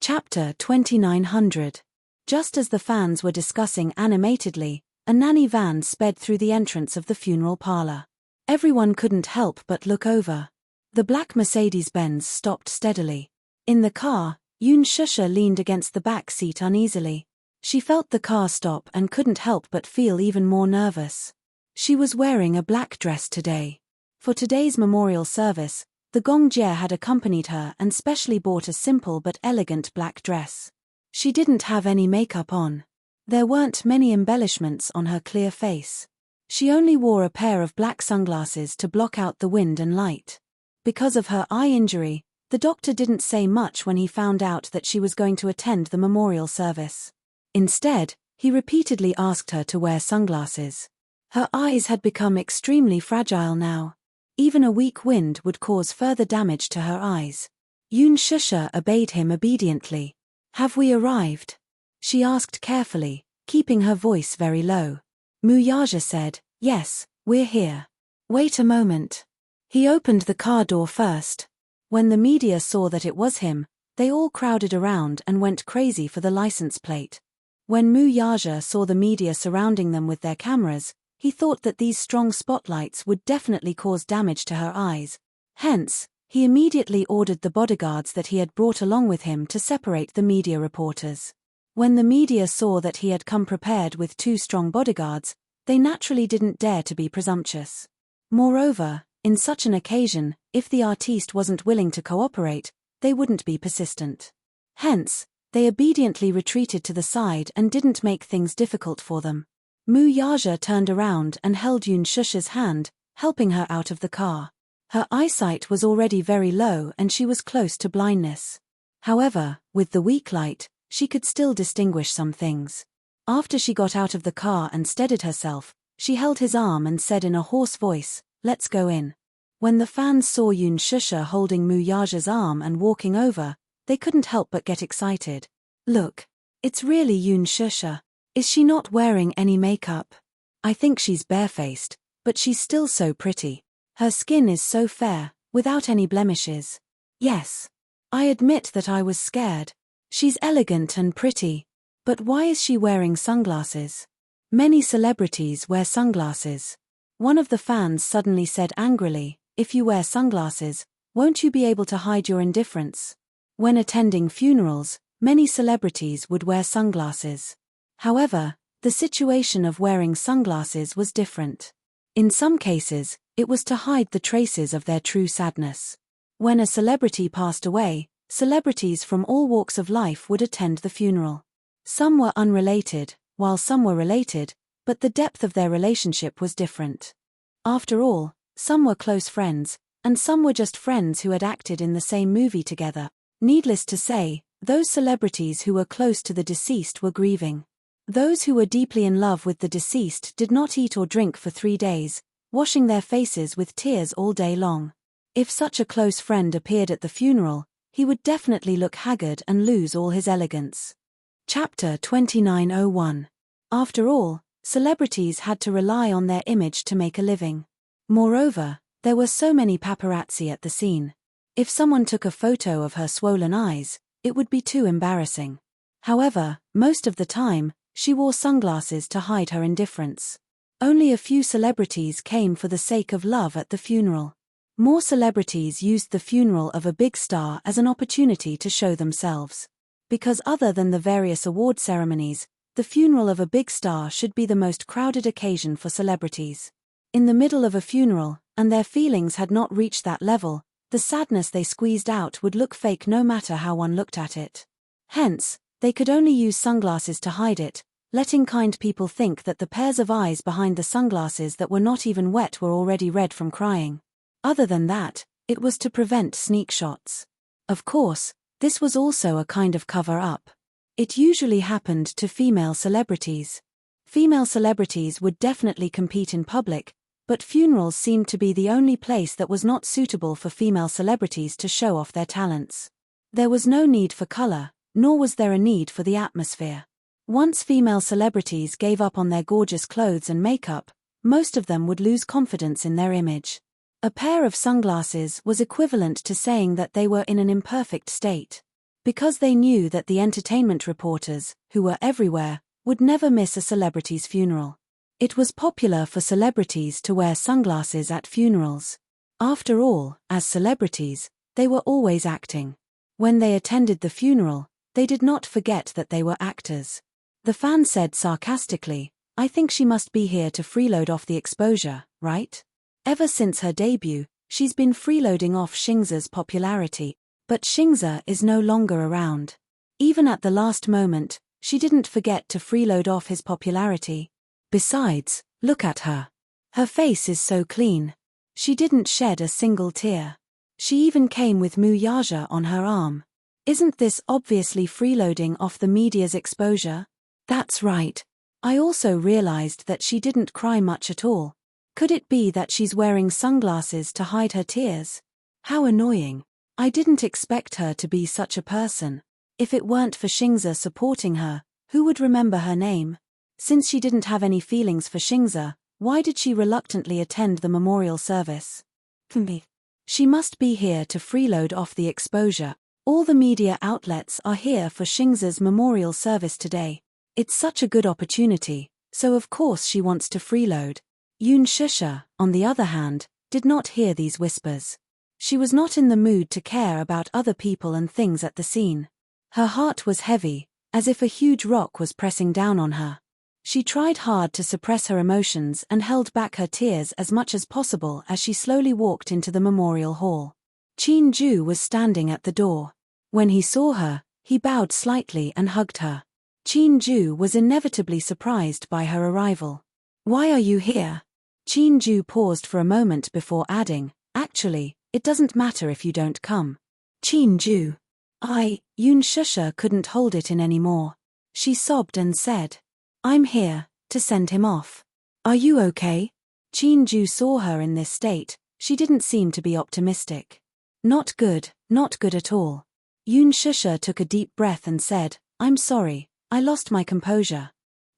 Chapter 2900. Just as the fans were discussing animatedly, a nanny van sped through the entrance of the funeral parlor. Everyone couldn't help but look over. The black Mercedes-Benz stopped steadily. In the car, Yoon Shusha leaned against the back seat uneasily. She felt the car stop and couldn't help but feel even more nervous. She was wearing a black dress today. For today's memorial service, the Gongjie had accompanied her and specially bought a simple but elegant black dress. She didn't have any makeup on. There weren't many embellishments on her clear face. She only wore a pair of black sunglasses to block out the wind and light. Because of her eye injury, the doctor didn't say much when he found out that she was going to attend the memorial service. Instead, he repeatedly asked her to wear sunglasses. Her eyes had become extremely fragile now. Even a weak wind would cause further damage to her eyes. Yoon Shusha obeyed him obediently. "Have we arrived?" she asked carefully, keeping her voice very low. Muyaja said, "Yes, we're here." "Wait a moment." He opened the car door first. When the media saw that it was him, they all crowded around and went crazy for the license plate. When Muyaja saw the media surrounding them with their cameras, he thought that these strong spotlights would definitely cause damage to her eyes. Hence, he immediately ordered the bodyguards that he had brought along with him to separate the media reporters. When the media saw that he had come prepared with 2 strong bodyguards, they naturally didn't dare to be presumptuous. Moreover, in such an occasion, if the artiste wasn't willing to cooperate, they wouldn't be persistent. Hence, they obediently retreated to the side and didn't make things difficult for them. Muyaja turned around and held Yoon Shusha's hand, helping her out of the car. Her eyesight was already very low and she was close to blindness. However, with the weak light, she could still distinguish some things. After she got out of the car and steadied herself, she held his arm and said in a hoarse voice, "Let's go in." When the fans saw Yoon Shusha holding Muyaja's arm and walking over, they couldn't help but get excited. "Look, it's really Yoon Shusha. Is she not wearing any makeup? I think she's barefaced, but she's still so pretty. Her skin is so fair, without any blemishes. Yes. I admit that I was scared. She's elegant and pretty. But why is she wearing sunglasses? Many celebrities wear sunglasses." One of the fans suddenly said angrily, "If you wear sunglasses, won't you be able to hide your indifference?" When attending funerals, many celebrities would wear sunglasses. However, the situation of wearing sunglasses was different. In some cases, it was to hide the traces of their true sadness. When a celebrity passed away, celebrities from all walks of life would attend the funeral. Some were unrelated, while some were related, but the depth of their relationship was different. After all, some were close friends, and some were just friends who had acted in the same movie together. Needless to say, those celebrities who were close to the deceased were grieving. Those who were deeply in love with the deceased did not eat or drink for 3 days, washing their faces with tears all day long. If such a close friend appeared at the funeral, he would definitely look haggard and lose all his elegance. Chapter 2901. After all, celebrities had to rely on their image to make a living. Moreover, there were so many paparazzi at the scene. If someone took a photo of her swollen eyes, it would be too embarrassing. However, most of the time, she wore sunglasses to hide her indifference. Only a few celebrities came for the sake of love at the funeral. More celebrities used the funeral of a big star as an opportunity to show themselves. Because other than the various award ceremonies, the funeral of a big star should be the most crowded occasion for celebrities. In the middle of a funeral, and their feelings had not reached that level, the sadness they squeezed out would look fake no matter how one looked at it. Hence, they could only use sunglasses to hide it, letting kind people think that the pairs of eyes behind the sunglasses that were not even wet were already red from crying. Other than that, it was to prevent sneak shots. Of course, this was also a kind of cover-up. It usually happened to female celebrities. Female celebrities would definitely compete in public, but funerals seemed to be the only place that was not suitable for female celebrities to show off their talents. There was no need for color, nor was there a need for the atmosphere. Once female celebrities gave up on their gorgeous clothes and makeup, most of them would lose confidence in their image. A pair of sunglasses was equivalent to saying that they were in an imperfect state. Because they knew that the entertainment reporters, who were everywhere, would never miss a celebrity's funeral. It was popular for celebrities to wear sunglasses at funerals. After all, as celebrities, they were always acting. When they attended the funeral, they did not forget that they were actors. The fan said sarcastically, "I think she must be here to freeload off the exposure, right?" Ever since her debut, she's been freeloading off Xingza's popularity, but Xingza is no longer around. Even at the last moment, she didn't forget to freeload off his popularity. Besides, look at her. Her face is so clean. She didn't shed a single tear. She even came with Mu Yaja on her arm. Isn't this obviously freeloading off the media's exposure? That's right. I also realized that she didn't cry much at all. Could it be that she's wearing sunglasses to hide her tears? How annoying. I didn't expect her to be such a person. If it weren't for Xingza supporting her, who would remember her name? Since she didn't have any feelings for Xingza, why did she reluctantly attend the memorial service? She must be here to freeload off the exposure. All the media outlets are here for Xingza's memorial service today. It's such a good opportunity, so of course she wants to freeload. Yun Shusha, on the other hand, did not hear these whispers. She was not in the mood to care about other people and things at the scene. Her heart was heavy, as if a huge rock was pressing down on her. She tried hard to suppress her emotions and held back her tears as much as possible as she slowly walked into the memorial hall. Qin Ju was standing at the door. When he saw her, he bowed slightly and hugged her. Qin Ju was inevitably surprised by her arrival. "Why are you here?" Qin Ju paused for a moment before adding, "Actually, it doesn't matter if you don't come." "Qin Ju." Yun Shusha couldn't hold it in anymore. She sobbed and said, "I'm here, to send him off." "Are you okay?" Qin Ju saw her in this state. She didn't seem to be optimistic. Not good at all." Yun Shusha took a deep breath and said, "I'm sorry, I lost my composure."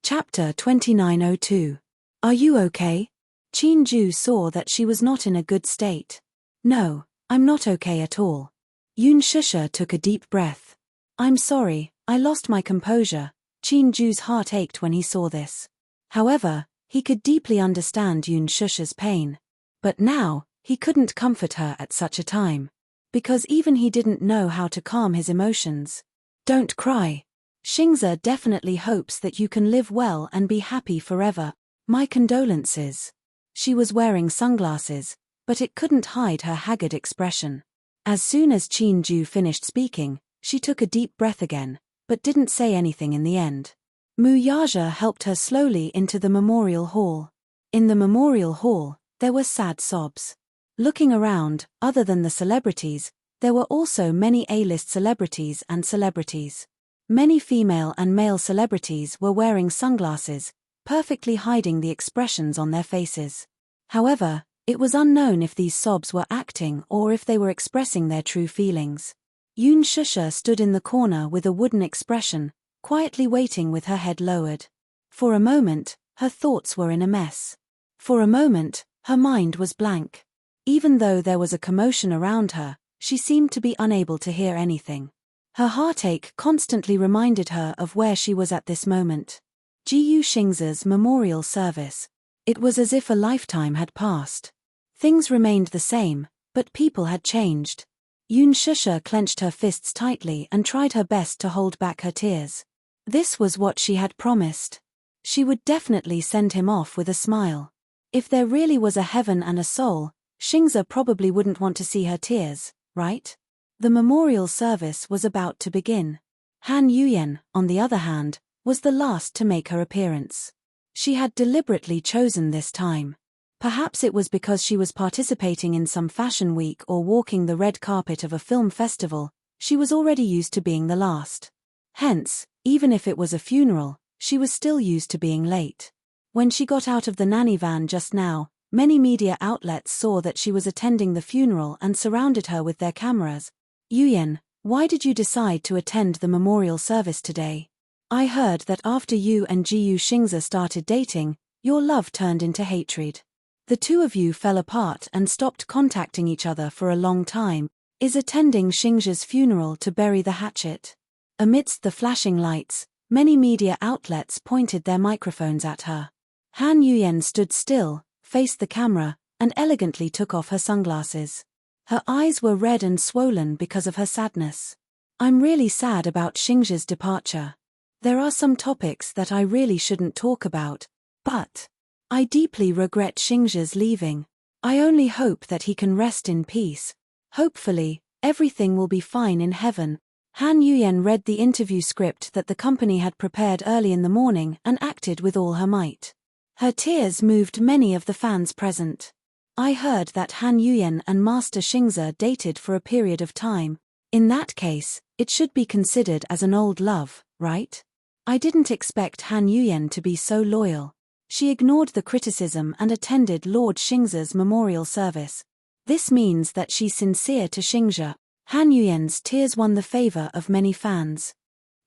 Chapter 2902. "Are you okay?" Qin Ju saw that she was not in a good state. "No, I'm not okay at all." Yun Shusha took a deep breath. "I'm sorry, I lost my composure." Qin Ju's heart ached when he saw this. However, he could deeply understand Yun Shusha's pain. But now, he couldn't comfort her at such a time. Because even he didn't know how to calm his emotions. "Don't cry. Xingza definitely hopes that you can live well and be happy forever. My condolences." She was wearing sunglasses, but it couldn't hide her haggard expression. As soon as Qin Ju finished speaking, she took a deep breath again, but didn't say anything in the end. Mu Yaja helped her slowly into the memorial hall. In the memorial hall, there were sad sobs. Looking around, other than the celebrities, there were also many A-list celebrities and celebrities. Many female and male celebrities were wearing sunglasses, perfectly hiding the expressions on their faces. However, it was unknown if these sobs were acting or if they were expressing their true feelings. Yun Shusha stood in the corner with a wooden expression, quietly waiting with her head lowered. For a moment, her thoughts were in a mess. For a moment, her mind was blank. Even though there was a commotion around her, she seemed to be unable to hear anything. Her heartache constantly reminded her of where she was at this moment. Jiyu Xingza's memorial service. It was as if a lifetime had passed. Things remained the same, but people had changed. Yun Shusha clenched her fists tightly and tried her best to hold back her tears. This was what she had promised. She would definitely send him off with a smile. If there really was a heaven and a soul, Xingza probably wouldn't want to see her tears, right? The memorial service was about to begin. Han Yuyan, on the other hand, was the last to make her appearance. She had deliberately chosen this time. Perhaps it was because she was participating in some fashion week or walking the red carpet of a film festival. She was already used to being the last. Hence, even if it was a funeral, she was still used to being late. When she got out of the nanny van just now, many media outlets saw that she was attending the funeral and surrounded her with their cameras. "Yuyan, why did you decide to attend the memorial service today? I heard that after you and Jiyu Xingza started dating, your love turned into hatred. The two of you fell apart and stopped contacting each other for a long time. is attending Xingzhe's funeral to bury the hatchet. Amidst the flashing lights, many media outlets pointed their microphones at her. Han Yuyan stood still, faced the camera, and elegantly took off her sunglasses. Her eyes were red and swollen because of her sadness. I'm really sad about Xingzhe's departure. There are some topics that I really shouldn't talk about, but I deeply regret Xingzhe's leaving. I only hope that he can rest in peace. Hopefully, everything will be fine in heaven. Han Yuyan read the interview script that the company had prepared early in the morning and acted with all her might. Her tears moved many of the fans present. I heard that Han Yuyan and Master Xingzhe dated for a period of time. In that case, it should be considered as an old love, right? I didn't expect Han Yuyan to be so loyal. She ignored the criticism and attended Lord Xingzhe's memorial service. This means that she's sincere to Xingzhe. Han Yuyan's tears won the favor of many fans.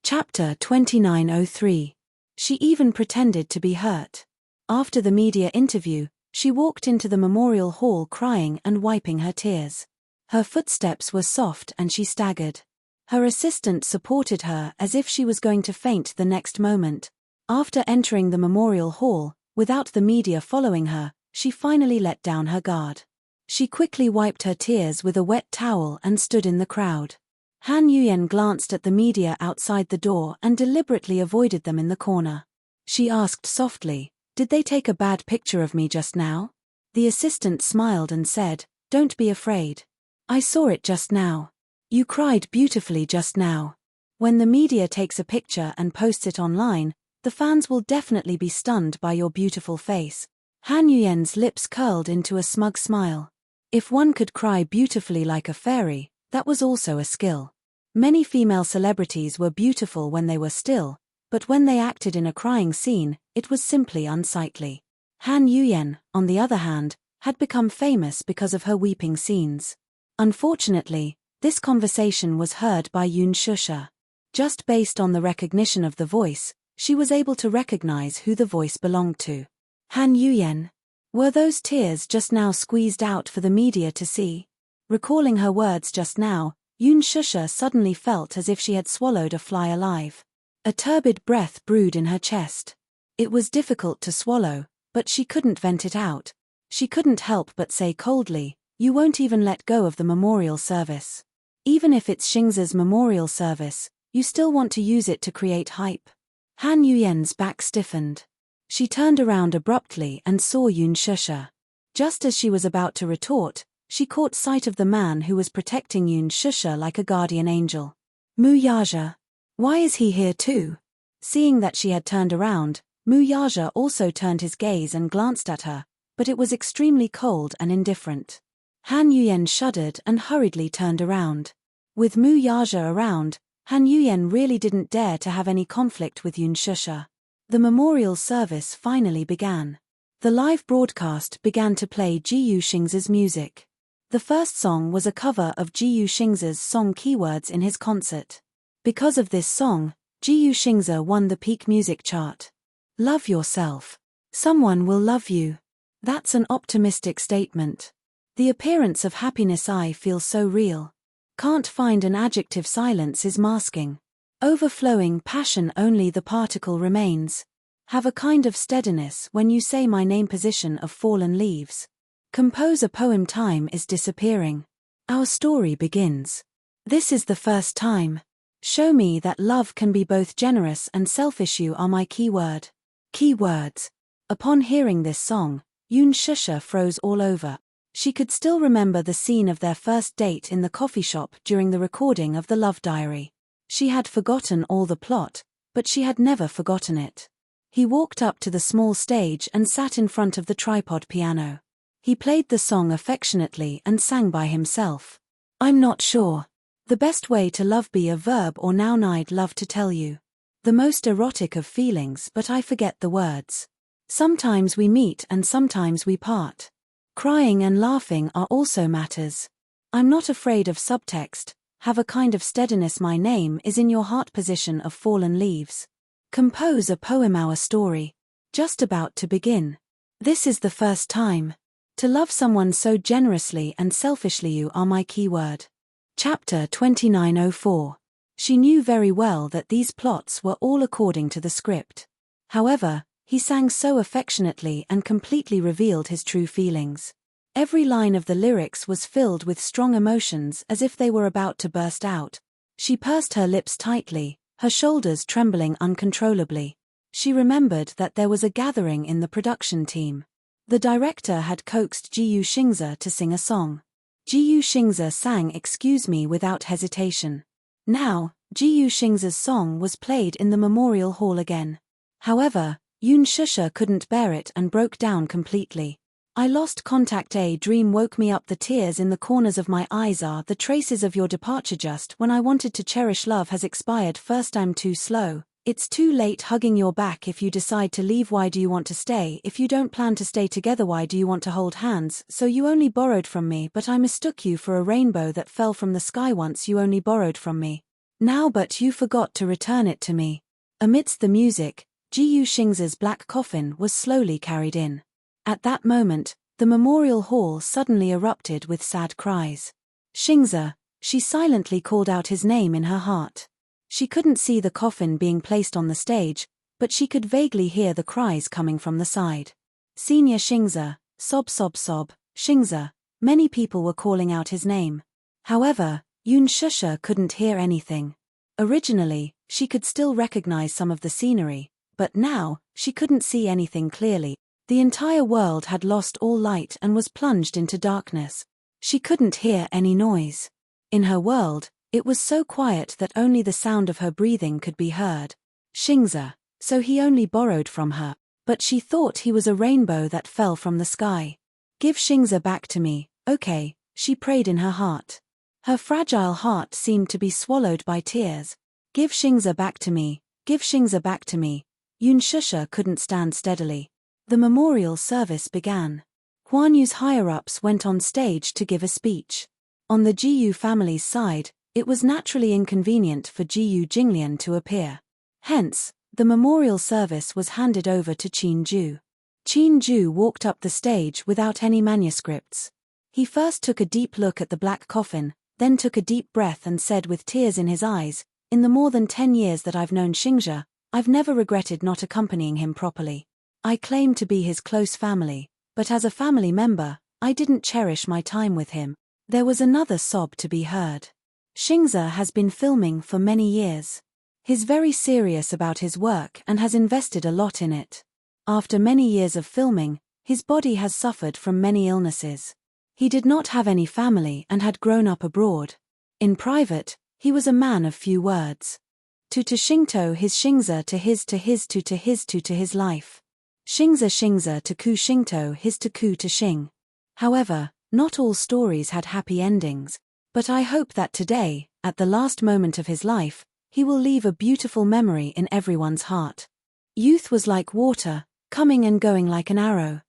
Chapter 2903. She even pretended to be hurt. After the media interview, she walked into the memorial hall crying and wiping her tears. Her footsteps were soft and she staggered. Her assistant supported her as if she was going to faint the next moment. After entering the memorial hall, without the media following her, she finally let down her guard. She quickly wiped her tears with a wet towel and stood in the crowd. Han Yuyan glanced at the media outside the door and deliberately avoided them in the corner. She asked softly, "Did they take a bad picture of me just now?" The assistant smiled and said, "Don't be afraid. I saw it just now. You cried beautifully just now. When the media takes a picture and posts it online, the fans will definitely be stunned by your beautiful face." Han Yuyan's lips curled into a smug smile. If one could cry beautifully like a fairy, that was also a skill. Many female celebrities were beautiful when they were still, but when they acted in a crying scene, it was simply unsightly. Han Yuyan, on the other hand, had become famous because of her weeping scenes. Unfortunately, this conversation was heard by Yun Shusha. Just based on the recognition of the voice, she was able to recognize who the voice belonged to. Han Yuyan. Were those tears just now squeezed out for the media to see? Recalling her words just now, Yun Shusha suddenly felt as if she had swallowed a fly alive. A turbid breath brewed in her chest. It was difficult to swallow, but she couldn't vent it out. She couldn't help but say coldly, "You won't even let go of the memorial service. Even if it's Xingzhe's memorial service, you still want to use it to create hype." Han Yuyan's back stiffened. She turned around abruptly and saw Yun Shusha. Just as she was about to retort, she caught sight of the man who was protecting Yun Shusha like a guardian angel. Mu Yaja. Why is he here too? Seeing that she had turned around, Mu Yaja also turned his gaze and glanced at her, but it was extremely cold and indifferent. Han Yuyan shuddered and hurriedly turned around. With Mu Yaja around, Han Yuyan really didn't dare to have any conflict with Yun Shusha. The memorial service finally began. The live broadcast began to play Jiyu Xingzhe's music. The first song was a cover of Jiyu Xingzhe's song Keywords in his concert. Because of this song, Jiyu Xingzhe won the peak music chart. Love yourself. Someone will love you. That's an optimistic statement. The appearance of happiness I feel so real. Can't find an adjective, silence is masking. Overflowing passion, only the particle remains. Have a kind of steadiness when you say my name, position of fallen leaves. Compose a poem, time is disappearing. Our story begins. This is the first time. Show me that love can be both generous and selfish, you are my keyword. Keywords. Upon hearing this song, Yun Shusha froze all over. She could still remember the scene of their first date in the coffee shop during the recording of the love diary. She had forgotten all the plot, but she had never forgotten it. He walked up to the small stage and sat in front of the tripod piano. He played the song affectionately and sang by himself. I'm not sure. The best way to love, be a verb or noun, I'd love to tell you. The most erotic of feelings, but I forget the words. Sometimes we meet and sometimes we part. Crying and laughing are also matters. I'm not afraid of subtext. Have a kind of steadiness, my name is in your heart, position of fallen leaves. Compose a poem, our story. Just about to begin. This is the first time. To love someone so generously and selfishly, you are my keyword. Chapter 2904. She knew very well that these plots were all according to the script. However, he sang so affectionately and completely revealed his true feelings. Every line of the lyrics was filled with strong emotions as if they were about to burst out. She pursed her lips tightly, her shoulders trembling uncontrollably. She remembered that there was a gathering in the production team. The director had coaxed Jiyu Xingze to sing a song. Jiyu Xingze sang "Excuse Me" without hesitation. Now, Jiyu Xingze's song was played in the memorial hall again. However, Yun Shusha couldn't bear it and broke down completely. I lost contact. A dream woke me up. The tears in the corners of my eyes are the traces of your departure. Just when I wanted to cherish love has expired. First, I'm too slow. It's too late. Hugging your back. If you decide to leave, why do you want to stay? If you don't plan to stay together, why do you want to hold hands? So you only borrowed from me, but I mistook you for a rainbow that fell from the sky. Once you only borrowed from me. Now but you forgot to return it to me. Amidst the music, Jiyu Xingze's black coffin was slowly carried in. At that moment, the memorial hall suddenly erupted with sad cries. Xingze, she silently called out his name in her heart. She couldn't see the coffin being placed on the stage, but she could vaguely hear the cries coming from the side. Senior Xingze, sob sob sob, Xingze. Many people were calling out his name. However, Yun Shusha couldn't hear anything. Originally, she could still recognize some of the scenery, but now, she couldn't see anything clearly. The entire world had lost all light and was plunged into darkness. She couldn't hear any noise. In her world, it was so quiet that only the sound of her breathing could be heard. Xingze, so he only borrowed from her, but she thought he was a rainbow that fell from the sky. Give Xingze back to me, okay, she prayed in her heart. Her fragile heart seemed to be swallowed by tears. Give Xingze back to me, give Xingze back to me. Yun Shusha couldn't stand steadily. The memorial service began. Huan Yu's higher-ups went on stage to give a speech. On the Jiyu family's side, it was naturally inconvenient for Jiyu Jinglian to appear. Hence, the memorial service was handed over to Qin Ju. Qin Ju walked up the stage without any manuscripts. He first took a deep look at the black coffin, then took a deep breath and said with tears in his eyes, "In the more than 10 years that I've known Xingze, I've never regretted not accompanying him properly. I claim to be his close family, but as a family member, I didn't cherish my time with him." There was another sob to be heard. Xingze has been filming for many years. He's very serious about his work and has invested a lot in it. After many years of filming, his body has suffered from many illnesses. He did not have any family and had grown up abroad. In private, he was a man of few words. To Xingto his Xingze to his life. Xingze to ku Xingto his to ku to Xing. However, not all stories had happy endings, but I hope that today, at the last moment of his life, he will leave a beautiful memory in everyone's heart. Youth was like water, coming and going like an arrow.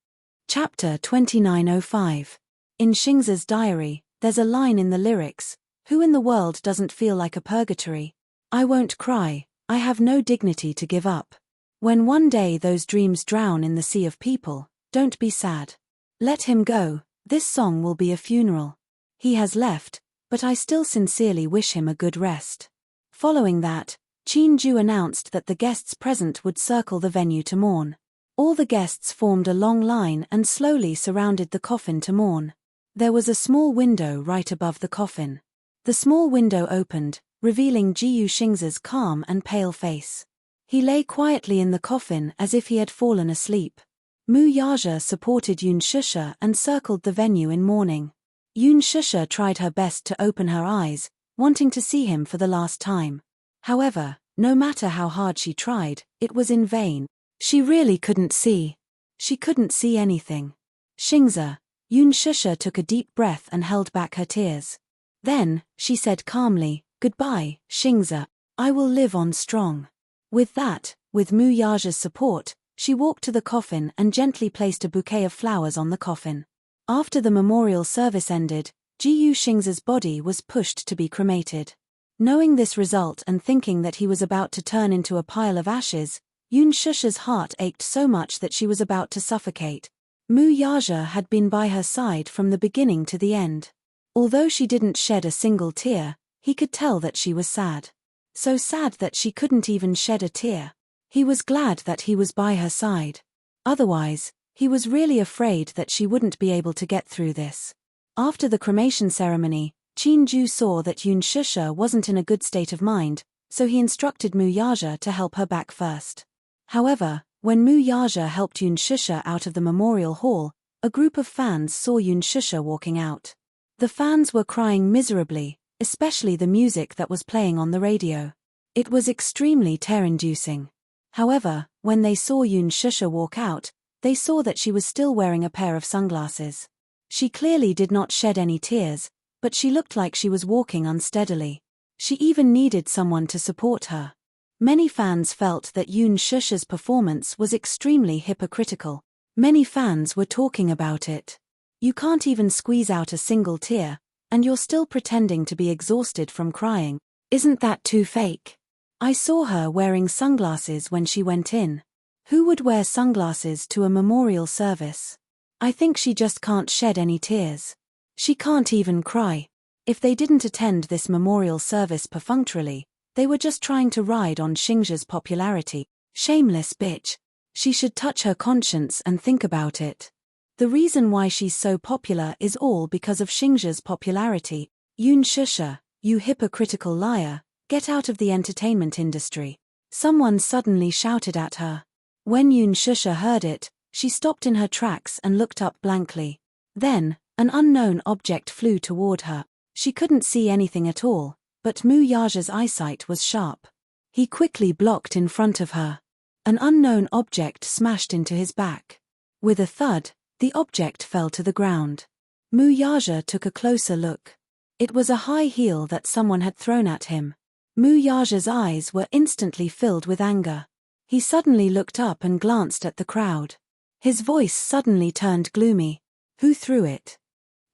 Chapter 2905. In Xingze's diary, there's a line in the lyrics, "Who in the world doesn't feel like a purgatory? I won't cry, I have no dignity to give up. When one day those dreams drown in the sea of people, don't be sad. Let him go, this song will be a funeral. He has left, but I still sincerely wish him a good rest." Following that, Qin Ju announced that the guests present would circle the venue to mourn. All the guests formed a long line and slowly surrounded the coffin to mourn. There was a small window right above the coffin. The small window opened, revealing Jiyu Xingze's calm and pale face. He lay quietly in the coffin as if he had fallen asleep. Mu Yaja supported Yun Shusha and circled the venue in mourning. Yun Shusha tried her best to open her eyes, wanting to see him for the last time. However, no matter how hard she tried, it was in vain. She really couldn't see. She couldn't see anything. Xingze, Yun Shusha took a deep breath and held back her tears. Then, she said calmly, "Goodbye, Xingze. I will live on strong." With that, with Mu Yaja's support, she walked to the coffin and gently placed a bouquet of flowers on the coffin. After the memorial service ended, Jiyu Xingze's body was pushed to be cremated. Knowing this result and thinking that he was about to turn into a pile of ashes, Yun Shusha's heart ached so much that she was about to suffocate. Mu Yaja had been by her side from the beginning to the end. Although she didn't shed a single tear, he could tell that she was sad. So sad that she couldn't even shed a tear. He was glad that he was by her side. Otherwise, he was really afraid that she wouldn't be able to get through this. After the cremation ceremony, Qin-ju saw that Yun Shusha wasn't in a good state of mind, so he instructed Mu Yaja to help her back first. However, when Mu Yaja helped Yun Shusha out of the memorial hall, a group of fans saw Yun Shusha walking out. The fans were crying miserably, especially the music that was playing on the radio. It was extremely tear-inducing. However, when they saw Yun Shusha walk out, they saw that she was still wearing a pair of sunglasses. She clearly did not shed any tears, but she looked like she was walking unsteadily. She even needed someone to support her. Many fans felt that Yun Shusha's performance was extremely hypocritical. Many fans were talking about it. You can't even squeeze out a single tear, and you're still pretending to be exhausted from crying. Isn't that too fake? I saw her wearing sunglasses when she went in. Who would wear sunglasses to a memorial service? I think she just can't shed any tears. She can't even cry. If they didn't attend this memorial service perfunctorily, they were just trying to ride on Xingzhe's popularity. Shameless bitch. She should touch her conscience and think about it. The reason why she's so popular is all because of Xingzhe's popularity. Yun Shusha, you hypocritical liar, get out of the entertainment industry. Someone suddenly shouted at her. When Yun Shusha heard it, she stopped in her tracks and looked up blankly. Then, an unknown object flew toward her. She couldn't see anything at all, but Mu Yaja's eyesight was sharp. He quickly blocked in front of her. An unknown object smashed into his back. With a thud, the object fell to the ground. Mu Yaja took a closer look. It was a high heel that someone had thrown at him. Mu Yaja's eyes were instantly filled with anger. He suddenly looked up and glanced at the crowd. His voice suddenly turned gloomy. Who threw it?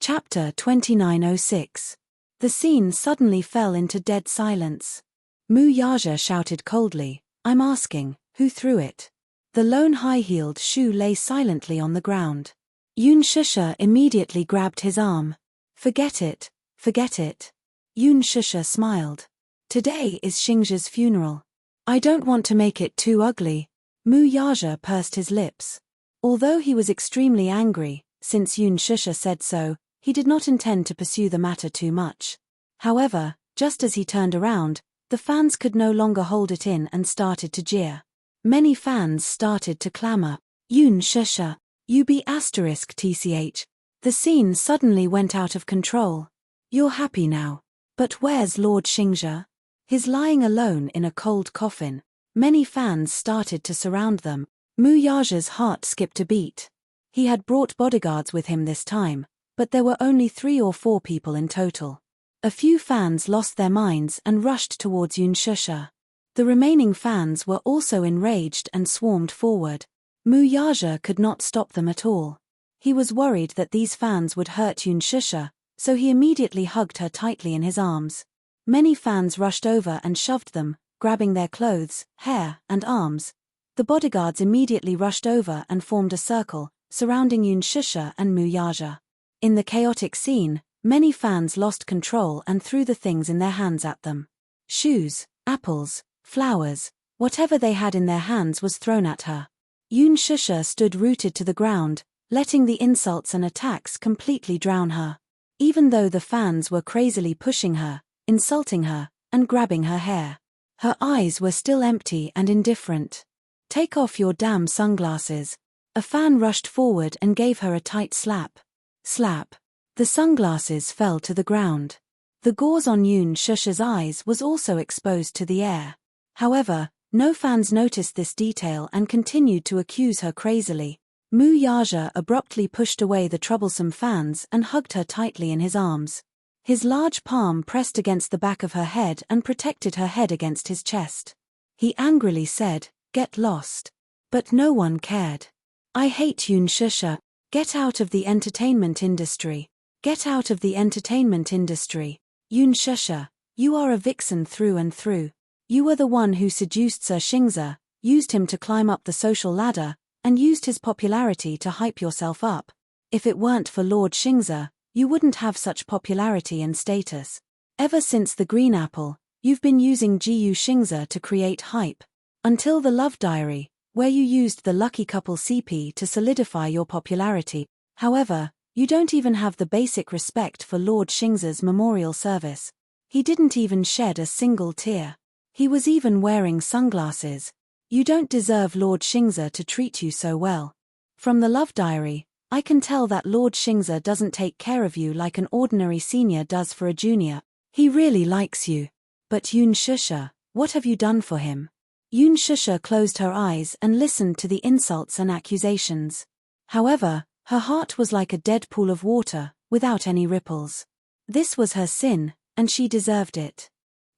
Chapter 2906. The scene suddenly fell into dead silence. Mu Yaja shouted coldly, I'm asking, who threw it? The lone high-heeled shoe lay silently on the ground. Yun Shusha immediately grabbed his arm. Forget it, forget it. Yun Shusha smiled. Today is Xingzhe's funeral. I don't want to make it too ugly. Mu Yaja pursed his lips. Although he was extremely angry, since Yun Shusha said so, he did not intend to pursue the matter too much. However, just as he turned around, the fans could no longer hold it in and started to jeer. Many fans started to clamor. Yun Shusha, UB*TCH. The scene suddenly went out of control. You're happy now. But where's Lord Xingzhe? He's lying alone in a cold coffin. Many fans started to surround them. Mu Yaja's heart skipped a beat. He had brought bodyguards with him this time, but there were only 3 or 4 people in total. A few fans lost their minds and rushed towards Yun Shusha. The remaining fans were also enraged and swarmed forward. Mu Yaja could not stop them at all. He was worried that these fans would hurt Yun Shusha, so he immediately hugged her tightly in his arms. Many fans rushed over and shoved them, grabbing their clothes, hair, and arms. The bodyguards immediately rushed over and formed a circle, surrounding Yun Shusha and Mu Yaja. In the chaotic scene, many fans lost control and threw the things in their hands at them. Shoes, apples, flowers, whatever they had in their hands was thrown at her. Yun Shusha stood rooted to the ground, letting the insults and attacks completely drown her. Even though the fans were crazily pushing her, insulting her, and grabbing her hair, her eyes were still empty and indifferent. Take off your damn sunglasses. A fan rushed forward and gave her a tight slap. Slap. The sunglasses fell to the ground. The gauze on Yun Shusha's eyes was also exposed to the air. However, no fans noticed this detail and continued to accuse her crazily. Mu Yaja abruptly pushed away the troublesome fans and hugged her tightly in his arms. His large palm pressed against the back of her head and protected her head against his chest. He angrily said, "Get lost." But no one cared. I hate Yun Shusha. Get out of the entertainment industry. Get out of the entertainment industry. Yun Shusha, you are a vixen through and through. You were the one who seduced Sir Xingzhe, used him to climb up the social ladder, and used his popularity to hype yourself up. If it weren't for Lord Xingzhe, you wouldn't have such popularity and status. Ever since the Green Apple, you've been using Gu Xingzi to create hype. Until the Love Diary, where you used the Lucky Couple CP to solidify your popularity. However, you don't even have the basic respect for Lord Xingzi's memorial service. He didn't even shed a single tear. He was even wearing sunglasses. You don't deserve Lord Xingzi to treat you so well. From the Love Diary, I can tell that Lord Xingzi doesn't take care of you like an ordinary senior does for a junior. He really likes you. But Yun Shusha, what have you done for him? Yun Shusha closed her eyes and listened to the insults and accusations. However, her heart was like a dead pool of water, without any ripples. This was her sin, and she deserved it.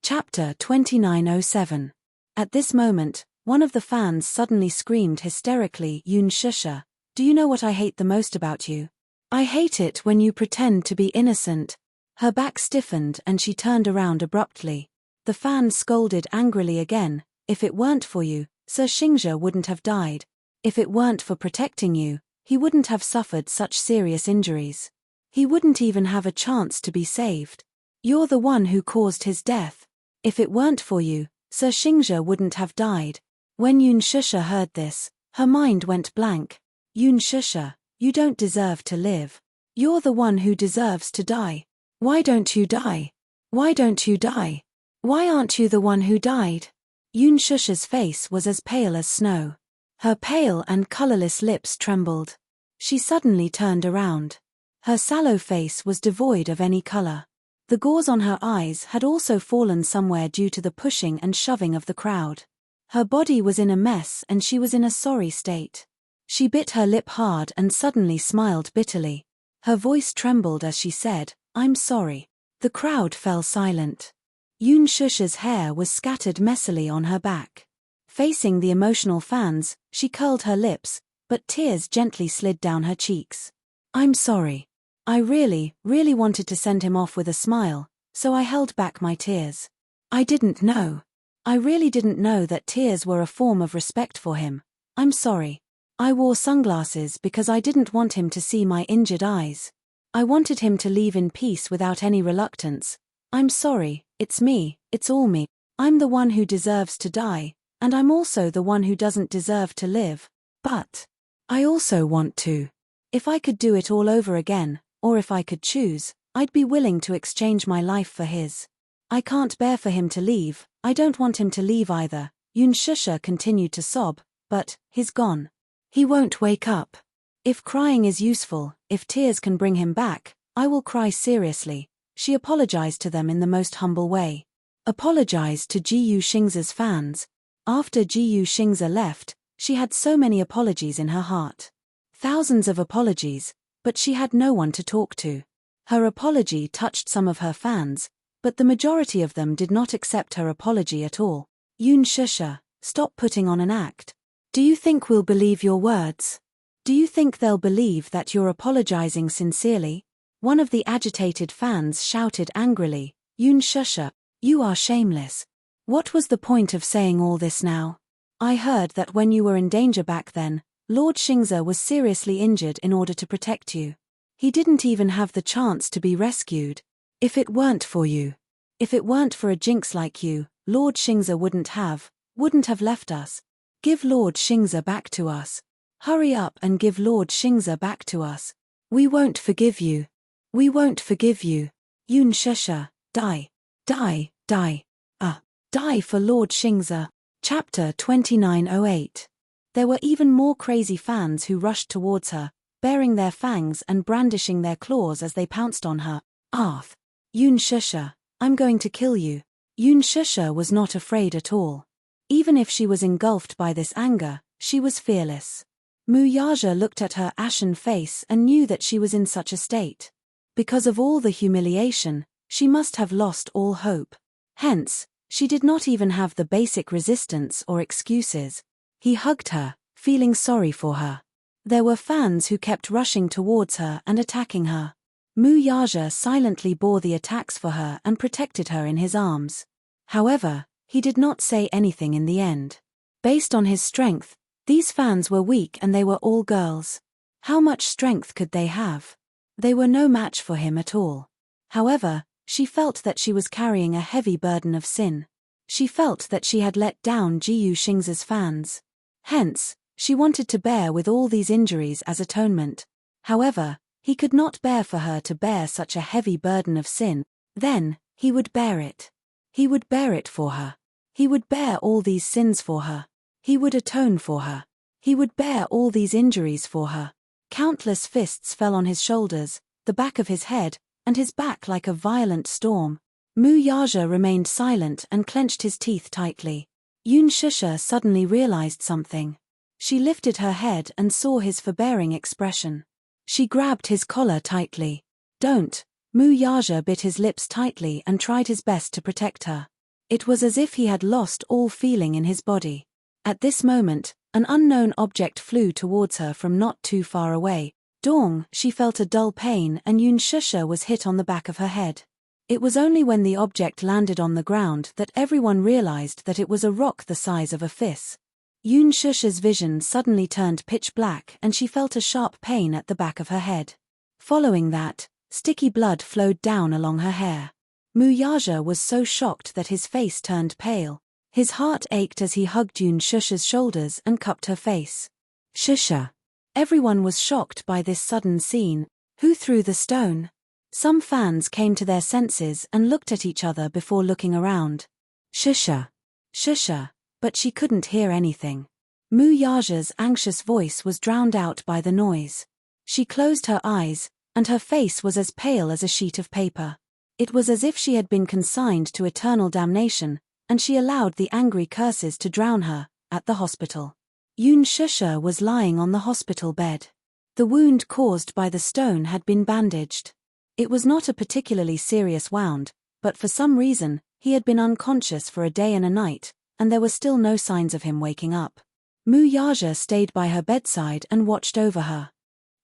Chapter 2907. At this moment, one of the fans suddenly screamed hysterically, Yun Shusha, do you know what I hate the most about you? I hate it when you pretend to be innocent. Her back stiffened and she turned around abruptly. The fan scolded angrily again, if it weren't for you, Sir Xingzi wouldn't have died. If it weren't for protecting you, he wouldn't have suffered such serious injuries. He wouldn't even have a chance to be saved. You're the one who caused his death. If it weren't for you, Sir Xingzi wouldn't have died. When Yun Shusha heard this, her mind went blank. Yun Shusha, you don't deserve to live. You're the one who deserves to die. Why don't you die? Why don't you die? Why aren't you the one who died? Yun Shusha's face was as pale as snow. Her pale and colorless lips trembled. She suddenly turned around. Her sallow face was devoid of any color. The gauze on her eyes had also fallen somewhere due to the pushing and shoving of the crowd. Her body was in a mess and she was in a sorry state. She bit her lip hard and suddenly smiled bitterly. Her voice trembled as she said, I'm sorry. The crowd fell silent. Yun Shusha's hair was scattered messily on her back. Facing the emotional fans, she curled her lips, but tears gently slid down her cheeks. I'm sorry. I really wanted to send him off with a smile, so I held back my tears. I didn't know. I really didn't know that tears were a form of respect for him. I'm sorry. I wore sunglasses because I didn't want him to see my injured eyes. I wanted him to leave in peace without any reluctance. I'm sorry, it's me, it's all me. I'm the one who deserves to die, and I'm also the one who doesn't deserve to live. But I also want to. If I could do it all over again, or if I could choose, I'd be willing to exchange my life for his. I can't bear for him to leave, I don't want him to leave either. Yun Shusha continued to sob, but he's gone. He won't wake up. If crying is useful, if tears can bring him back, I will cry seriously. She apologized to them in the most humble way. Apologized to Gu Xingzi's fans. After Gu Xingzi left, she had so many apologies in her heart. Thousands of apologies, but she had no one to talk to. Her apology touched some of her fans, but the majority of them did not accept her apology at all. Yun Shusha, stop putting on an act. Do you think we'll believe your words? Do you think they'll believe that you're apologizing sincerely? One of the agitated fans shouted angrily, Yun Shusha, you are shameless. What was the point of saying all this now? I heard that when you were in danger back then, Lord Xingzi was seriously injured in order to protect you. He didn't even have the chance to be rescued. If it weren't for you, if it weren't for a jinx like you, Lord Xingzi wouldn't have left us. Give Lord Xingzi back to us. Hurry up and give Lord Xingzi back to us. We won't forgive you. We won't forgive you. Yun Shusha, die. Die, die. Die for Lord Xingzi. Chapter 2908. There were even more crazy fans who rushed towards her, baring their fangs and brandishing their claws as they pounced on her. Arth. Yun Shusha, I'm going to kill you. Yun Shusha was not afraid at all. Even if she was engulfed by this anger, she was fearless. Mu Yaja looked at her ashen face and knew that she was in such a state. Because of all the humiliation, she must have lost all hope. Hence, she did not even have the basic resistance or excuses. He hugged her, feeling sorry for her. There were fans who kept rushing towards her and attacking her. Mu Yaja silently bore the attacks for her and protected her in his arms. However, he did not say anything in the end. Based on his strength, these fans were weak and they were all girls. How much strength could they have? They were no match for him at all. However, she felt that she was carrying a heavy burden of sin. She felt that she had let down Jiyu Xingza's fans. Hence, she wanted to bear with all these injuries as atonement. However, he could not bear for her to bear such a heavy burden of sin. Then, he would bear it. He would bear it for her. He would bear all these sins for her. He would atone for her. He would bear all these injuries for her. Countless fists fell on his shoulders, the back of his head, and his back like a violent storm. Mu Yaja remained silent and clenched his teeth tightly. Yun Shusha suddenly realized something. She lifted her head and saw his forbearing expression. She grabbed his collar tightly. Don't. Mu Yaja bit his lips tightly and tried his best to protect her. It was as if he had lost all feeling in his body. At this moment, an unknown object flew towards her from not too far away. Dong, she felt a dull pain and Yun Shusha was hit on the back of her head. It was only when the object landed on the ground that everyone realized that it was a rock the size of a fist. Yun Shusha's vision suddenly turned pitch black and she felt a sharp pain at the back of her head. Following that, sticky blood flowed down along her hair. Mu Yaja was so shocked that his face turned pale. His heart ached as he hugged Yun Shusha's shoulders and cupped her face. Shusha. Everyone was shocked by this sudden scene. Who threw the stone? Some fans came to their senses and looked at each other before looking around. Shusha. Shusha. But she couldn't hear anything. Mu Yaja's anxious voice was drowned out by the noise. She closed her eyes, and her face was as pale as a sheet of paper. It was as if she had been consigned to eternal damnation, and she allowed the angry curses to drown her. At the hospital, Yun Shusha was lying on the hospital bed. The wound caused by the stone had been bandaged. It was not a particularly serious wound, but for some reason, he had been unconscious for a day and a night, and there were still no signs of him waking up. Mu Yaja stayed by her bedside and watched over her.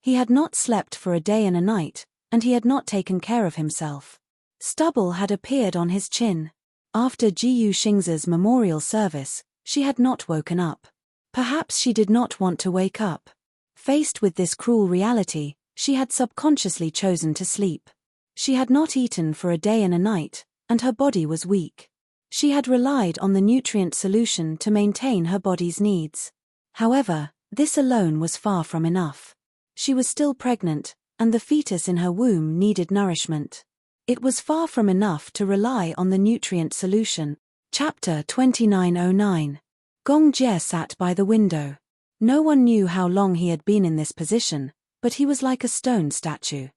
He had not slept for a day and a night, and he had not taken care of himself. Stubble had appeared on his chin. After Jiyu Xingza's memorial service, she had not woken up. Perhaps she did not want to wake up. Faced with this cruel reality, she had subconsciously chosen to sleep. She had not eaten for a day and a night, and her body was weak. She had relied on the nutrient solution to maintain her body's needs. However, this alone was far from enough. She was still pregnant, and the fetus in her womb needed nourishment. It was far from enough to rely on the nutrient solution. Chapter 2909. Gong Jie sat by the window. No one knew how long he had been in this position, but he was like a stone statue.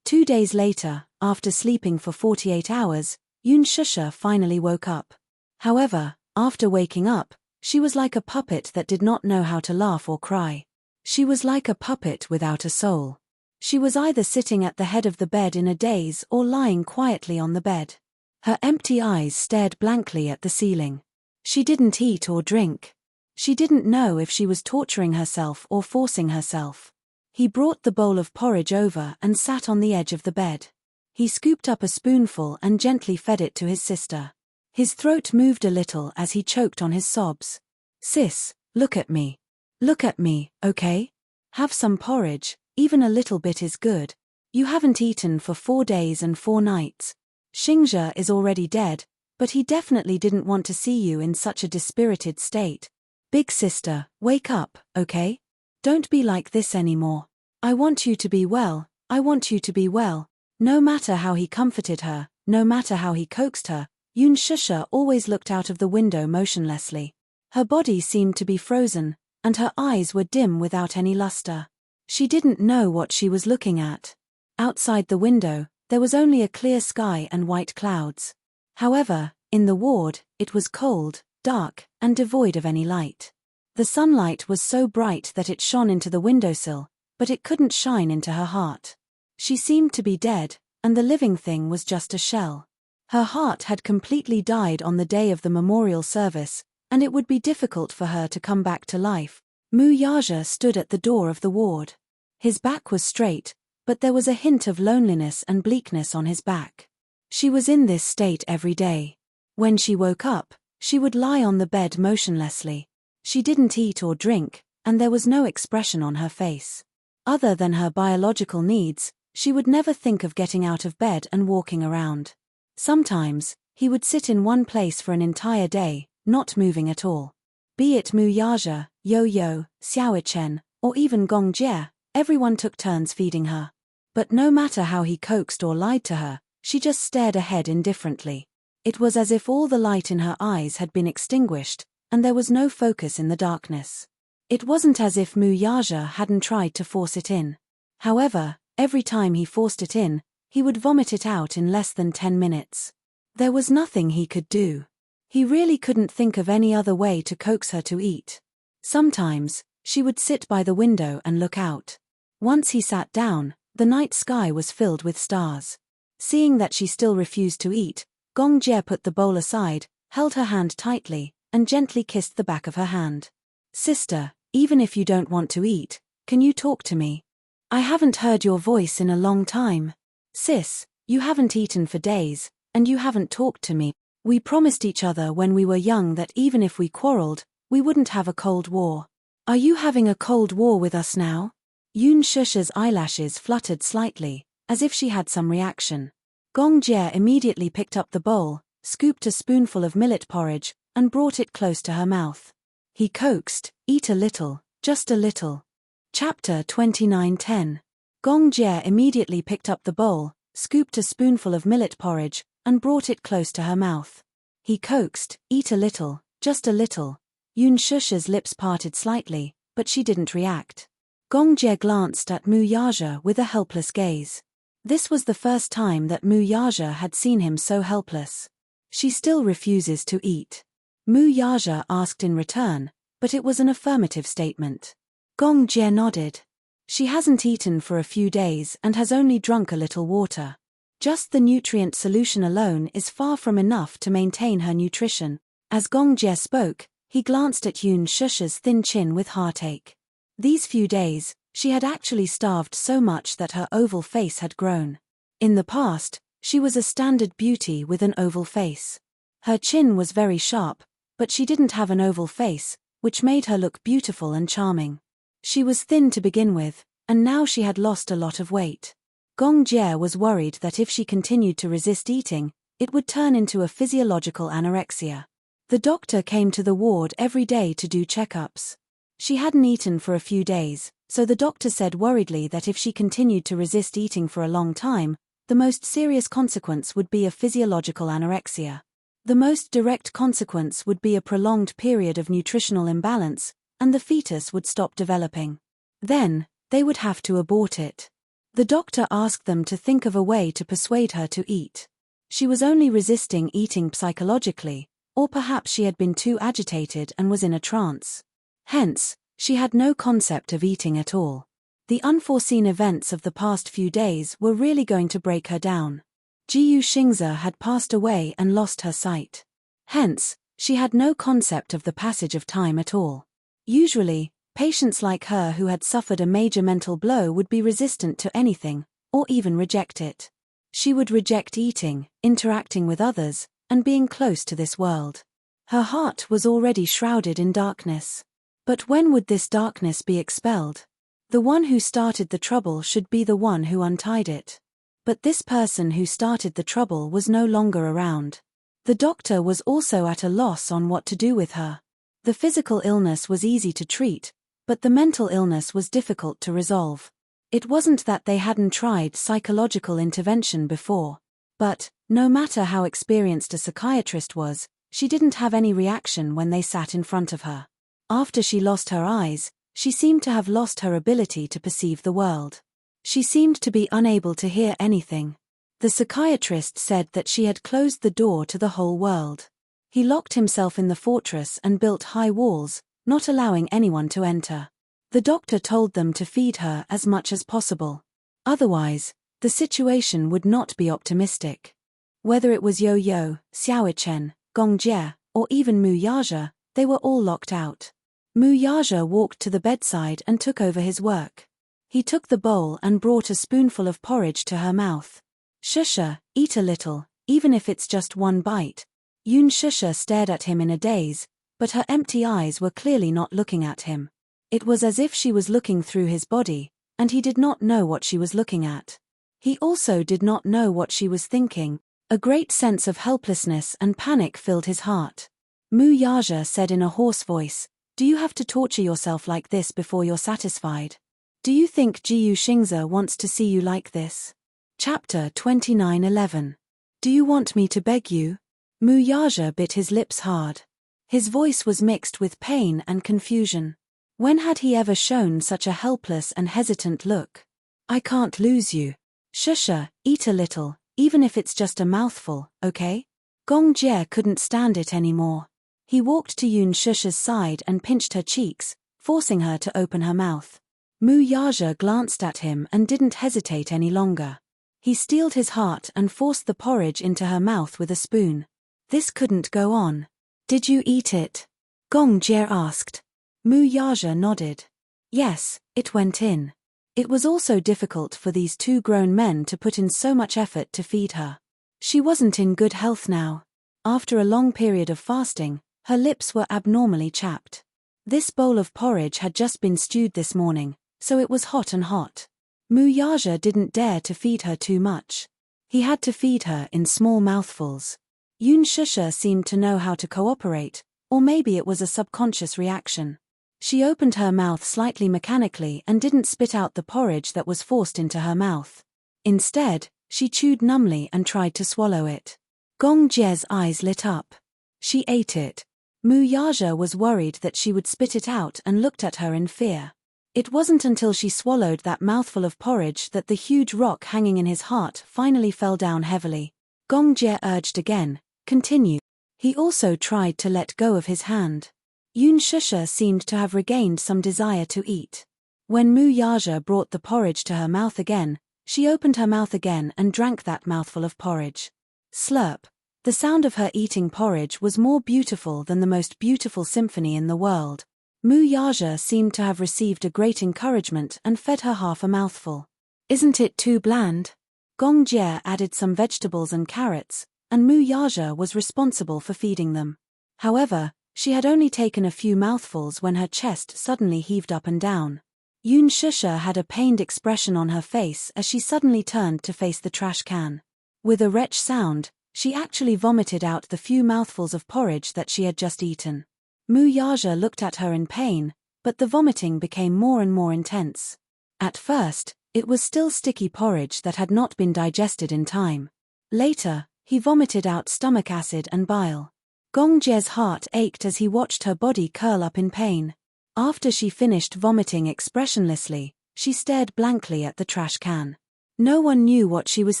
2 days later, after sleeping for 48 hours, Yun Shusha finally woke up. However, after waking up, she was like a puppet that did not know how to laugh or cry. She was like a puppet without a soul. She was either sitting at the head of the bed in a daze or lying quietly on the bed. Her empty eyes stared blankly at the ceiling. She didn't eat or drink. She didn't know if she was torturing herself or forcing herself. He brought the bowl of porridge over and sat on the edge of the bed. He scooped up a spoonful and gently fed it to his sister. His throat moved a little as he choked on his sobs. Sis, look at me. Look at me, okay? Have some porridge, even a little bit is good. You haven't eaten for 4 days and 4 nights. Xingzhe is already dead, but he definitely didn't want to see you in such a dispirited state. Big sister, wake up, okay? Don't be like this anymore. I want you to be well, I want you to be well. No matter how he comforted her, no matter how he coaxed her, Yun Shusha always looked out of the window motionlessly. Her body seemed to be frozen, and her eyes were dim without any luster. She didn't know what she was looking at. Outside the window, there was only a clear sky and white clouds. However, in the ward, it was cold, dark, and devoid of any light. The sunlight was so bright that it shone into the windowsill, but it couldn't shine into her heart. She seemed to be dead, and the living thing was just a shell. Her heart had completely died on the day of the memorial service, and it would be difficult for her to come back to life. Mu Yaja stood at the door of the ward. His back was straight, but there was a hint of loneliness and bleakness on his back. She was in this state every day. When she woke up, she would lie on the bed motionlessly. She didn't eat or drink, and there was no expression on her face. Other than her biological needs, She would never think of getting out of bed and walking around. Sometimes, he would sit in one place for an entire day, not moving at all. Be it Mu Yaja, Yo-Yo, Xiaochen, or even Gong Jie, everyone took turns feeding her. But no matter how he coaxed or lied to her, she just stared ahead indifferently. It was as if all the light in her eyes had been extinguished, and there was no focus in the darkness. It wasn't as if Mu Yaja hadn't tried to force it in. However, every time he forced it in, he would vomit it out in less than 10 minutes. There was nothing he could do. He really couldn't think of any other way to coax her to eat. Sometimes, she would sit by the window and look out. Once he sat down, the night sky was filled with stars. Seeing that she still refused to eat, Gong Jie put the bowl aside, held her hand tightly, and gently kissed the back of her hand. "Sister, even if you don't want to eat, can you talk to me? I haven't heard your voice in a long time. Sis, you haven't eaten for days, and you haven't talked to me. We promised each other when we were young that even if we quarreled, we wouldn't have a cold war. Are you having a cold war with us now?" Yun Shusha's eyelashes fluttered slightly, as if she had some reaction. Gong Jie immediately picked up the bowl, scooped a spoonful of millet porridge, and brought it close to her mouth. He coaxed, "Eat a little, just a little." Chapter 29:10. Gong Jie immediately picked up the bowl, scooped a spoonful of millet porridge, and brought it close to her mouth. He coaxed, "Eat a little, just a little." Yun Shusha's lips parted slightly, but she didn't react. Gong Jie glanced at Mu Yaja with a helpless gaze. This was the first time that Mu Yaja had seen him so helpless. "She still refuses to eat." Mu Yaja asked in return, but it was an affirmative statement. Gong Jie nodded. "She hasn't eaten for a few days and has only drunk a little water. Just the nutrient solution alone is far from enough to maintain her nutrition." As Gong Jie spoke, he glanced at Yun Shusha's thin chin with heartache. These few days, she had actually starved so much that her oval face had grown. In the past, she was a standard beauty with an oval face. Her chin was very sharp, but she didn't have an oval face, which made her look beautiful and charming. She was thin to begin with, and now she had lost a lot of weight. Gong Jie was worried that if she continued to resist eating, it would turn into a physiological anorexia. The doctor came to the ward every day to do checkups. She hadn't eaten for a few days, so the doctor said worriedly that if she continued to resist eating for a long time, the most serious consequence would be a physiological anorexia. The most direct consequence would be a prolonged period of nutritional imbalance, and the fetus would stop developing. Then, they would have to abort it. The doctor asked them to think of a way to persuade her to eat. She was only resisting eating psychologically, or perhaps she had been too agitated and was in a trance. Hence, she had no concept of eating at all. The unforeseen events of the past few days were really going to break her down. Jiyu Xingze had passed away and lost her sight. Hence, she had no concept of the passage of time at all. Usually, patients like her who had suffered a major mental blow would be resistant to anything, or even reject it. She would reject eating, interacting with others, and being close to this world. Her heart was already shrouded in darkness. But when would this darkness be expelled? The one who started the trouble should be the one who untied it. But this person who started the trouble was no longer around. The doctor was also at a loss on what to do with her. The physical illness was easy to treat, but the mental illness was difficult to resolve. It wasn't that they hadn't tried psychological intervention before. But, no matter how experienced a psychiatrist was, she didn't have any reaction when they sat in front of her. After she lost her eyes, she seemed to have lost her ability to perceive the world. She seemed to be unable to hear anything. The psychiatrist said that she had closed the door to the whole world. He locked himself in the fortress and built high walls, not allowing anyone to enter. The doctor told them to feed her as much as possible. Otherwise, the situation would not be optimistic. Whether it was Yo-Yo, Xiaochen, Gong Jie, or even Mu Yaja, they were all locked out. Mu Yaja walked to the bedside and took over his work. He took the bowl and brought a spoonful of porridge to her mouth. "Shusha, eat a little, even if it's just one bite." Yun Shusha stared at him in a daze, but her empty eyes were clearly not looking at him. It was as if she was looking through his body, and he did not know what she was looking at. He also did not know what she was thinking. A great sense of helplessness and panic filled his heart. Mu Yaja said in a hoarse voice, "Do you have to torture yourself like this before you're satisfied? Do you think Jiyu Xingze wants to see you like this?" Chapter 29:11. Do you want me to beg you? Mu Yaja bit his lips hard. His voice was mixed with pain and confusion. When had he ever shown such a helpless and hesitant look? "I can't lose you. Shusha, eat a little, even if it's just a mouthful, okay?" Gong Jie couldn't stand it anymore. He walked to Yun Shusha's side and pinched her cheeks, forcing her to open her mouth. Mu Yaja glanced at him and didn't hesitate any longer. He steeled his heart and forced the porridge into her mouth with a spoon. This couldn't go on. "Did you eat it?" Gong Jie asked. Mu Yaja nodded. Yes, it went in. It was also difficult for these two grown men to put in so much effort to feed her. She wasn't in good health now. After a long period of fasting, her lips were abnormally chapped. This bowl of porridge had just been stewed this morning, so it was hot and hot. Mu Yaja didn't dare to feed her too much. He had to feed her in small mouthfuls. Yun Shusha seemed to know how to cooperate, or maybe it was a subconscious reaction. She opened her mouth slightly mechanically and didn't spit out the porridge that was forced into her mouth. Instead, she chewed numbly and tried to swallow it. Gong Jie's eyes lit up. She ate it. Mu Yaja was worried that she would spit it out and looked at her in fear. It wasn't until she swallowed that mouthful of porridge that the huge rock hanging in his heart finally fell down heavily. Gong Jie urged again, "Continue." He also tried to let go of his hand. Yun Shusha seemed to have regained some desire to eat. When Mu Yaja brought the porridge to her mouth again, she opened her mouth again and drank that mouthful of porridge. Slurp. The sound of her eating porridge was more beautiful than the most beautiful symphony in the world. Mu Yaja seemed to have received a great encouragement and fed her half a mouthful. "Isn't it too bland?" Gong Jie added some vegetables and carrots, and Mu Yaja was responsible for feeding them. However, she had only taken a few mouthfuls when her chest suddenly heaved up and down. Yun Shusha had a pained expression on her face as she suddenly turned to face the trash can. With a retch sound, she actually vomited out the few mouthfuls of porridge that she had just eaten. Mu Yaja looked at her in pain, but the vomiting became more and more intense. At first, it was still sticky porridge that had not been digested in time. Later, he vomited out stomach acid and bile. Gong Jie's heart ached as he watched her body curl up in pain. After she finished vomiting expressionlessly, she stared blankly at the trash can. No one knew what she was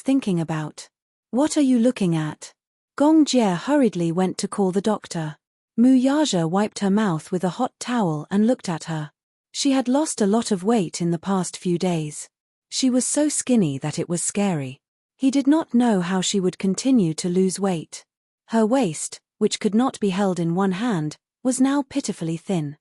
thinking about. "What are you looking at?" Gong Jie hurriedly went to call the doctor. Mu Yaja wiped her mouth with a hot towel and looked at her. She had lost a lot of weight in the past few days. She was so skinny that it was scary. He did not know how she would continue to lose weight. Her waist, which could not be held in one hand, was now pitifully thin.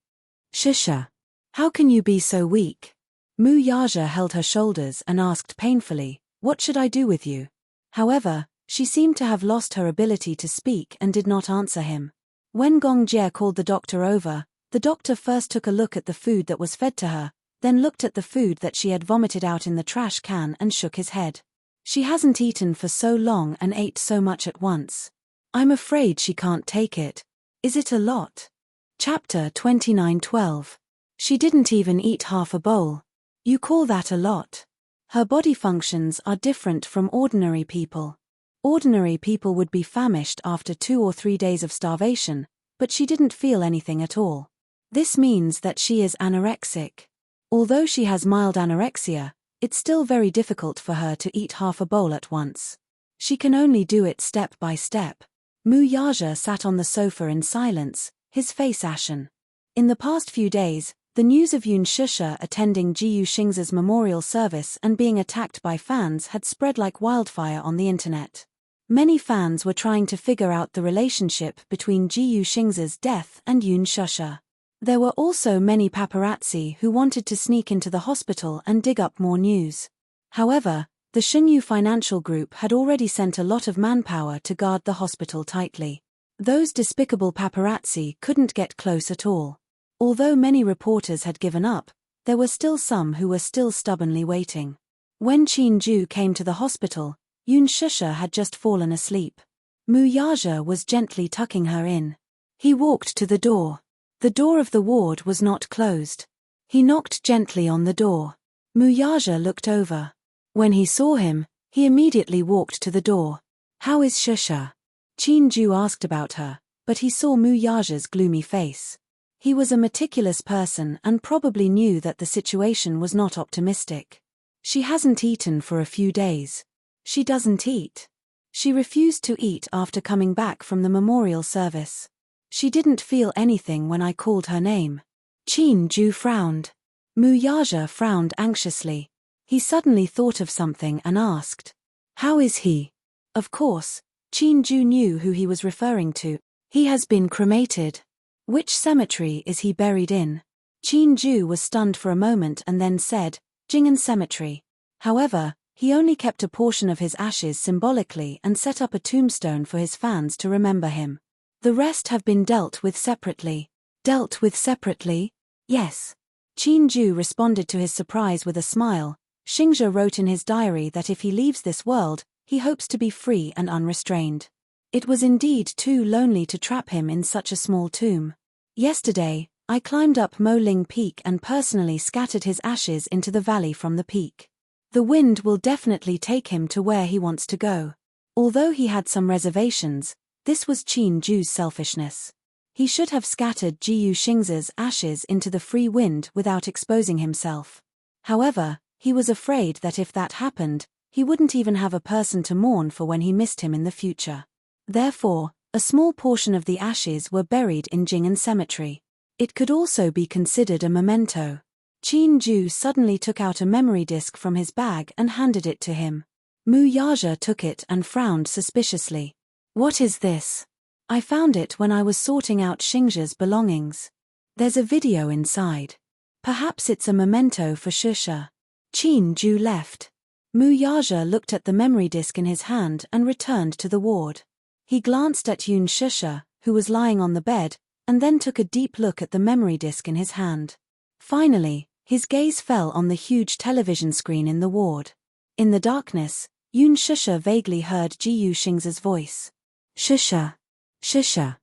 "Shusha, how can you be so weak?" Mu Yaja held her shoulders and asked painfully, "What should I do with you?" However, she seemed to have lost her ability to speak and did not answer him. When Gong Jie called the doctor over, the doctor first took a look at the food that was fed to her, then looked at the food that she had vomited out in the trash can and shook his head. "She hasn't eaten for so long and ate so much at once. I'm afraid she can't take it. Is it a lot?" Chapter 29:12. She didn't even eat half a bowl. You call that a lot? Her body functions are different from ordinary people. Ordinary people would be famished after 2 or 3 days of starvation, but she didn't feel anything at all. This means that she is anorexic. Although she has mild anorexia, it's still very difficult for her to eat half a bowl at once. She can only do it step by step. Mu Yaja sat on the sofa in silence, his face ashen. In the past few days, the news of Yun Shusha attending Jiyu Xingze's memorial service and being attacked by fans had spread like wildfire on the internet. Many fans were trying to figure out the relationship between Jiyu Xingze's death and Yun Shusha. There were also many paparazzi who wanted to sneak into the hospital and dig up more news. However, the Xingyu Financial Group had already sent a lot of manpower to guard the hospital tightly. Those despicable paparazzi couldn't get close at all. Although many reporters had given up, there were still some who were still stubbornly waiting. When Chin-ju came to the hospital, Yoon Shusha had just fallen asleep. Mu Yaja was gently tucking her in. He walked to the door. The door of the ward was not closed. He knocked gently on the door. Mu Yaja looked over. When he saw him, he immediately walked to the door. "How is Shusha?" Chin-ju asked about her, but he saw Mu Yaja's gloomy face. He was a meticulous person and probably knew that the situation was not optimistic. "She hasn't eaten for a few days." "She doesn't eat." "She refused to eat after coming back from the memorial service. She didn't feel anything when I called her name." Chin-ju frowned. Mu Yaja frowned anxiously. He suddenly thought of something and asked, "How is he?" Of course, Chin-ju knew who he was referring to. "He has been cremated." "Which cemetery is he buried in?" Chin-ju was stunned for a moment and then said, "Jing'an Cemetery." However, he only kept a portion of his ashes symbolically and set up a tombstone for his fans to remember him. The rest have been dealt with separately. "Dealt with separately?" "Yes." Chin-ju responded to his surprise with a smile. Xingzhe wrote in his diary that if he leaves this world, he hopes to be free and unrestrained. It was indeed too lonely to trap him in such a small tomb. "Yesterday, I climbed up Mo Ling Peak and personally scattered his ashes into the valley from the peak. The wind will definitely take him to where he wants to go." Although he had some reservations, this was Chin-ju's selfishness. He should have scattered Jiyu Xingze's ashes into the free wind without exposing himself. However, he was afraid that if that happened, he wouldn't even have a person to mourn for when he missed him in the future. Therefore, a small portion of the ashes were buried in Jing'an Cemetery. It could also be considered a memento. Chin-ju suddenly took out a memory disk from his bag and handed it to him. Mu Yaja took it and frowned suspiciously. "What is this?" "I found it when I was sorting out Xingzhe's belongings. There's a video inside. Perhaps it's a memento for Shusha." Chin-ju left. Mu Yaja looked at the memory disk in his hand and returned to the ward. He glanced at Yoon Shusha, who was lying on the bed, and then took a deep look at the memory disk in his hand. Finally, his gaze fell on the huge television screen in the ward. In the darkness, Yoon Shusha vaguely heard Jiyu Xingze's voice. "Shusha. Shusha."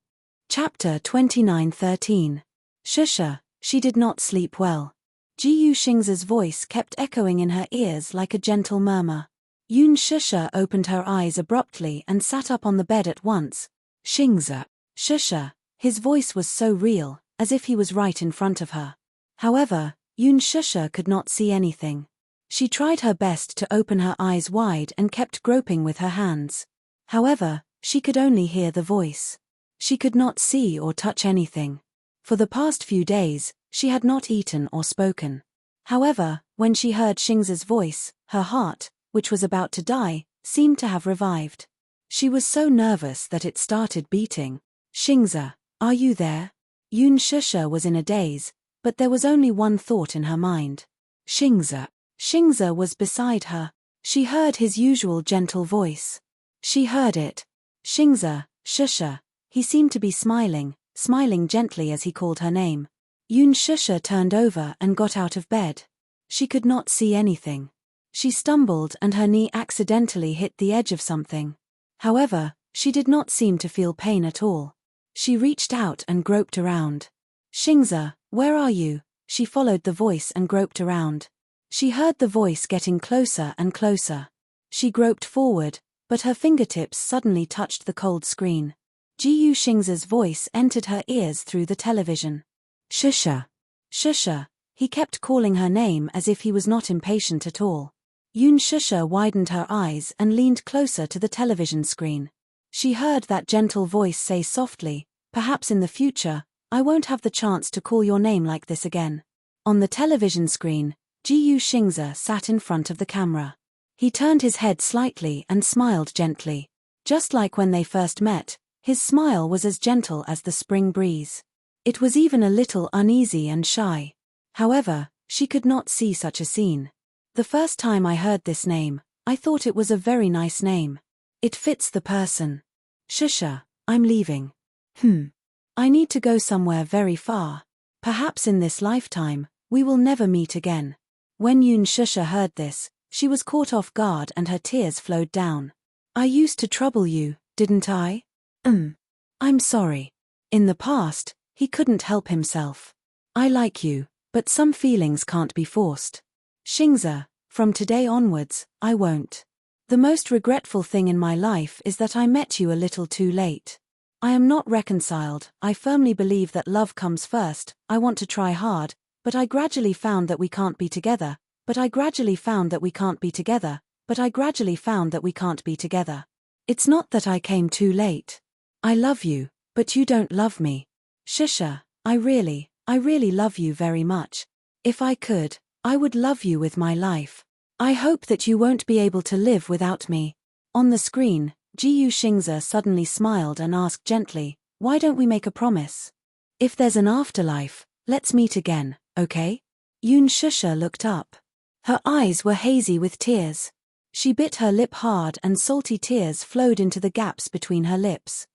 Chapter 29:13. Shusha, she did not sleep well. Jiyu Xingze's voice kept echoing in her ears like a gentle murmur. Yoon Shusha opened her eyes abruptly and sat up on the bed at once. "Xingze." Shusha. His voice was so real, as if he was right in front of her. However, Yoon Shusha could not see anything. She tried her best to open her eyes wide and kept groping with her hands. However, she could only hear the voice. She could not see or touch anything. For the past few days, she had not eaten or spoken. However, when she heard Xingze's voice, her heart, which was about to die, seemed to have revived. She was so nervous that it started beating. "Xingze, are you there?" Yoon Shusha was in a daze, but there was only one thought in her mind. "Xingze." Xingze was beside her. She heard his usual gentle voice. She heard it. "Xingze, Shusha." He seemed to be smiling gently as he called her name. Yoon Shusha turned over and got out of bed. She could not see anything. She stumbled and her knee accidentally hit the edge of something. However, she did not seem to feel pain at all. She reached out and groped around. "Xingze, where are you?" She followed the voice and groped around. She heard the voice getting closer and closer. She groped forward, but her fingertips suddenly touched the cold screen. Jiyu Xingze's voice entered her ears through the television. "Shusha. Shusha." He kept calling her name as if he was not impatient at all. Yoon Shusha widened her eyes and leaned closer to the television screen. She heard that gentle voice say softly, "Perhaps in the future, I won't have the chance to call your name like this again." On the television screen, Jiyu Xingze sat in front of the camera. He turned his head slightly and smiled gently. Just like when they first met, his smile was as gentle as the spring breeze. It was even a little uneasy and shy. However, she could not see such a scene. "The first time I heard this name, I thought it was a very nice name. It fits the person. Shusha, I'm leaving. I need to go somewhere very far. Perhaps in this lifetime, we will never meet again." When Yoon Shusha heard this, She was caught off guard and her tears flowed down. I used to trouble you, didn't I? I'm sorry. In the past, he couldn't help himself. I like you, but some feelings can't be forced. Xingze, from today onwards, I won't. The most regretful thing in my life is that I met you a little too late. I am not reconciled. I firmly believe that love comes first. I want to try hard, but I gradually found that we can't be together. But I gradually found that we can't be together. But I gradually found that we can't be together. It's not that I came too late. I love you, but you don't love me. Shusha, I really love you very much. If I could, I would love you with my life. I hope that you won't be able to live without me. On the screen, Jiyu Xingze suddenly smiled and asked gently, why don't we make a promise? If there's an afterlife, let's meet again, okay? Yun Shusha looked up. Her eyes were hazy with tears. She bit her lip hard and salty tears flowed into the gaps between her lips.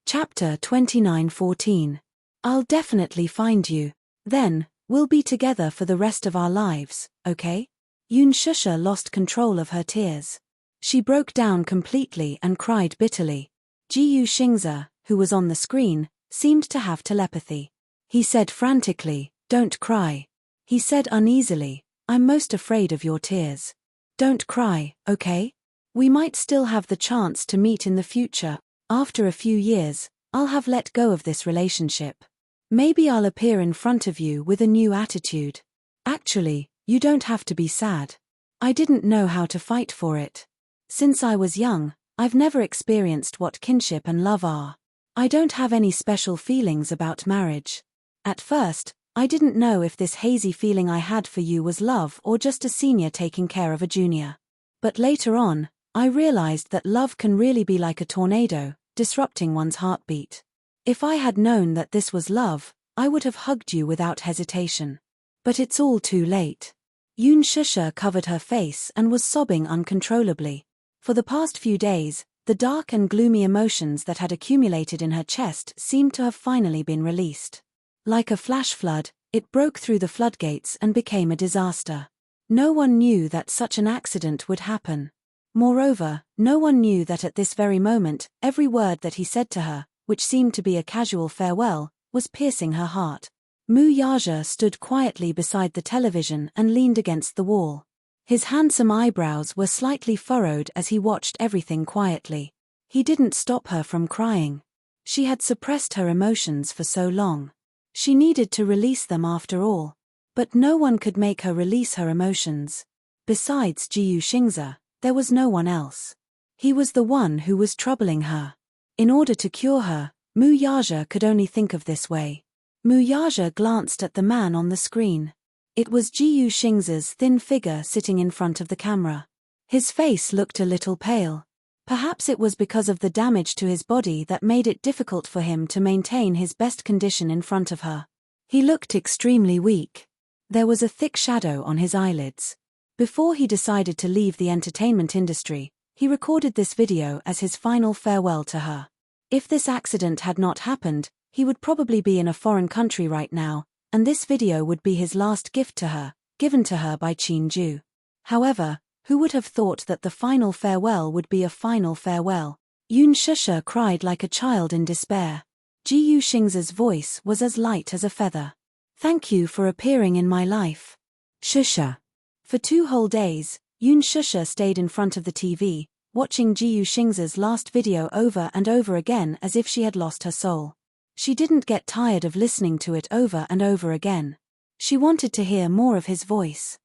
Chapter 29:14. I'll definitely find you. Then, we'll be together for the rest of our lives, okay? Yun Shusha lost control of her tears. She broke down completely and cried bitterly. Jiyu Xingze, who was on the screen, seemed to have telepathy. He said frantically, don't cry. He said uneasily, I'm most afraid of your tears. Don't cry, okay? We might still have the chance to meet in the future. After a few years, I'll have let go of this relationship. Maybe I'll appear in front of you with a new attitude. Actually, you don't have to be sad. I didn't know how to fight for it. Since I was young, I've never experienced what kinship and love are. I don't have any special feelings about marriage. At first, I didn't know if this hazy feeling I had for you was love or just a senior taking care of a junior. But later on, I realized that love can really be like a tornado, disrupting one's heartbeat. If I had known that this was love, I would have hugged you without hesitation. But it's all too late. Yun Shusha covered her face and was sobbing uncontrollably. For the past few days, the dark and gloomy emotions that had accumulated in her chest seemed to have finally been released. Like a flash flood, it broke through the floodgates and became a disaster. No one knew that such an accident would happen. Moreover, no one knew that at this very moment, every word that he said to her, which seemed to be a casual farewell, was piercing her heart. Mu Yaja stood quietly beside the television and leaned against the wall. His handsome eyebrows were slightly furrowed as he watched everything quietly. He didn't stop her from crying. She had suppressed her emotions for so long. She needed to release them after all. But no one could make her release her emotions. Besides Jiyu Xingze, there was no one else. He was the one who was troubling her. In order to cure her, Mu Yaja could only think of this way. Mu Yaja glanced at the man on the screen. It was Jiyu Xingze's thin figure sitting in front of the camera. His face looked a little pale. Perhaps it was because of the damage to his body that made it difficult for him to maintain his best condition in front of her. He looked extremely weak. There was a thick shadow on his eyelids. Before he decided to leave the entertainment industry, he recorded this video as his final farewell to her. If this accident had not happened, he would probably be in a foreign country right now, and this video would be his last gift to her, given to her by Qin Ju. However, who would have thought that the final farewell would be a final farewell? Yun Shusha cried like a child in despair. Jiyu Xingze's voice was as light as a feather. Thank you for appearing in my life. Shusha. For 2 whole days, Yun Shusha stayed in front of the TV, watching Jiyu Xingze's last video over and over again as if she had lost her soul. She didn't get tired of listening to it over and over again. She wanted to hear more of his voice.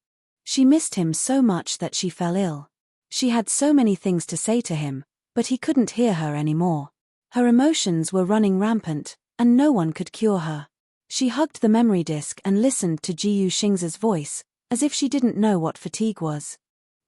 She missed him so much that she fell ill. She had so many things to say to him, but he couldn't hear her anymore. Her emotions were running rampant, and no one could cure her. She hugged the memory disk and listened to Jiyu Xingze's voice, as if she didn't know what fatigue was.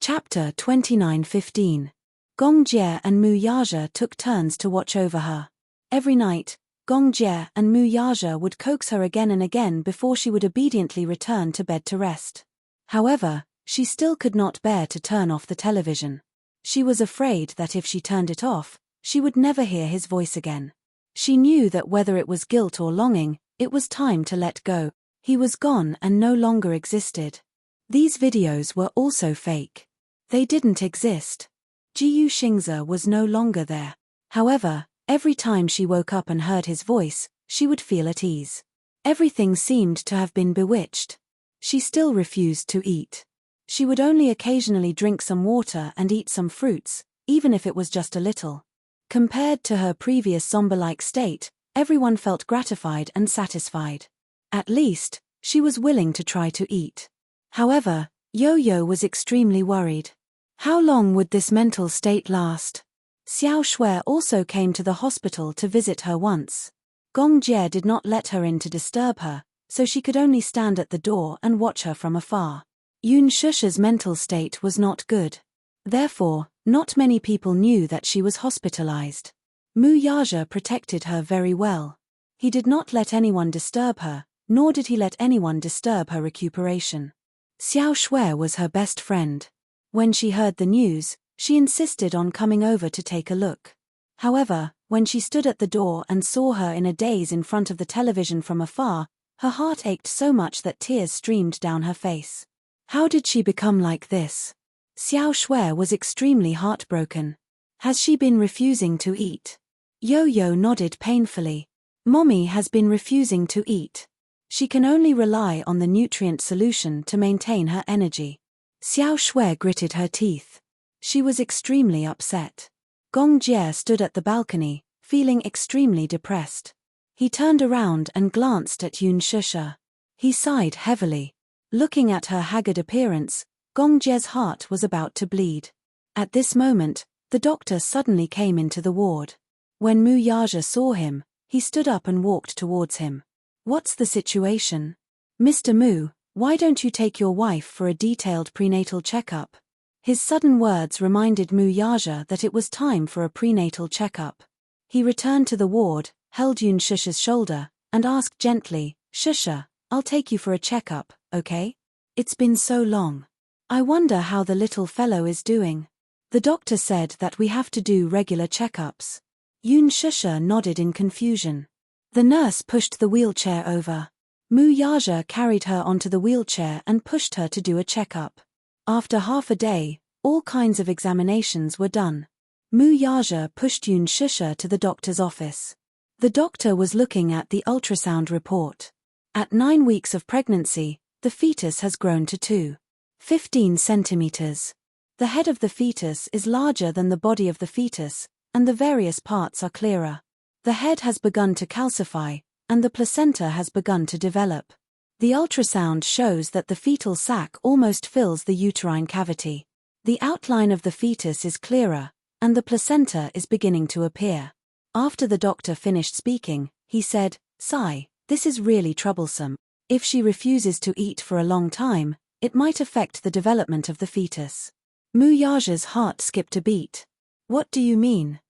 Chapter 29:15. Gong Jie and Mu Yaja took turns to watch over her. Every night, Gong Jie and Mu Yaja would coax her again and again before she would obediently return to bed to rest. However, she still could not bear to turn off the television. She was afraid that if she turned it off, she would never hear his voice again. She knew that whether it was guilt or longing, it was time to let go. He was gone and no longer existed. These videos were also fake. They didn't exist. Jiyu Xingze was no longer there. However, every time she woke up and heard his voice, she would feel at ease. Everything seemed to have been bewitched. She still refused to eat. She would only occasionally drink some water and eat some fruits, even if it was just a little. Compared to her previous zombie-like state, everyone felt gratified and satisfied. At least, she was willing to try to eat. However, Yo-Yo was extremely worried. How long would this mental state last? Xiao Shui also came to the hospital to visit her once. Gong Jie did not let her in to disturb her, so she could only stand at the door and watch her from afar. Yun Shusha's mental state was not good. Therefore, not many people knew that she was hospitalized. Mu Yaja protected her very well. He did not let anyone disturb her, nor did he let anyone disturb her recuperation. Xiao Shui was her best friend. When she heard the news, she insisted on coming over to take a look. However, when she stood at the door and saw her in a daze in front of the television from afar, her heart ached so much that tears streamed down her face. How did she become like this? Xiao Shui was extremely heartbroken. Has she been refusing to eat? Yo-Yo nodded painfully. Mommy has been refusing to eat. She can only rely on the nutrient solution to maintain her energy. Xiao Shui gritted her teeth. She was extremely upset. Gong Jie stood at the balcony, feeling extremely depressed. He turned around and glanced at Yun Shusha. He sighed heavily. Looking at her haggard appearance, Gong Jie's heart was about to bleed. At this moment, the doctor suddenly came into the ward. When Mu Yaja saw him, he stood up and walked towards him. What's the situation? Mr. Mu, why don't you take your wife for a detailed prenatal checkup? His sudden words reminded Mu Yaja that it was time for a prenatal checkup. He returned to the ward, held Yun Shusha's shoulder, and asked gently, Shusha, I'll take you for a checkup, okay? It's been so long. I wonder how the little fellow is doing. The doctor said that we have to do regular checkups. Yun Shusha nodded in confusion. The nurse pushed the wheelchair over. Mu Yaja carried her onto the wheelchair and pushed her to do a checkup. After half a day, all kinds of examinations were done. Mu Yaja pushed Yun Shusha to the doctor's office. The doctor was looking at the ultrasound report. At 9 weeks of pregnancy, the fetus has grown to 2.15 centimeters. The head of the fetus is larger than the body of the fetus, and the various parts are clearer. The head has begun to calcify, and the placenta has begun to develop. The ultrasound shows that the fetal sac almost fills the uterine cavity. The outline of the fetus is clearer, and the placenta is beginning to appear. After the doctor finished speaking, he said, Sigh, this is really troublesome. If she refuses to eat for a long time, it might affect the development of the fetus. Mu Yaja's heart skipped a beat. What do you mean?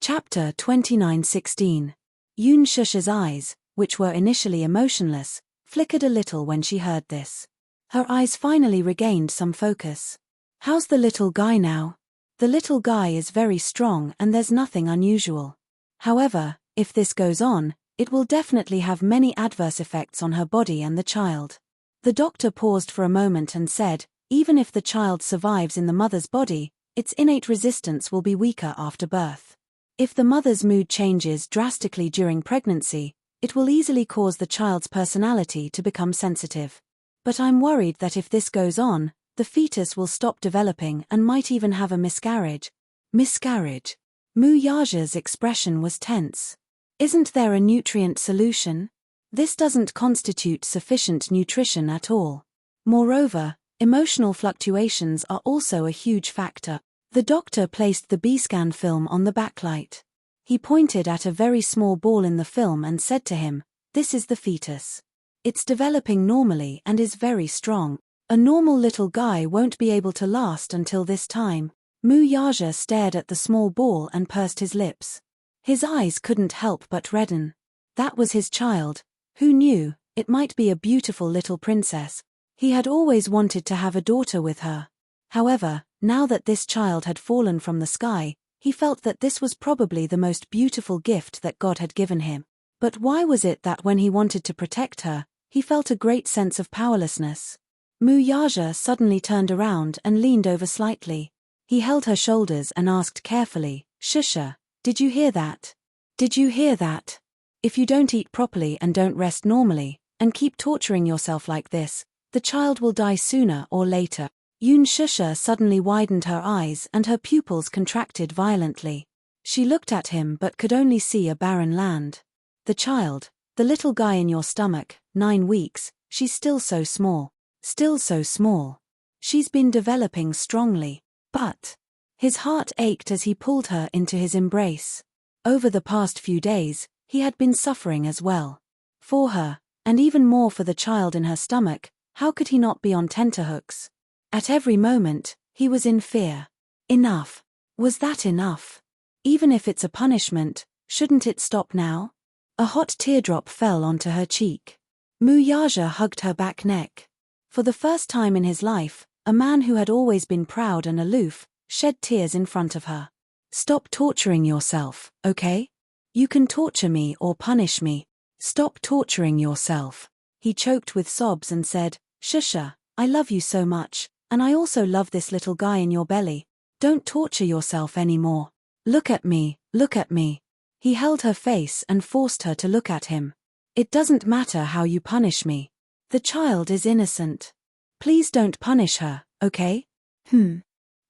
Chapter 29:16. Yun Shusha's eyes, which were initially emotionless, flickered a little when she heard this. Her eyes finally regained some focus. How's the little guy now? The little guy is very strong and there's nothing unusual. However, if this goes on, it will definitely have many adverse effects on her body and the child. The doctor paused for a moment and said, even if the child survives in the mother's body, its innate resistance will be weaker after birth. If the mother's mood changes drastically during pregnancy, it will easily cause the child's personality to become sensitive. But I'm worried that if this goes on, the fetus will stop developing and might even have a miscarriage. Miscarriage? Mu Yaja's expression was tense. Isn't there a nutrient solution? This doesn't constitute sufficient nutrition at all. Moreover, emotional fluctuations are also a huge factor. The doctor placed the B-scan film on the backlight. He pointed at a very small ball in the film and said to him, This is the fetus. It's developing normally and is very strong. A normal little guy won't be able to last until this time. Mu Yaja stared at the small ball and pursed his lips. His eyes couldn't help but redden. That was his child. Who knew, it might be a beautiful little princess. He had always wanted to have a daughter with her. However, now that this child had fallen from the sky, he felt that this was probably the most beautiful gift that God had given him. But why was it that when he wanted to protect her, he felt a great sense of powerlessness? Yaja suddenly turned around and leaned over slightly. He held her shoulders and asked carefully, Shusha, did you hear that? Did you hear that? If you don't eat properly and don't rest normally, and keep torturing yourself like this, the child will die sooner or later. Shusha suddenly widened her eyes and her pupils contracted violently. She looked at him but could only see a barren land. The child, the little guy in your stomach, 9 weeks, she's still so small. Still so small. She's been developing strongly. But his heart ached as he pulled her into his embrace. Over the past few days, he had been suffering as well. For her, and even more for the child in her stomach, how could he not be on tenterhooks? At every moment, he was in fear. Enough. Was that enough? Even if it's a punishment, shouldn't it stop now? A hot teardrop fell onto her cheek. Yaja hugged her back neck. For the first time in his life, a man who had always been proud and aloof, shed tears in front of her. Stop torturing yourself, okay? You can torture me or punish me. Stop torturing yourself. He choked with sobs and said, Shusha, I love you so much, and I also love this little guy in your belly. Don't torture yourself anymore. Look at me, look at me. He held her face and forced her to look at him. It doesn't matter how you punish me. The child is innocent. Please don't punish her, okay?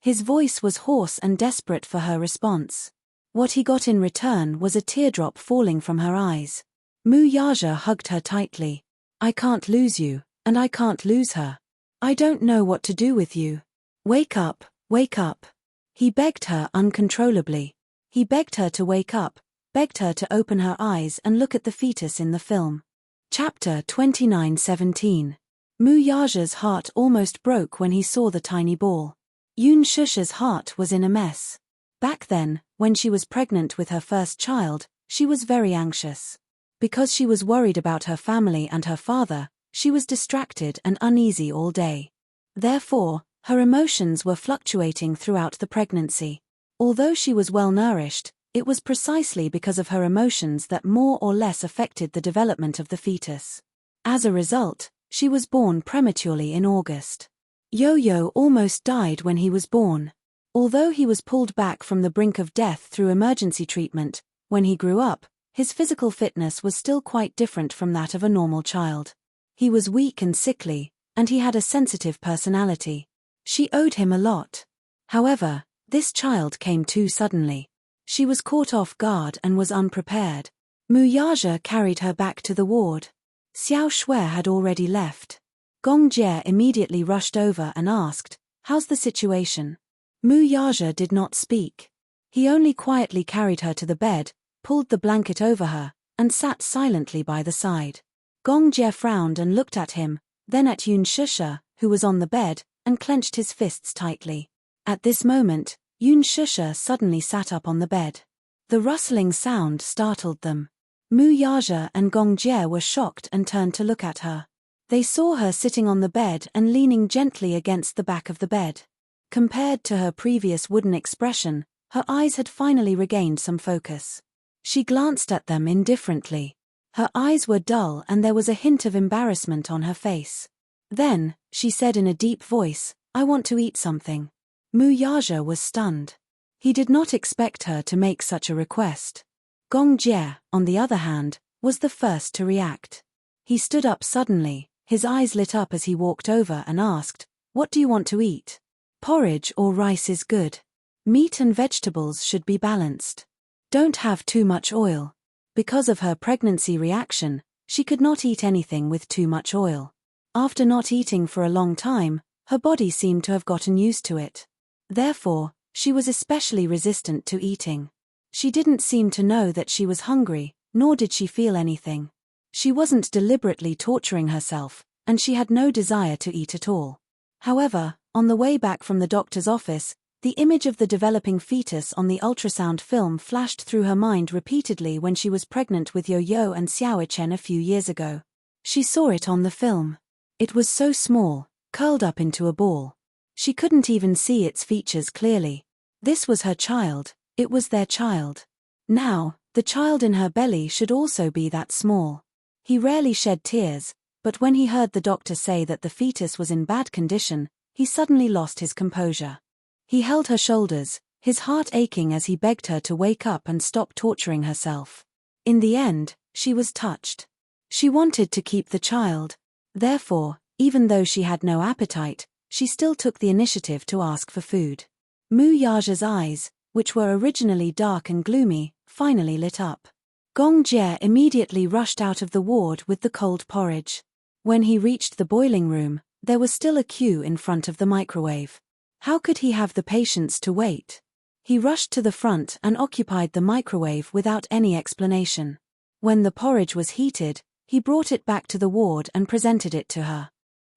His voice was hoarse and desperate for her response. What he got in return was a teardrop falling from her eyes. Yaja hugged her tightly. I can't lose you, and I can't lose her. I don't know what to do with you. Wake up, wake up. He begged her uncontrollably. He begged her to wake up, begged her to open her eyes and look at the fetus in the film. Chapter 29:17. Yaja's heart almost broke when he saw the tiny ball. Shusha's heart was in a mess. Back then, when she was pregnant with her first child, she was very anxious. Because she was worried about her family and her father, she was distracted and uneasy all day. Therefore, her emotions were fluctuating throughout the pregnancy. Although she was well nourished, it was precisely because of her emotions that more or less affected the development of the fetus. As a result, she was born prematurely in August. Yo-Yo almost died when he was born. Although he was pulled back from the brink of death through emergency treatment, when he grew up, his physical fitness was still quite different from that of a normal child. He was weak and sickly, and he had a sensitive personality. She owed him a lot. However, this child came too suddenly. She was caught off guard and was unprepared. Yaja carried her back to the ward. Xiao Shui had already left. Gong Jie immediately rushed over and asked, How's the situation? Yaja did not speak. He only quietly carried her to the bed, pulled the blanket over her, and sat silently by the side. Gong Jie frowned and looked at him, then at Shusha, who was on the bed, and clenched his fists tightly. At this moment, Shusha suddenly sat up on the bed. The rustling sound startled them. Yaja and Gong Jie were shocked and turned to look at her. They saw her sitting on the bed and leaning gently against the back of the bed. Compared to her previous wooden expression, her eyes had finally regained some focus. She glanced at them indifferently. Her eyes were dull and there was a hint of embarrassment on her face. Then, she said in a deep voice, I want to eat something. Yaja was stunned. He did not expect her to make such a request. Gong Jie, on the other hand, was the first to react. He stood up suddenly, his eyes lit up as he walked over and asked, What do you want to eat? Porridge or rice is good. Meat and vegetables should be balanced. Don't have too much oil. Because of her pregnancy reaction, she could not eat anything with too much oil. After not eating for a long time, her body seemed to have gotten used to it. Therefore, she was especially resistant to eating. She didn't seem to know that she was hungry, nor did she feel anything. She wasn't deliberately torturing herself, and she had no desire to eat at all. However, on the way back from the doctor's office, the image of the developing fetus on the ultrasound film flashed through her mind repeatedly when she was pregnant with Yo-Yo and Xiao Chen a few years ago. She saw it on the film. It was so small, curled up into a ball. She couldn't even see its features clearly. This was her child, it was their child. Now, the child in her belly should also be that small. He rarely shed tears, But when he heard the doctor say that the fetus was in bad condition, he suddenly lost his composure. He held her shoulders, his heart aching as he begged her to wake up and stop torturing herself. In the end, she was touched. She wanted to keep the child. Therefore, even though she had no appetite, she still took the initiative to ask for food. Mu Yaja's eyes, which were originally dark and gloomy, finally lit up. Gong Jie immediately rushed out of the ward with the cold porridge. When he reached the boiling room, there was still a queue in front of the microwave. How could he have the patience to wait? He rushed to the front and occupied the microwave without any explanation. When the porridge was heated, he brought it back to the ward and presented it to her.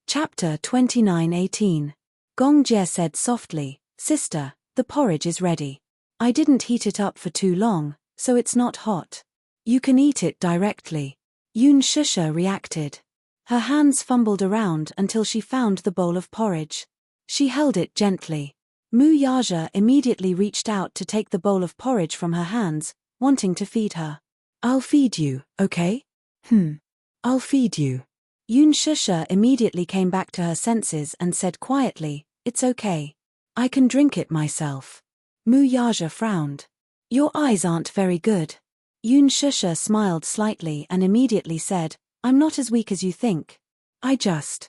Chapter 29:18. Gong Jie said softly, "Sister, the porridge is ready. I didn't heat it up for too long, so it's not hot. You can eat it directly." Yun Shusha reacted. Her hands fumbled around until she found the bowl of porridge. She held it gently. Mu Yaja immediately reached out to take the bowl of porridge from her hands, wanting to feed her. "I'll feed you, okay? I'll feed you." Yun Shusha immediately came back to her senses and said quietly, "It's okay. I can drink it myself." Mu Yaja frowned. "Your eyes aren't very good." Yun Shusha smiled slightly and immediately said, "I'm not as weak as you think. I just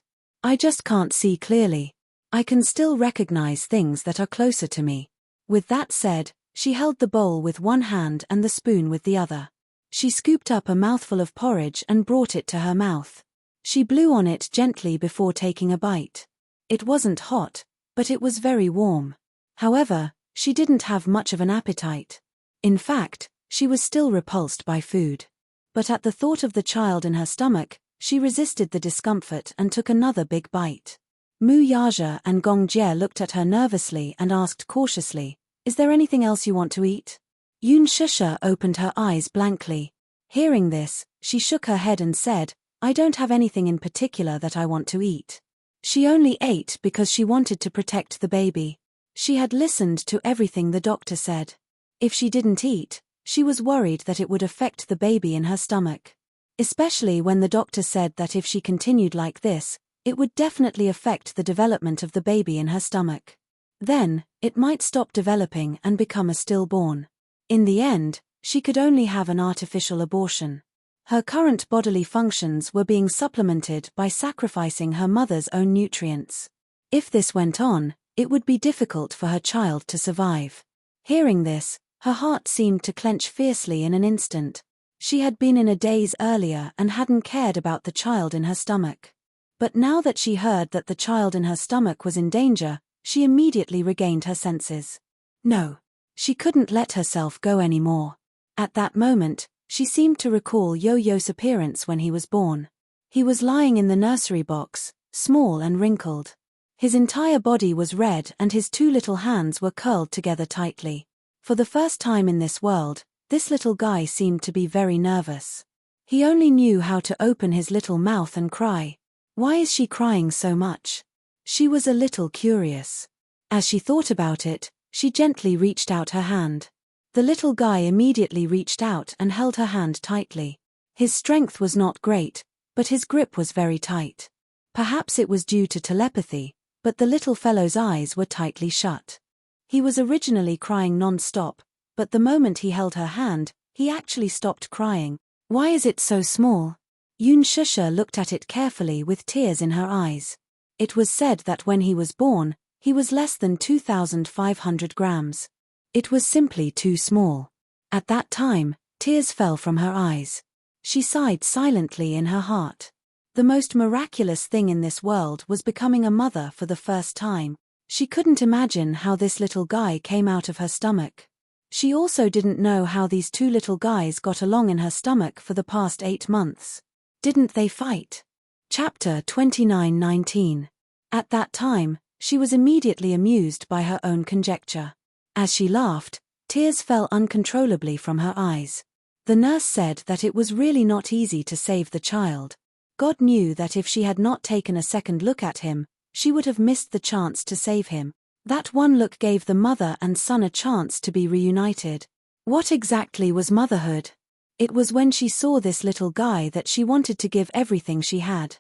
can't see clearly. I can still recognize things that are closer to me." With that said, she held the bowl with one hand and the spoon with the other. She scooped up a mouthful of porridge and brought it to her mouth. She blew on it gently before taking a bite. It wasn't hot, but it was very warm. However, she didn't have much of an appetite. In fact, she was still repulsed by food. But at the thought of the child in her stomach, she resisted the discomfort and took another big bite. Mu Yaja and Gong Jie looked at her nervously and asked cautiously, "Is there anything else you want to eat?" Yun Shusha opened her eyes blankly. Hearing this, she shook her head and said, "I don't have anything in particular that I want to eat." She only ate because she wanted to protect the baby. She had listened to everything the doctor said. If she didn't eat, she was worried that it would affect the baby in her stomach. Especially when the doctor said that if she continued like this, it would definitely affect the development of the baby in her stomach. Then, it might stop developing and become a stillborn. In the end, she could only have an artificial abortion. Her current bodily functions were being supplemented by sacrificing her mother's own nutrients. If this went on, it would be difficult for her child to survive. Hearing this, her heart seemed to clench fiercely in an instant. She had been in a daze earlier and hadn't cared about the child in her stomach. But now that she heard that the child in her stomach was in danger, she immediately regained her senses. No. She couldn't let herself go anymore. At that moment, she seemed to recall Yo-Yo's appearance when he was born. He was lying in the nursery box, small and wrinkled. His entire body was red and his two little hands were curled together tightly. For the first time in this world, this little guy seemed to be very nervous. He only knew how to open his little mouth and cry. Why is she crying so much? She was a little curious. As she thought about it, she gently reached out her hand. The little guy immediately reached out and held her hand tightly. His strength was not great, but his grip was very tight. Perhaps it was due to telepathy, but the little fellow's eyes were tightly shut. He was originally crying non-stop, but the moment he held her hand, he actually stopped crying. Why is it so small? Yun Shusha looked at it carefully with tears in her eyes. It was said that when he was born, he was less than 2,500 grams. It was simply too small. At that time, tears fell from her eyes. She sighed silently in her heart. The most miraculous thing in this world was becoming a mother for the first time. She couldn't imagine how this little guy came out of her stomach. She also didn't know how these two little guys got along in her stomach for the past 8 months. Didn't they fight? Chapter 29:19. At that time, she was immediately amused by her own conjecture. As she laughed, tears fell uncontrollably from her eyes. The nurse said that it was really not easy to save the child. God knew that if she had not taken a second look at him, she would have missed the chance to save him. That one look gave the mother and son a chance to be reunited. What exactly was motherhood? It was when she saw this little guy that she wanted to give everything she had.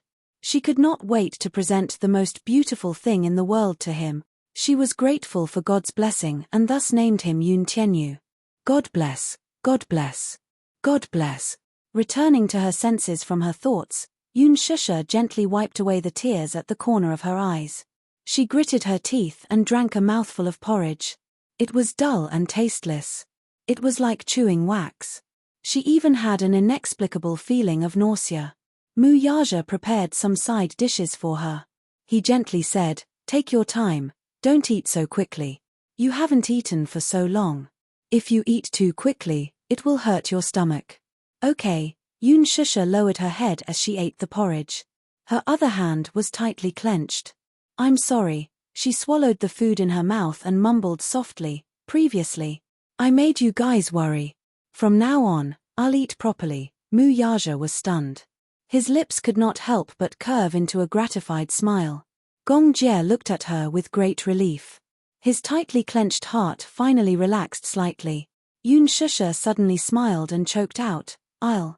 She could not wait to present the most beautiful thing in the world to him. She was grateful for God's blessing and thus named him Yun Tianyu. God bless, God bless, God bless. Returning to her senses from her thoughts, Yun Shusha gently wiped away the tears at the corner of her eyes. She gritted her teeth and drank a mouthful of porridge. It was dull and tasteless. It was like chewing wax. She even had an inexplicable feeling of nausea. Mu Yaja prepared some side dishes for her. He gently said, "Take your time, don't eat so quickly. You haven't eaten for so long. If you eat too quickly, it will hurt your stomach." "Okay." Yun Shusha lowered her head as she ate the porridge. Her other hand was tightly clenched. "I'm sorry." She swallowed the food in her mouth and mumbled softly, "Previously, I made you guys worry. From now on, I'll eat properly." Mu Yaja was stunned. His lips could not help but curve into a gratified smile. Gong Jie looked at her with great relief. His tightly clenched heart finally relaxed slightly. Yun Shusha suddenly smiled and choked out, I'll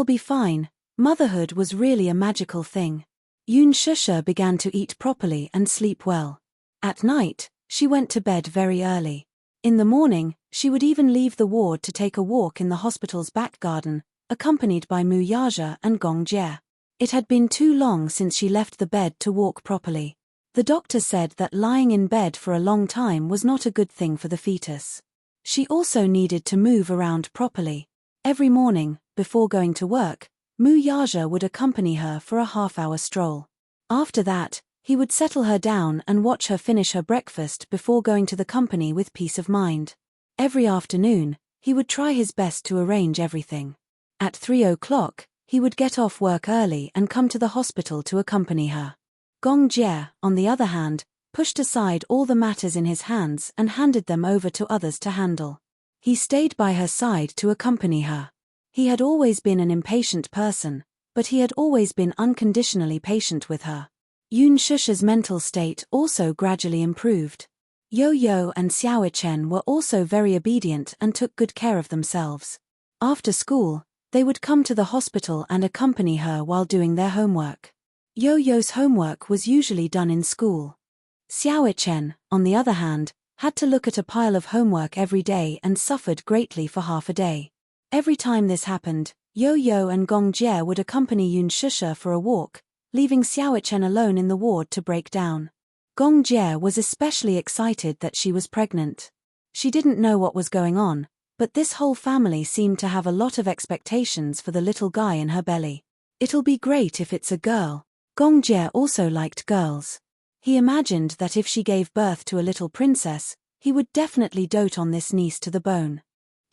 be fine." Motherhood was really a magical thing. Yun Shusha began to eat properly and sleep well. At night, she went to bed very early. In the morning, she would even leave the ward to take a walk in the hospital's back garden, accompanied by Mu Yaja and Gong Jie. It had been too long since she left the bed to walk properly. The doctor said that lying in bed for a long time was not a good thing for the fetus. She also needed to move around properly. Every morning, before going to work, Mu Yaja would accompany her for a half-hour stroll. After that, he would settle her down and watch her finish her breakfast before going to the company with peace of mind. Every afternoon, he would try his best to arrange everything. At 3 o'clock, he would get off work early and come to the hospital to accompany her. Gong Jie, on the other hand, pushed aside all the matters in his hands and handed them over to others to handle. He stayed by her side to accompany her. He had always been an impatient person, but he had always been unconditionally patient with her. Yun Shusha's mental state also gradually improved. Yo-Yo and Xiaochen were also very obedient and took good care of themselves. After school, they would come to the hospital and accompany her while doing their homework. Yo-Yo's homework was usually done in school. Xiaochen, on the other hand, had to look at a pile of homework every day and suffered greatly for half a day. Every time this happened, Yo-Yo and Gong Jie would accompany Yun Shusha for a walk, leaving Xiaochen alone in the ward to break down. Gong Jie was especially excited that she was pregnant. She didn't know what was going on, but this whole family seemed to have a lot of expectations for the little guy in her belly. It'll be great if it's a girl. Gong Jie also liked girls. He imagined that if she gave birth to a little princess, he would definitely dote on this niece to the bone.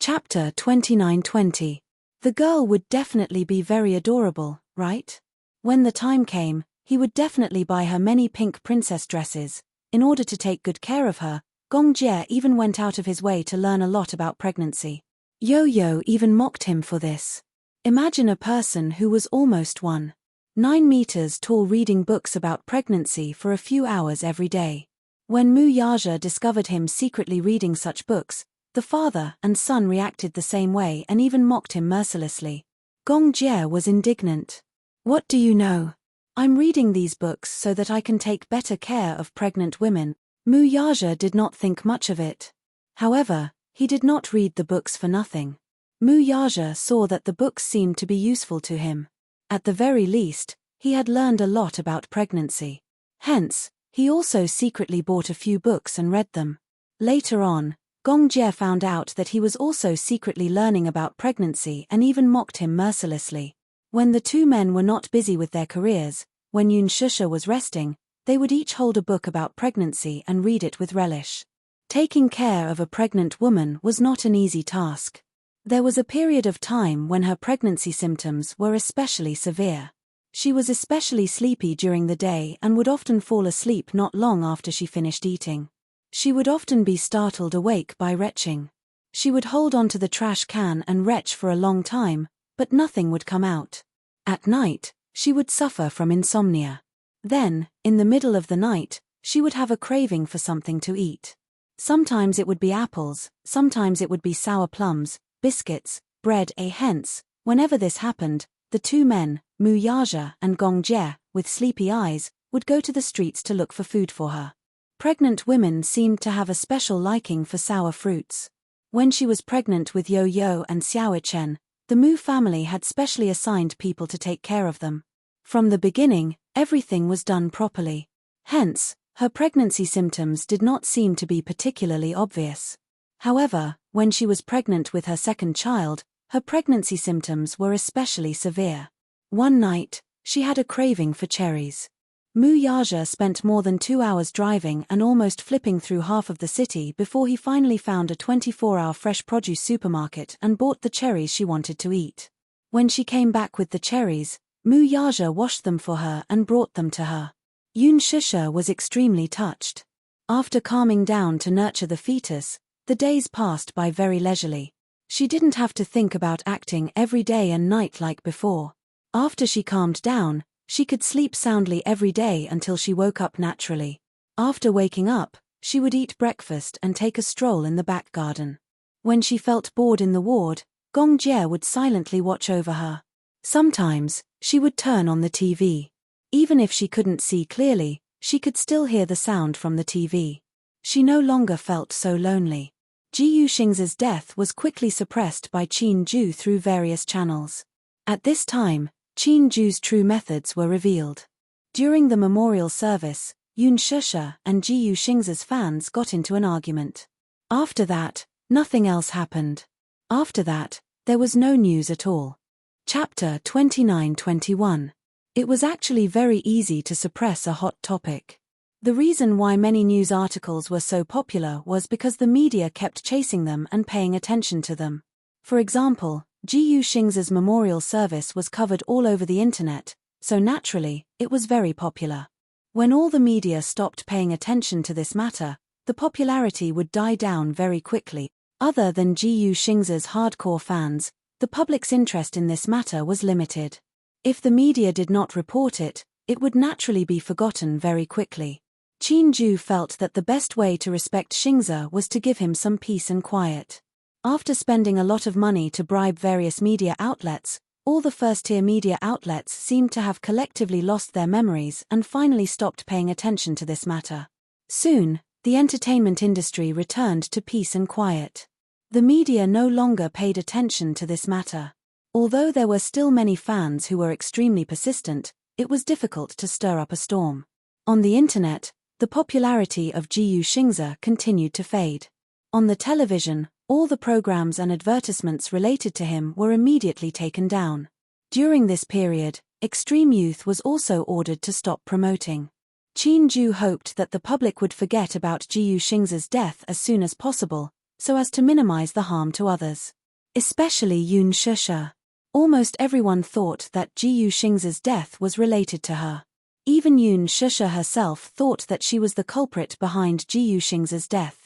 Chapter 29:20. The girl would definitely be very adorable, right? When the time came, he would definitely buy her many pink princess dresses. In order to take good care of her, Gong Jie even went out of his way to learn a lot about pregnancy. Yo-Yo even mocked him for this. Imagine a person who was almost 1.9 meters tall reading books about pregnancy for a few hours every day. When Mu Yaja discovered him secretly reading such books, the father and son reacted the same way and even mocked him mercilessly. Gong Jie was indignant. "What do you know? I'm reading these books so that I can take better care of pregnant women." Mu Yaja did not think much of it. However, he did not read the books for nothing. Mu Yaja saw that the books seemed to be useful to him. At the very least, he had learned a lot about pregnancy. Hence, he also secretly bought a few books and read them. Later on, Gong Jie found out that he was also secretly learning about pregnancy and even mocked him mercilessly. When the two men were not busy with their careers, when Yun Shusha was resting, they would each hold a book about pregnancy and read it with relish. Taking care of a pregnant woman was not an easy task. There was a period of time when her pregnancy symptoms were especially severe. She was especially sleepy during the day and would often fall asleep not long after she finished eating. She would often be startled awake by retching. She would hold onto the trash can and retch for a long time, but nothing would come out. At night, she would suffer from insomnia. Then, in the middle of the night, she would have a craving for something to eat. Sometimes it would be apples, sometimes it would be sour plums, biscuits, bread. Hence, whenever this happened, the two men, Mu Yaja and Gong Jie, with sleepy eyes, would go to the streets to look for food for her. Pregnant women seemed to have a special liking for sour fruits. When she was pregnant with Yo Yo and Xiao Chen, the Mu family had specially assigned people to take care of them. From the beginning, everything was done properly. Hence, her pregnancy symptoms did not seem to be particularly obvious. However, when she was pregnant with her second child, her pregnancy symptoms were especially severe. One night, she had a craving for cherries. Mu Yaja spent more than 2 hours driving and almost flipping through half of the city before he finally found a 24-hour fresh produce supermarket and bought the cherries she wanted to eat. When she came back with the cherries, Mu Yaja washed them for her and brought them to her. Yun Shusha was extremely touched. After calming down to nurture the fetus, the days passed by very leisurely. She didn't have to think about acting every day and night like before. After she calmed down, she could sleep soundly every day until she woke up naturally. After waking up, she would eat breakfast and take a stroll in the back garden. When she felt bored in the ward, Gong Jie would silently watch over her. Sometimes, she would turn on the TV. Even if she couldn't see clearly, she could still hear the sound from the TV. She no longer felt so lonely. Ji Yuxing's death was quickly suppressed by Qin Ju through various channels. At this time, Qin Ju's true methods were revealed. During the memorial service, Yun Shusha and Ji Yuxing's fans got into an argument. After that, nothing else happened. After that, there was no news at all. Chapter 29-21. It was actually very easy to suppress a hot topic. The reason why many news articles were so popular was because the media kept chasing them and paying attention to them. For example, Ji Yuxing's memorial service was covered all over the internet, so naturally, it was very popular. When all the media stopped paying attention to this matter, the popularity would die down very quickly. Other than Ji Yuxing's hardcore fans, the public's interest in this matter was limited. If the media did not report it, it would naturally be forgotten very quickly. Qin Ju felt that the best way to respect Xingze was to give him some peace and quiet. After spending a lot of money to bribe various media outlets, all the first-tier media outlets seemed to have collectively lost their memories and finally stopped paying attention to this matter. Soon, the entertainment industry returned to peace and quiet. The media no longer paid attention to this matter. Although there were still many fans who were extremely persistent, it was difficult to stir up a storm. On the internet, the popularity of Ji Yuxingze continued to fade. On the television, all the programs and advertisements related to him were immediately taken down. During this period, Extreme Youth was also ordered to stop promoting. Qin Ju hoped that the public would forget about Ji Yuxing's death as soon as possible, so as to minimize the harm to others. Especially Yun Shusha. Almost everyone thought that Ji Yuxing's death was related to her. Even Yun Shusha herself thought that she was the culprit behind Ji Yuxing's death.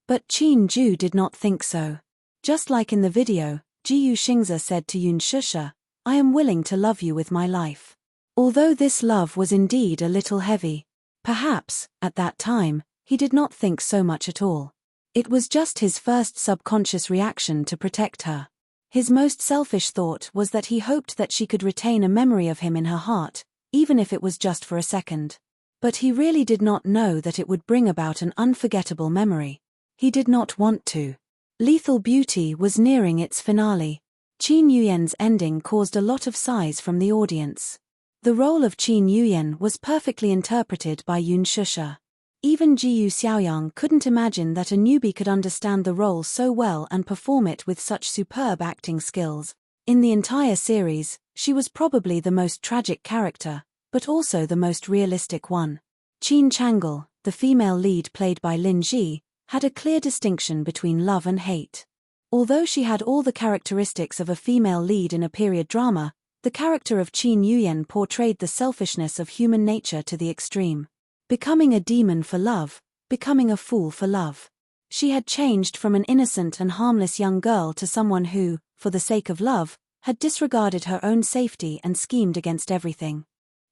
But Qin Ju did not think so. Just like in the video, Ji Yuxingze said to Yun Shusha, "I am willing to love you with my life." Although this love was indeed a little heavy. Perhaps, at that time, he did not think so much at all. It was just his first subconscious reaction to protect her. His most selfish thought was that he hoped that she could retain a memory of him in her heart, even if it was just for a second. But he really did not know that it would bring about an unforgettable memory. He did not want to. Lethal Beauty was nearing its finale. Qin Yuyen's ending caused a lot of sighs from the audience. The role of Qin Yuyen was perfectly interpreted by Yun Shusha. Even Jiyu Xiaoyang couldn't imagine that a newbie could understand the role so well and perform it with such superb acting skills. In the entire series, she was probably the most tragic character, but also the most realistic one. Qin Changle, the female lead played by Lin Ji, had a clear distinction between love and hate. Although she had all the characteristics of a female lead in a period drama, the character of Qin Yuyen portrayed the selfishness of human nature to the extreme. Becoming a demon for love, becoming a fool for love. She had changed from an innocent and harmless young girl to someone who, for the sake of love, had disregarded her own safety and schemed against everything.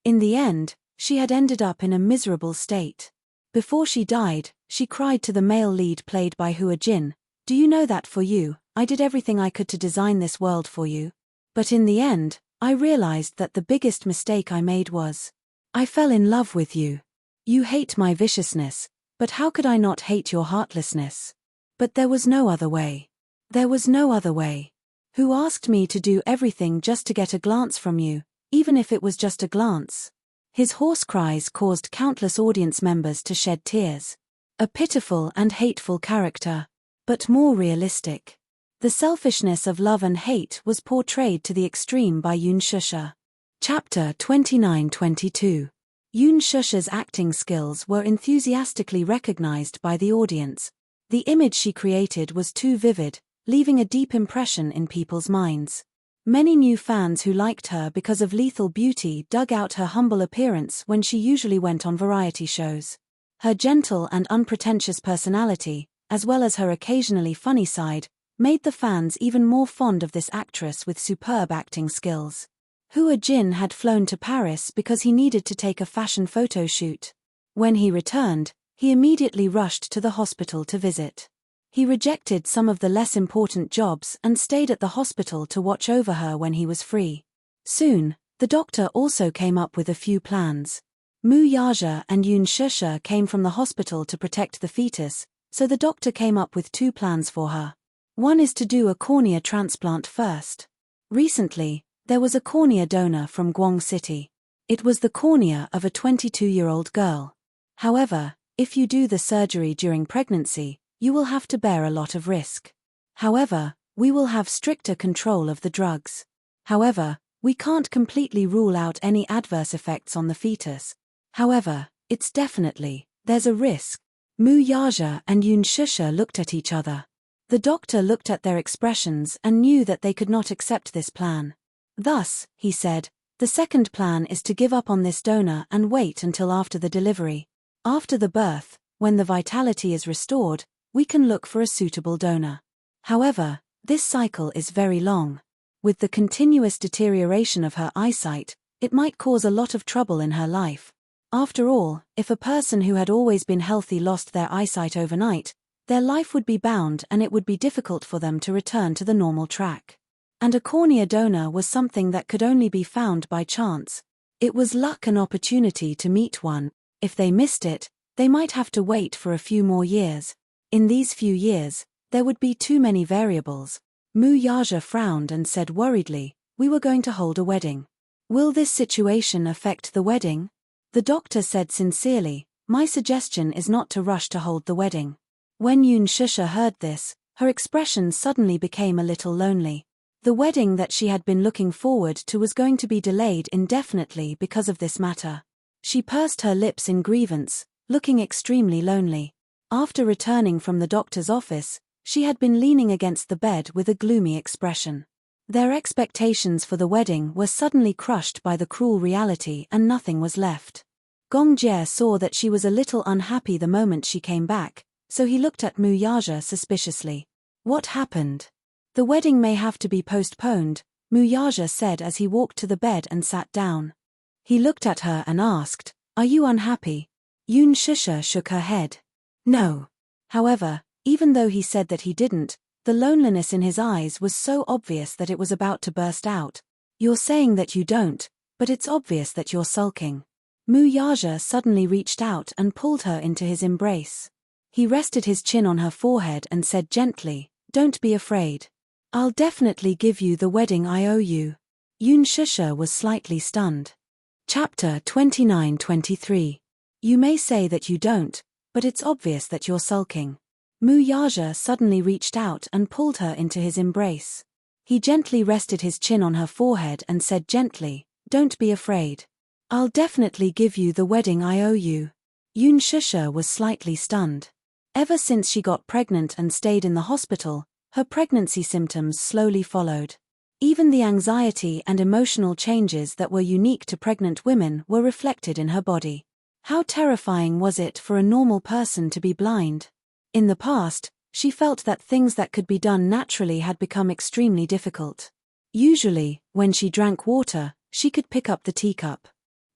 In the end, she had ended up in a miserable state. Before she died, she cried to the male lead played by Hua Jin, "Do you know that for you, I did everything I could to design this world for you? But in the end, I realized that the biggest mistake I made was, I fell in love with you. You hate my viciousness, but how could I not hate your heartlessness? But there was no other way. There was no other way. Who asked me to do everything just to get a glance from you, even if it was just a glance? His hoarse cries caused countless audience members to shed tears. A pitiful and hateful character, but more realistic. The selfishness of love and hate was portrayed to the extreme by Yoon Shusha. Chapter 29-22. Yoon Shusha's acting skills were enthusiastically recognized by the audience. The image she created was too vivid, leaving a deep impression in people's minds. Many new fans who liked her because of lethal beauty dug out her humble appearance when she usually went on variety shows. Her gentle and unpretentious personality, as well as her occasionally funny side, made the fans even more fond of this actress with superb acting skills. Hua Jin had flown to Paris because he needed to take a fashion photo shoot. When he returned, he immediately rushed to the hospital to visit. He rejected some of the less important jobs and stayed at the hospital to watch over her when he was free. Soon, the doctor also came up with a few plans. Mu Yaja and Yoon Shusha came from the hospital to protect the fetus, so the doctor came up with two plans for her. One is to do a cornea transplant first. Recently, there was a cornea donor from Gwong City. It was the cornea of a 22-year-old girl. However, if you do the surgery during pregnancy, you will have to bear a lot of risk. However, we will have stricter control of the drugs. However, we can't completely rule out any adverse effects on the fetus. However, there's a risk. Mu Yaja and Yoon Shusha looked at each other. The doctor looked at their expressions and knew that they could not accept this plan. Thus, he said, the second plan is to give up on this donor and wait until after the delivery. After the birth, when the vitality is restored, we can look for a suitable donor. However, this cycle is very long. With the continuous deterioration of her eyesight, it might cause a lot of trouble in her life. After all, if a person who had always been healthy lost their eyesight overnight, their life would be bound and it would be difficult for them to return to the normal track. And a cornea donor was something that could only be found by chance. It was luck and opportunity to meet one. If they missed it, they might have to wait for a few more years. In these few years, there would be too many variables. Mu Yaja frowned and said worriedly, we were going to hold a wedding. Will this situation affect the wedding? The doctor said sincerely, my suggestion is not to rush to hold the wedding. When Yoon Shusha heard this, her expression suddenly became a little lonely. The wedding that she had been looking forward to was going to be delayed indefinitely because of this matter. She pursed her lips in grievance, looking extremely lonely. After returning from the doctor's office, she had been leaning against the bed with a gloomy expression. Their expectations for the wedding were suddenly crushed by the cruel reality and nothing was left. Gong Jie saw that she was a little unhappy the moment she came back, so he looked at Mu Yaja suspiciously. What happened? The wedding may have to be postponed, Mu Yaja said as he walked to the bed and sat down. He looked at her and asked, are you unhappy? Yoon Shusha shook her head. No. However, even though he said that he didn't, the loneliness in his eyes was so obvious that it was about to burst out. You're saying that you don't, but it's obvious that you're sulking. Mu Yaja suddenly reached out and pulled her into his embrace. He rested his chin on her forehead and said gently, don't be afraid. I'll definitely give you the wedding I owe you. Yoon Shusha was slightly stunned. Chapter 29-23. You may say that you don't, but it's obvious that you're sulking. Mu Yaja suddenly reached out and pulled her into his embrace. He gently rested his chin on her forehead and said gently, don't be afraid. I'll definitely give you the wedding I owe you. Yoon Shusha was slightly stunned. Ever since she got pregnant and stayed in the hospital, her pregnancy symptoms slowly followed. Even the anxiety and emotional changes that were unique to pregnant women were reflected in her body. How terrifying was it for a normal person to be blind? In the past, she felt that things that could be done naturally had become extremely difficult. Usually, when she drank water, she could pick up the teacup.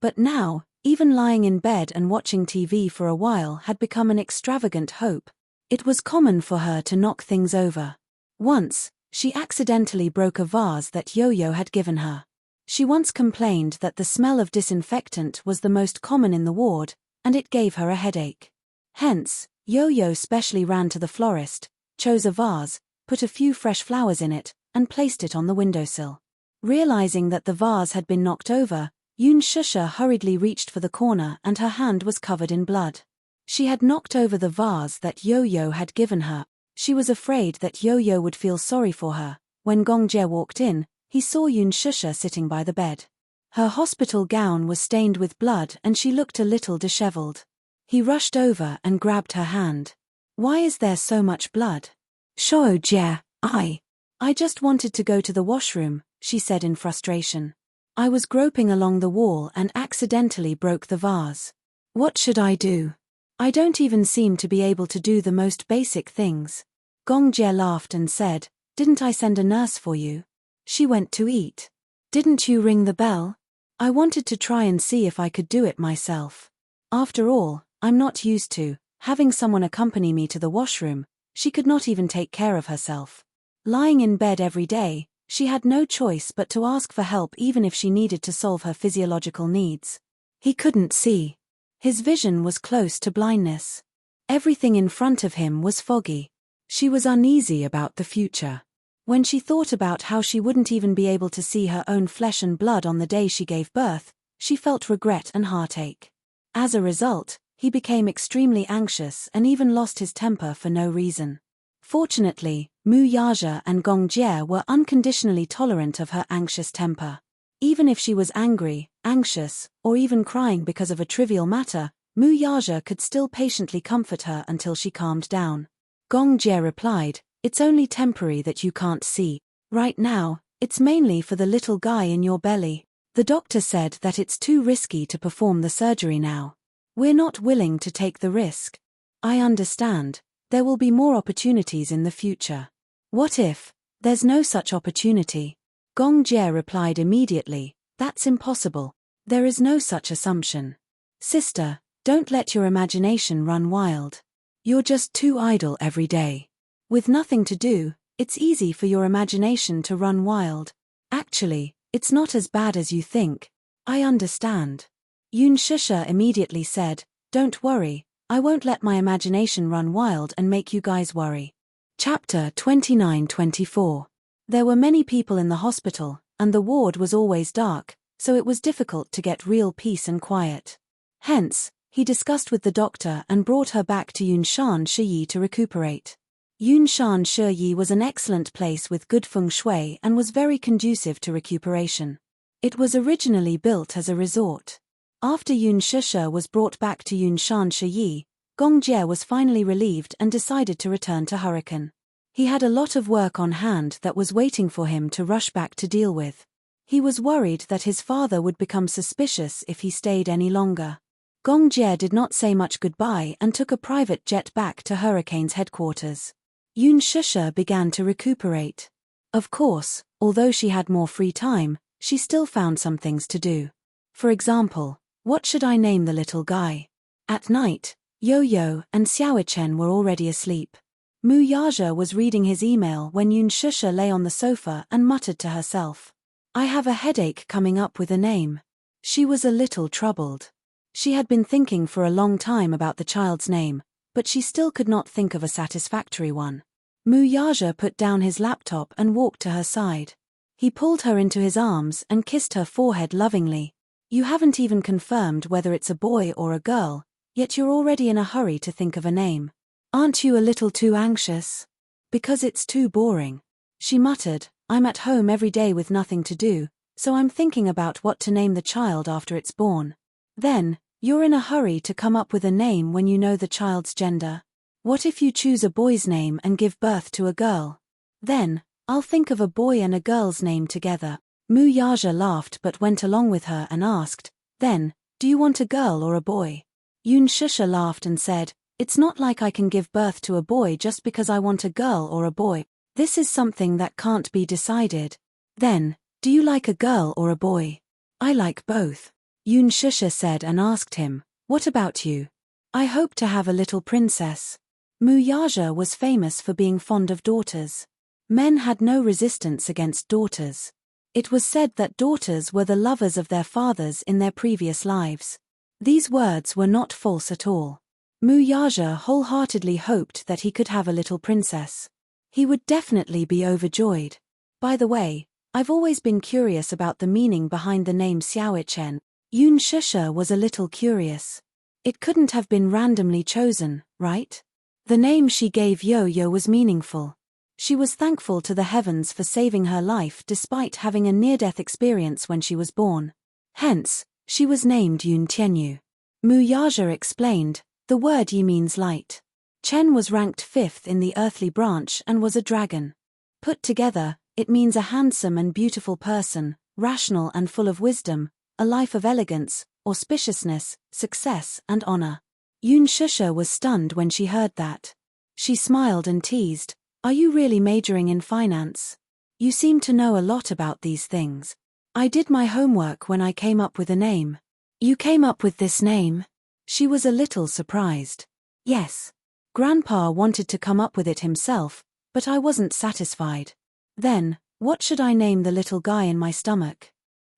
But now, even lying in bed and watching TV for a while had become an extravagant hope. It was common for her to knock things over. Once, she accidentally broke a vase that Yo-Yo had given her. She once complained that the smell of disinfectant was the most common in the ward, and it gave her a headache. Hence, Yo-Yo specially ran to the florist, chose a vase, put a few fresh flowers in it, and placed it on the windowsill. Realizing that the vase had been knocked over, Yoon Shusha hurriedly reached for the corner and her hand was covered in blood. She had knocked over the vase that Yo-Yo had given her. She was afraid that Yo-Yo would feel sorry for her. When Gong-jie walked in, he saw Yoon Shusha sitting by the bed. Her hospital gown was stained with blood and she looked a little disheveled. He rushed over and grabbed her hand. "Why is there so much blood?" "Shou-jie, I just wanted to go to the washroom," she said in frustration. "I was groping along the wall and accidentally broke the vase. What should I do? I don't even seem to be able to do the most basic things." Gong-jie laughed and said, "Didn't I send a nurse for you? She went to eat. Didn't you ring the bell? I wanted to try and see if I could do it myself. After all, I'm not used to having someone accompany me to the washroom." She could not even take care of herself. Lying in bed every day, she had no choice but to ask for help even if she needed to solve her physiological needs. He couldn't see. His vision was close to blindness. Everything in front of him was foggy. She was uneasy about the future. When she thought about how she wouldn't even be able to see her own flesh and blood on the day she gave birth, she felt regret and heartache. As a result, he became extremely anxious and even lost his temper for no reason. Fortunately, Mu Yaja and Gong Jie were unconditionally tolerant of her anxious temper. Even if she was angry, anxious, or even crying because of a trivial matter, Mu Yaja could still patiently comfort her until she calmed down. Gong Jie replied, "It's only temporary that you can't see. Right now, it's mainly for the little guy in your belly. The doctor said that it's too risky to perform the surgery now. We're not willing to take the risk." "I understand. There will be more opportunities in the future." "What if there's no such opportunity?" Gong Jie replied immediately, "That's impossible. There is no such assumption. Sister, don't let your imagination run wild. You're just too idle every day. With nothing to do, it's easy for your imagination to run wild. Actually, it's not as bad as you think. I understand." Yoon Shusha immediately said, "Don't worry, I won't let my imagination run wild and make you guys worry." Chapter 29-24. There were many people in the hospital, and the ward was always dark, so it was difficult to get real peace and quiet. Hence, he discussed with the doctor and brought her back to Yunshan Shiyi to recuperate. Yunshan Shiyi was an excellent place with good feng shui and was very conducive to recuperation. It was originally built as a resort. After Yoon Shusha was brought back to Yunshan Shiyi, Gong Jie was finally relieved and decided to return to Hurricane. He had a lot of work on hand that was waiting for him to rush back to deal with. He was worried that his father would become suspicious if he stayed any longer. Gong Jie did not say much goodbye and took a private jet back to Hurricane's headquarters. Yoon Shusha began to recuperate. Of course, although she had more free time, she still found some things to do. For example, what should I name the little guy? At night, Yo-Yo and Xiaochen were already asleep. Mu Yaja was reading his email when Yoon Shusha lay on the sofa and muttered to herself, "I have a headache coming up with a name." She was a little troubled. She had been thinking for a long time about the child's name, but she still could not think of a satisfactory one. Mu Yaja put down his laptop and walked to her side. He pulled her into his arms and kissed her forehead lovingly. "You haven't even confirmed whether it's a boy or a girl, yet you're already in a hurry to think of a name. Aren't you a little too anxious?" "Because it's too boring," she muttered. "I'm at home every day with nothing to do, so I'm thinking about what to name the child after it's born." "Then, you're in a hurry to come up with a name when you know the child's gender. What if you choose a boy's name and give birth to a girl? Then, I'll think of a boy and a girl's name together." Mu Yaja laughed but went along with her and asked, "Then, do you want a girl or a boy?" Yoon Shusha laughed and said, "It's not like I can give birth to a boy just because I want a girl or a boy. This is something that can't be decided." "Then, do you like a girl or a boy?" "I like both," Yoon Shusha said and asked him, "What about you?" "I hope to have a little princess." Mu Yaja was famous for being fond of daughters. Men had no resistance against daughters. It was said that daughters were the lovers of their fathers in their previous lives. These words were not false at all. Mu Yaja wholeheartedly hoped that he could have a little princess. He would definitely be overjoyed. By the way, I've always been curious about the meaning behind the name Xiaoichen. Yun Shusha was a little curious. It couldn't have been randomly chosen, right? The name she gave Yo-Yo was meaningful. She was thankful to the heavens for saving her life despite having a near-death experience when she was born. Hence, she was named Yun Tianyu. Mu Yaja explained, the word Yi means light. Chen was ranked 5th in the earthly branch and was a dragon. Put together, it means a handsome and beautiful person, rational and full of wisdom, a life of elegance, auspiciousness, success, and honor. Yun Shusha was stunned when she heard that. She smiled and teased, "Are you really majoring in finance? You seem to know a lot about these things. I did my homework when I came up with a name." "You came up with this name?" She was a little surprised. "Yes. Grandpa wanted to come up with it himself, but I wasn't satisfied. Then, what should I name the little guy in my stomach?"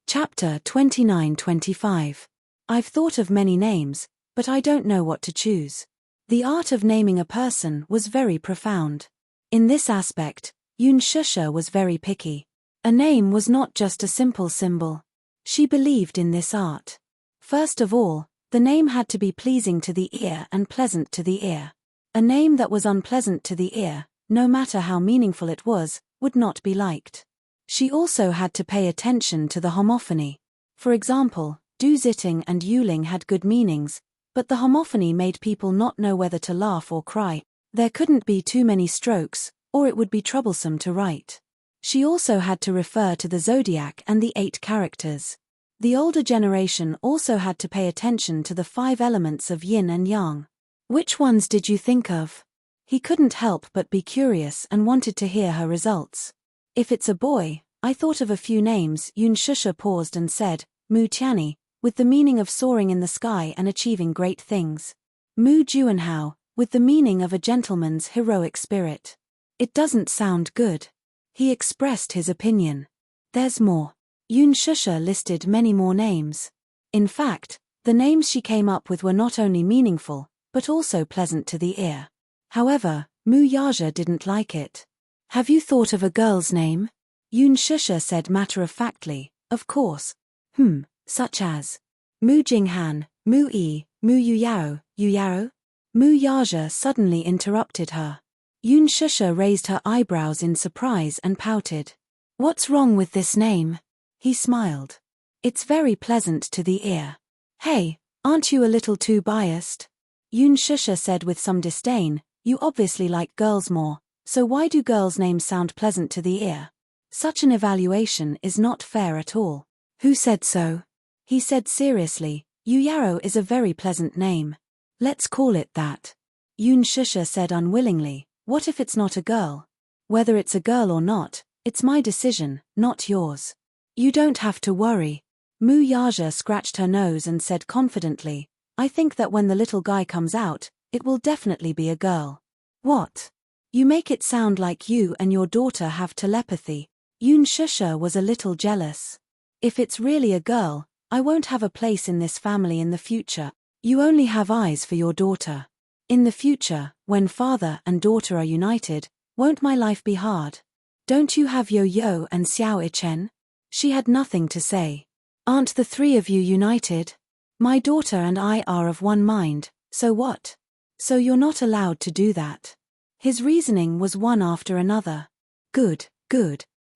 Chapter 29-25. I've thought of many names, but I don't know what to choose. The art of naming a person was very profound. In this aspect, Yun Shusha was very picky. A name was not just a simple symbol. She believed in this art. First of all, the name had to be pleasing to the ear and pleasant to the ear. A name that was unpleasant to the ear, no matter how meaningful it was, would not be liked. She also had to pay attention to the homophony. For example, Du Zitting and Yuling had good meanings, but the homophony made people not know whether to laugh or cry. There couldn't be too many strokes, or it would be troublesome to write. She also had to refer to the zodiac and the 8 characters. The older generation also had to pay attention to the 5 elements of yin and yang. Which ones did you think of? He couldn't help but be curious and wanted to hear her results. If it's a boy, I thought of a few names. Yun Shusha paused and said, Mu Tianyi, with the meaning of soaring in the sky and achieving great things. Mu Juanhao, with the meaning of a gentleman's heroic spirit. It doesn't sound good. He expressed his opinion. There's more. Yun Shusha listed many more names. In fact, the names she came up with were not only meaningful, but also pleasant to the ear. However, Mu Yaja didn't like it. Have you thought of a girl's name? Yun Shusha said matter-of-factly, of course. Such as Mu Jinghan, Mu Yi, Mu Yuyao, Yuyao? Mu Yaja suddenly interrupted her. Yun Shusha raised her eyebrows in surprise and pouted. What's wrong with this name? He smiled. It's very pleasant to the ear. Hey, aren't you a little too biased? Yun Shusha said with some disdain, you obviously like girls more, so why do girls' names sound pleasant to the ear? Such an evaluation is not fair at all. Who said so? He said seriously, Yuyaro is a very pleasant name. Let's call it that. Yun Shusha said unwillingly, what if it's not a girl? Whether it's a girl or not, it's my decision, not yours. You don't have to worry. Mu Yaja scratched her nose and said confidently, I think that when the little guy comes out, it will definitely be a girl. What? You make it sound like you and your daughter have telepathy. Yun Shusha was a little jealous. If it's really a girl, I won't have a place in this family in the future. You only have eyes for your daughter. In the future, when father and daughter are united, won't my life be hard? Don't you have Yo-Yo and Xiao Ichen? She had nothing to say. Aren't the 3 of you united? My daughter and I are of one mind, so what? So you're not allowed to do that. His reasoning was one after another. Good.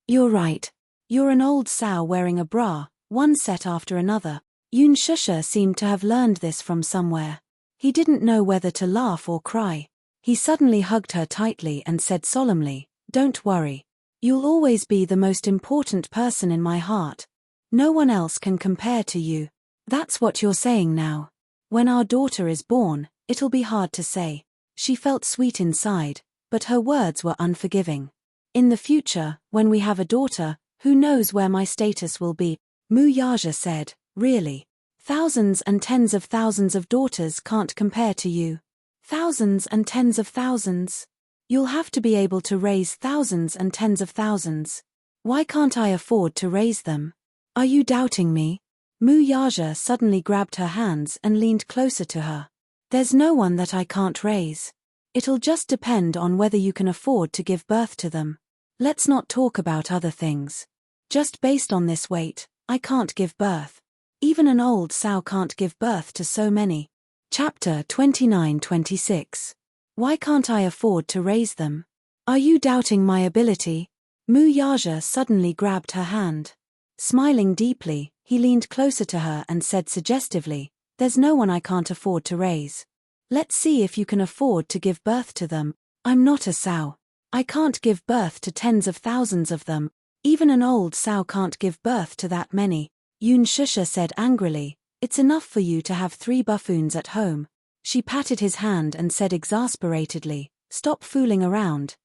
You're right. You're an old sow wearing a bra, one set after another. Yun Shusha seemed to have learned this from somewhere. He didn't know whether to laugh or cry. He suddenly hugged her tightly and said solemnly, Don't worry. You'll always be the most important person in my heart. No one else can compare to you. That's what you're saying now. When our daughter is born, it'll be hard to say. She felt sweet inside, but her words were unforgiving. In the future, when we have a daughter, who knows where my status will be? Mu Yaja said, really? Thousands and tens of thousands of daughters can't compare to you. Thousands and tens of thousands. You'll have to be able to raise thousands and tens of thousands. Why can't I afford to raise them? Are you doubting me? Mu Yaja suddenly grabbed her hands and leaned closer to her. There's no one that I can't raise. It'll just depend on whether you can afford to give birth to them. Let's not talk about other things. Just based on this weight, I can't give birth. Even an old sow can't give birth to so many. Chapter 29-26. Why can't I afford to raise them? Are you doubting my ability? Mu Yaja suddenly grabbed her hand. Smiling deeply, he leaned closer to her and said suggestively, there's no one I can't afford to raise. Let's see if you can afford to give birth to them. I'm not a sow. I can't give birth to tens of thousands of them. Even an old sow can't give birth to that many. Yun Shusha said angrily, it's enough for you to have 3 buffoons at home. She patted his hand and said exasperatedly, stop fooling around,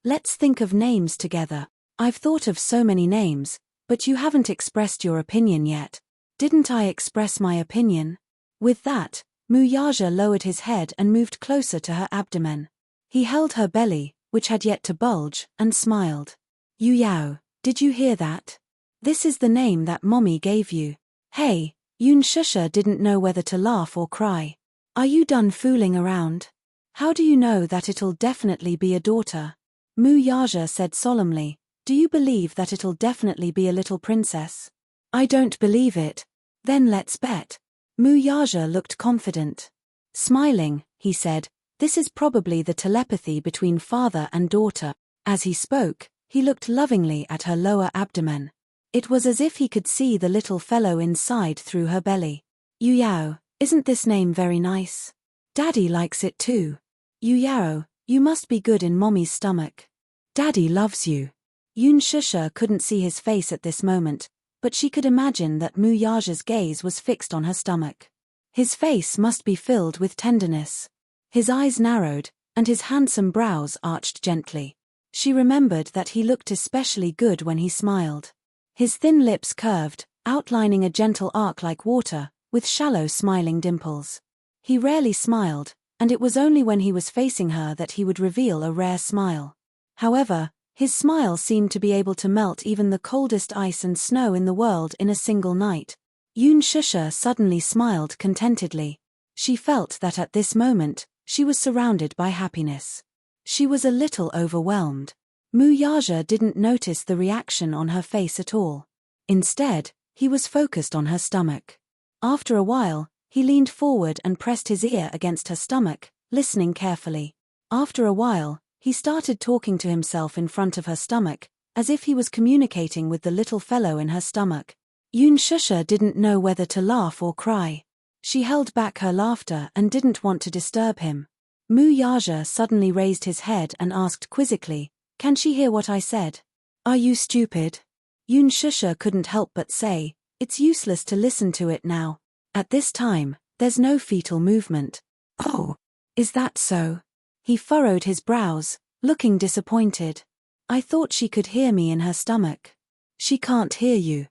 Let's think of names together. I've thought of so many names, but you haven't expressed your opinion yet. Didn't I express my opinion? With that, Mu Yaja lowered his head and moved closer to her abdomen. He held her belly, which had yet to bulge, and smiled. Yu Yao, did you hear that? This is the name that Mommy gave you. Hey, Yun Shusha didn't know whether to laugh or cry. Are you done fooling around? How do you know that it'll definitely be a daughter? Mu Yaja said solemnly, do you believe that it'll definitely be a little princess? I don't believe it. Then let's bet. Mu Yaja looked confident. Smiling, he said, this is probably the telepathy between father and daughter. As he spoke, he looked lovingly at her lower abdomen. It was as if he could see the little fellow inside through her belly. Yu Yao, isn't this name very nice? Daddy likes it too. Yu Yao, you must be good in Mommy's stomach. Daddy loves you. Yun Shusha couldn't see his face at this moment, but she could imagine that Mu Yaja's gaze was fixed on her stomach. His face must be filled with tenderness. His eyes narrowed, and his handsome brows arched gently. She remembered that he looked especially good when he smiled. His thin lips curved, outlining a gentle arc like water, with shallow smiling dimples. He rarely smiled, and it was only when he was facing her that he would reveal a rare smile. However, his smile seemed to be able to melt even the coldest ice and snow in the world in a single night. Yun Shusha suddenly smiled contentedly. She felt that at this moment, she was surrounded by happiness. She was a little overwhelmed. Mu Yaja didn't notice the reaction on her face at all. Instead, he was focused on her stomach. After a while, he leaned forward and pressed his ear against her stomach, listening carefully. After a while, he started talking to himself in front of her stomach, as if he was communicating with the little fellow in her stomach. Yun Shusha didn't know whether to laugh or cry. She held back her laughter and didn't want to disturb him. Mu Yaja suddenly raised his head and asked quizzically, can she hear what I said? Are you stupid? Yun Shusha couldn't help but say, it's useless to listen to it now. At this time, there's no fetal movement. Oh, is that so? He furrowed his brows, looking disappointed. I thought she could hear me in her stomach. She can't hear you.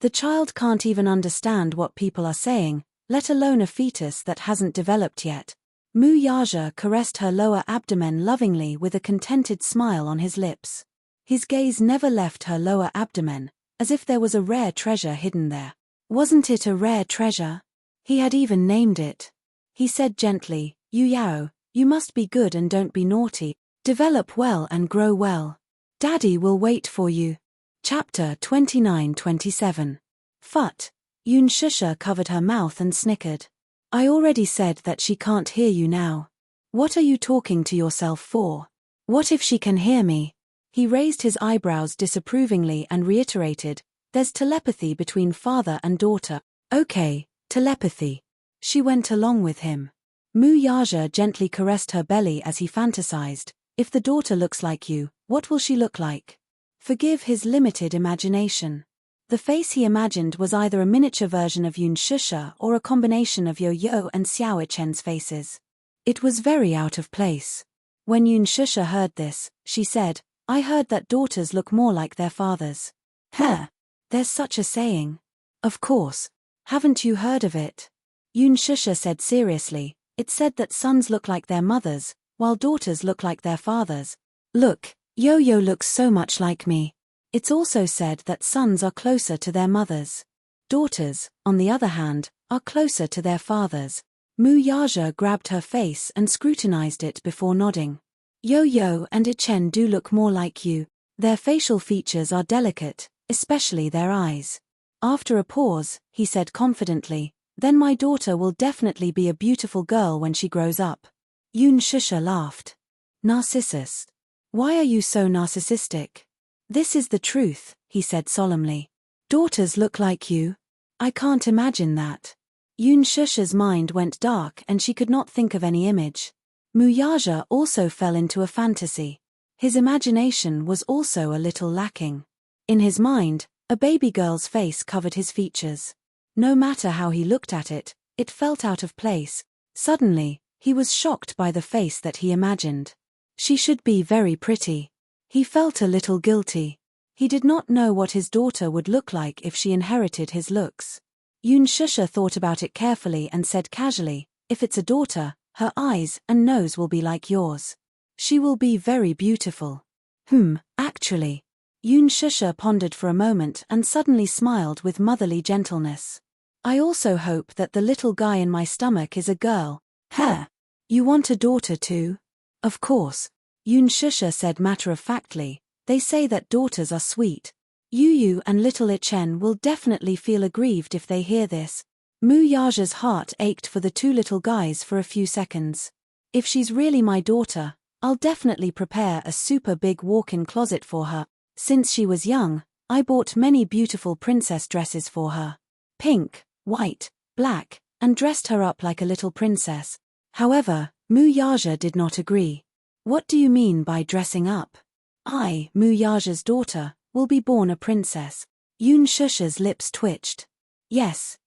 The child can't even understand what people are saying, let alone a fetus that hasn't developed yet. Mu Yaja caressed her lower abdomen lovingly with a contented smile on his lips. His gaze never left her lower abdomen, as if there was a rare treasure hidden there. Wasn't it a rare treasure? He had even named it. He said gently, Yu Yao, you must be good and don't be naughty. Develop well and grow well. Daddy will wait for you. Chapter 29-27. Phut. Yun Shusha covered her mouth and snickered. I already said that she can't hear you now. What are you talking to yourself for? What if she can hear me? He raised his eyebrows disapprovingly and reiterated, there's telepathy between father and daughter. Okay, telepathy. She went along with him. Mu Yaja gently caressed her belly as he fantasized, if the daughter looks like you, what will she look like? Forgive his limited imagination. The face he imagined was either a miniature version of Yun Shusha or a combination of Yo-Yo and Xiao Chen's faces. It was very out of place. When Yun Shusha heard this, she said, I heard that daughters look more like their fathers. Huh. There's such a saying. Of course. Haven't you heard of it? Yun Shusha said seriously, it's said that sons look like their mothers, while daughters look like their fathers. Look, Yo-Yo looks so much like me. It's also said that sons are closer to their mothers. Daughters, on the other hand, are closer to their fathers. Mu Yaja grabbed her face and scrutinized it before nodding. Yo-Yo and Ichen do look more like you. Their facial features are delicate, especially their eyes. After a pause, he said confidently, then my daughter will definitely be a beautiful girl when she grows up. Yun Shusha laughed. Narcissus. Why are you so narcissistic? This is the truth, he said solemnly. Daughters look like you? I can't imagine that. Yun Shusha's mind went dark and she could not think of any image. Muyaja also fell into a fantasy. His imagination was also a little lacking. In his mind, a baby girl's face covered his features. No matter how he looked at it, it felt out of place. Suddenly, he was shocked by the face that he imagined. She should be very pretty. He felt a little guilty. He did not know what his daughter would look like if she inherited his looks. Yun Shusha thought about it carefully and said casually, if it's a daughter, her eyes and nose will be like yours. She will be very beautiful. Actually. Yun Shusha pondered for a moment and suddenly smiled with motherly gentleness. I also hope that the little guy in my stomach is a girl. You want a daughter too? Of course. Yun Shusha said matter-of-factly, they say that daughters are sweet. Yu and little Ichen will definitely feel aggrieved if they hear this. Mu Yaja's heart ached for the two little guys for a few seconds. If she's really my daughter, I'll definitely prepare a super big walk-in closet for her. Since she was young, I bought many beautiful princess dresses for her. Pink, white, black, and dressed her up like a little princess. However, Mu Yaja did not agree. What do you mean by dressing up? I, Mu Yaja's daughter, will be born a princess. Yun Shusha's lips twitched. Yes,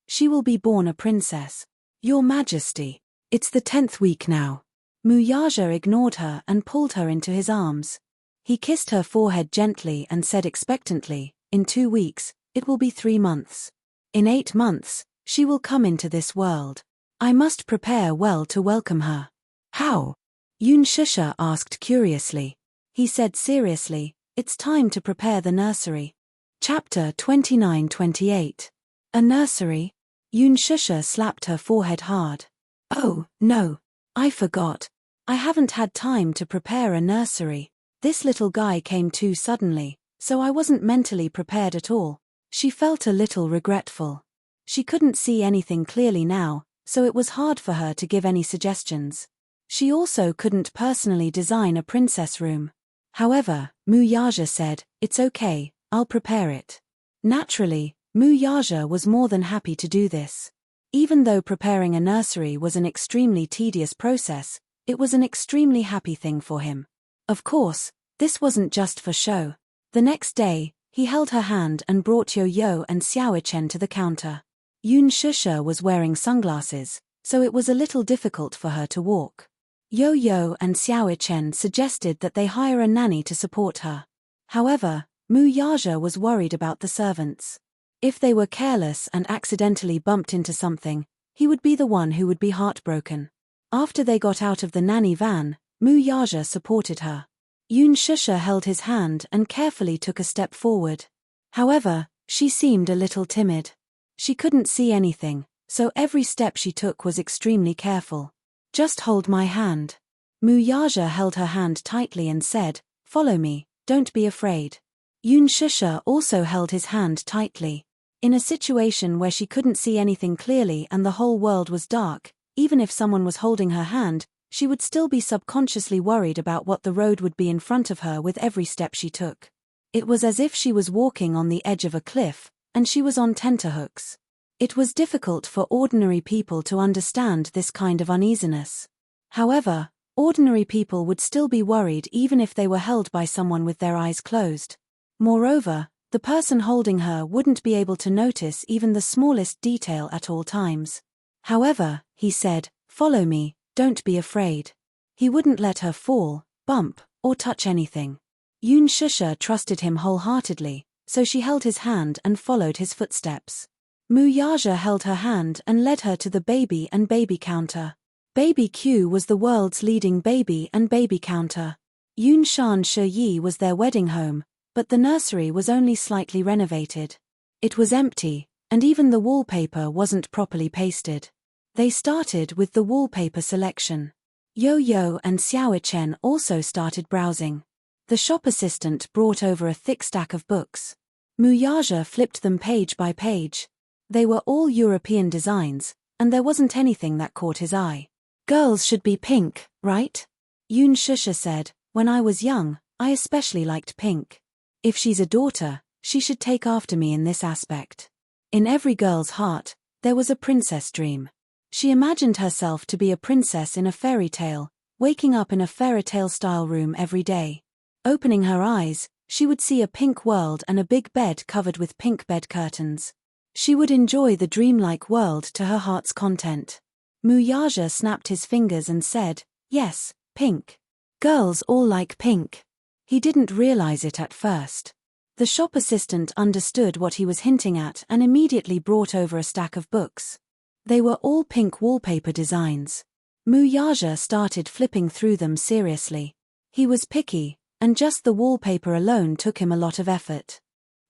she will be born a princess. Your Majesty, it's the 10th week now. Mu Yaja ignored her and pulled her into his arms. He kissed her forehead gently and said expectantly, in 2 weeks, it will be 3 months. In 8 months, she will come into this world. I must prepare well to welcome her. How? Yun Shusha asked curiously. He said seriously, it's time to prepare the nursery. Chapter 29-28. A nursery? Yun Shusha slapped her forehead hard. Oh, no. I forgot. I haven't had time to prepare a nursery. This little guy came too suddenly, so I wasn't mentally prepared at all. She felt a little regretful. She couldn't see anything clearly now, so it was hard for her to give any suggestions. She also couldn't personally design a princess room. However, Mu Yaja said, it's okay, I'll prepare it. Naturally, Mu Yaja was more than happy to do this. Even though preparing a nursery was an extremely tedious process, it was an extremely happy thing for him. Of course, this wasn't just for show. The next day, he held her hand and brought Yo-Yo and Xiaochen to the counter. Yun Shusha was wearing sunglasses, so it was a little difficult for her to walk. Yo-Yo and Xiaochen suggested that they hire a nanny to support her. However, Mu Yaja was worried about the servants. If they were careless and accidentally bumped into something, he would be the one who would be heartbroken. After they got out of the nanny van, Mu Yaja supported her. Yun Shusha held his hand and carefully took a step forward. However, she seemed a little timid. She couldn't see anything, so every step she took was extremely careful. Just hold my hand. Mu Yaja held her hand tightly and said, follow me, don't be afraid. Yun Shusha also held his hand tightly. In a situation where she couldn't see anything clearly and the whole world was dark, even if someone was holding her hand, she would still be subconsciously worried about what the road would be in front of her with every step she took. It was as if she was walking on the edge of a cliff, and she was on tenterhooks. It was difficult for ordinary people to understand this kind of uneasiness. However, ordinary people would still be worried even if they were held by someone with their eyes closed. Moreover, the person holding her wouldn't be able to notice even the smallest detail at all times. However, he said, follow me, don't be afraid. He wouldn't let her fall, bump, or touch anything. Yun Shusha trusted him wholeheartedly, so she held his hand and followed his footsteps. Mu Yaja held her hand and led her to the baby and baby counter. Baby Q was the world's leading baby and baby counter. Yun Shan Shi Yi was their wedding home, But the nursery was only slightly renovated. It was empty, and even the wallpaper wasn't properly pasted. They started with the wallpaper selection. Yo-Yo and Xiao-Chen also started browsing. The shop assistant brought over a thick stack of books. Muyaja flipped them page by page. They were all European designs, and there wasn't anything that caught his eye. Girls should be pink, right? Yun Shusha said, when I was young, I especially liked pink. If she's a daughter, she should take after me in this aspect. In every girl's heart, there was a princess dream. She imagined herself to be a princess in a fairy tale, waking up in a fairy tale style room every day. Opening her eyes, she would see a pink world and a big bed covered with pink bed curtains. She would enjoy the dreamlike world to her heart's content. Muyaja snapped his fingers and said, yes, pink. Girls all like pink. He didn't realize it at first. The shop assistant understood what he was hinting at and immediately brought over a stack of books. They were all pink wallpaper designs. Muyaja started flipping through them seriously. He was picky, and just the wallpaper alone took him a lot of effort.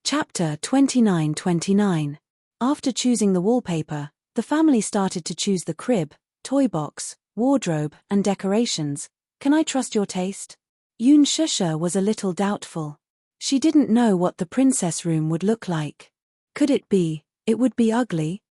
Chapter 29-29. After choosing the wallpaper, the family started to choose the crib, toy box, wardrobe, and decorations. Can I trust your taste? Yun Shusha was a little doubtful. She didn't know what the princess room would look like. Could it would be ugly?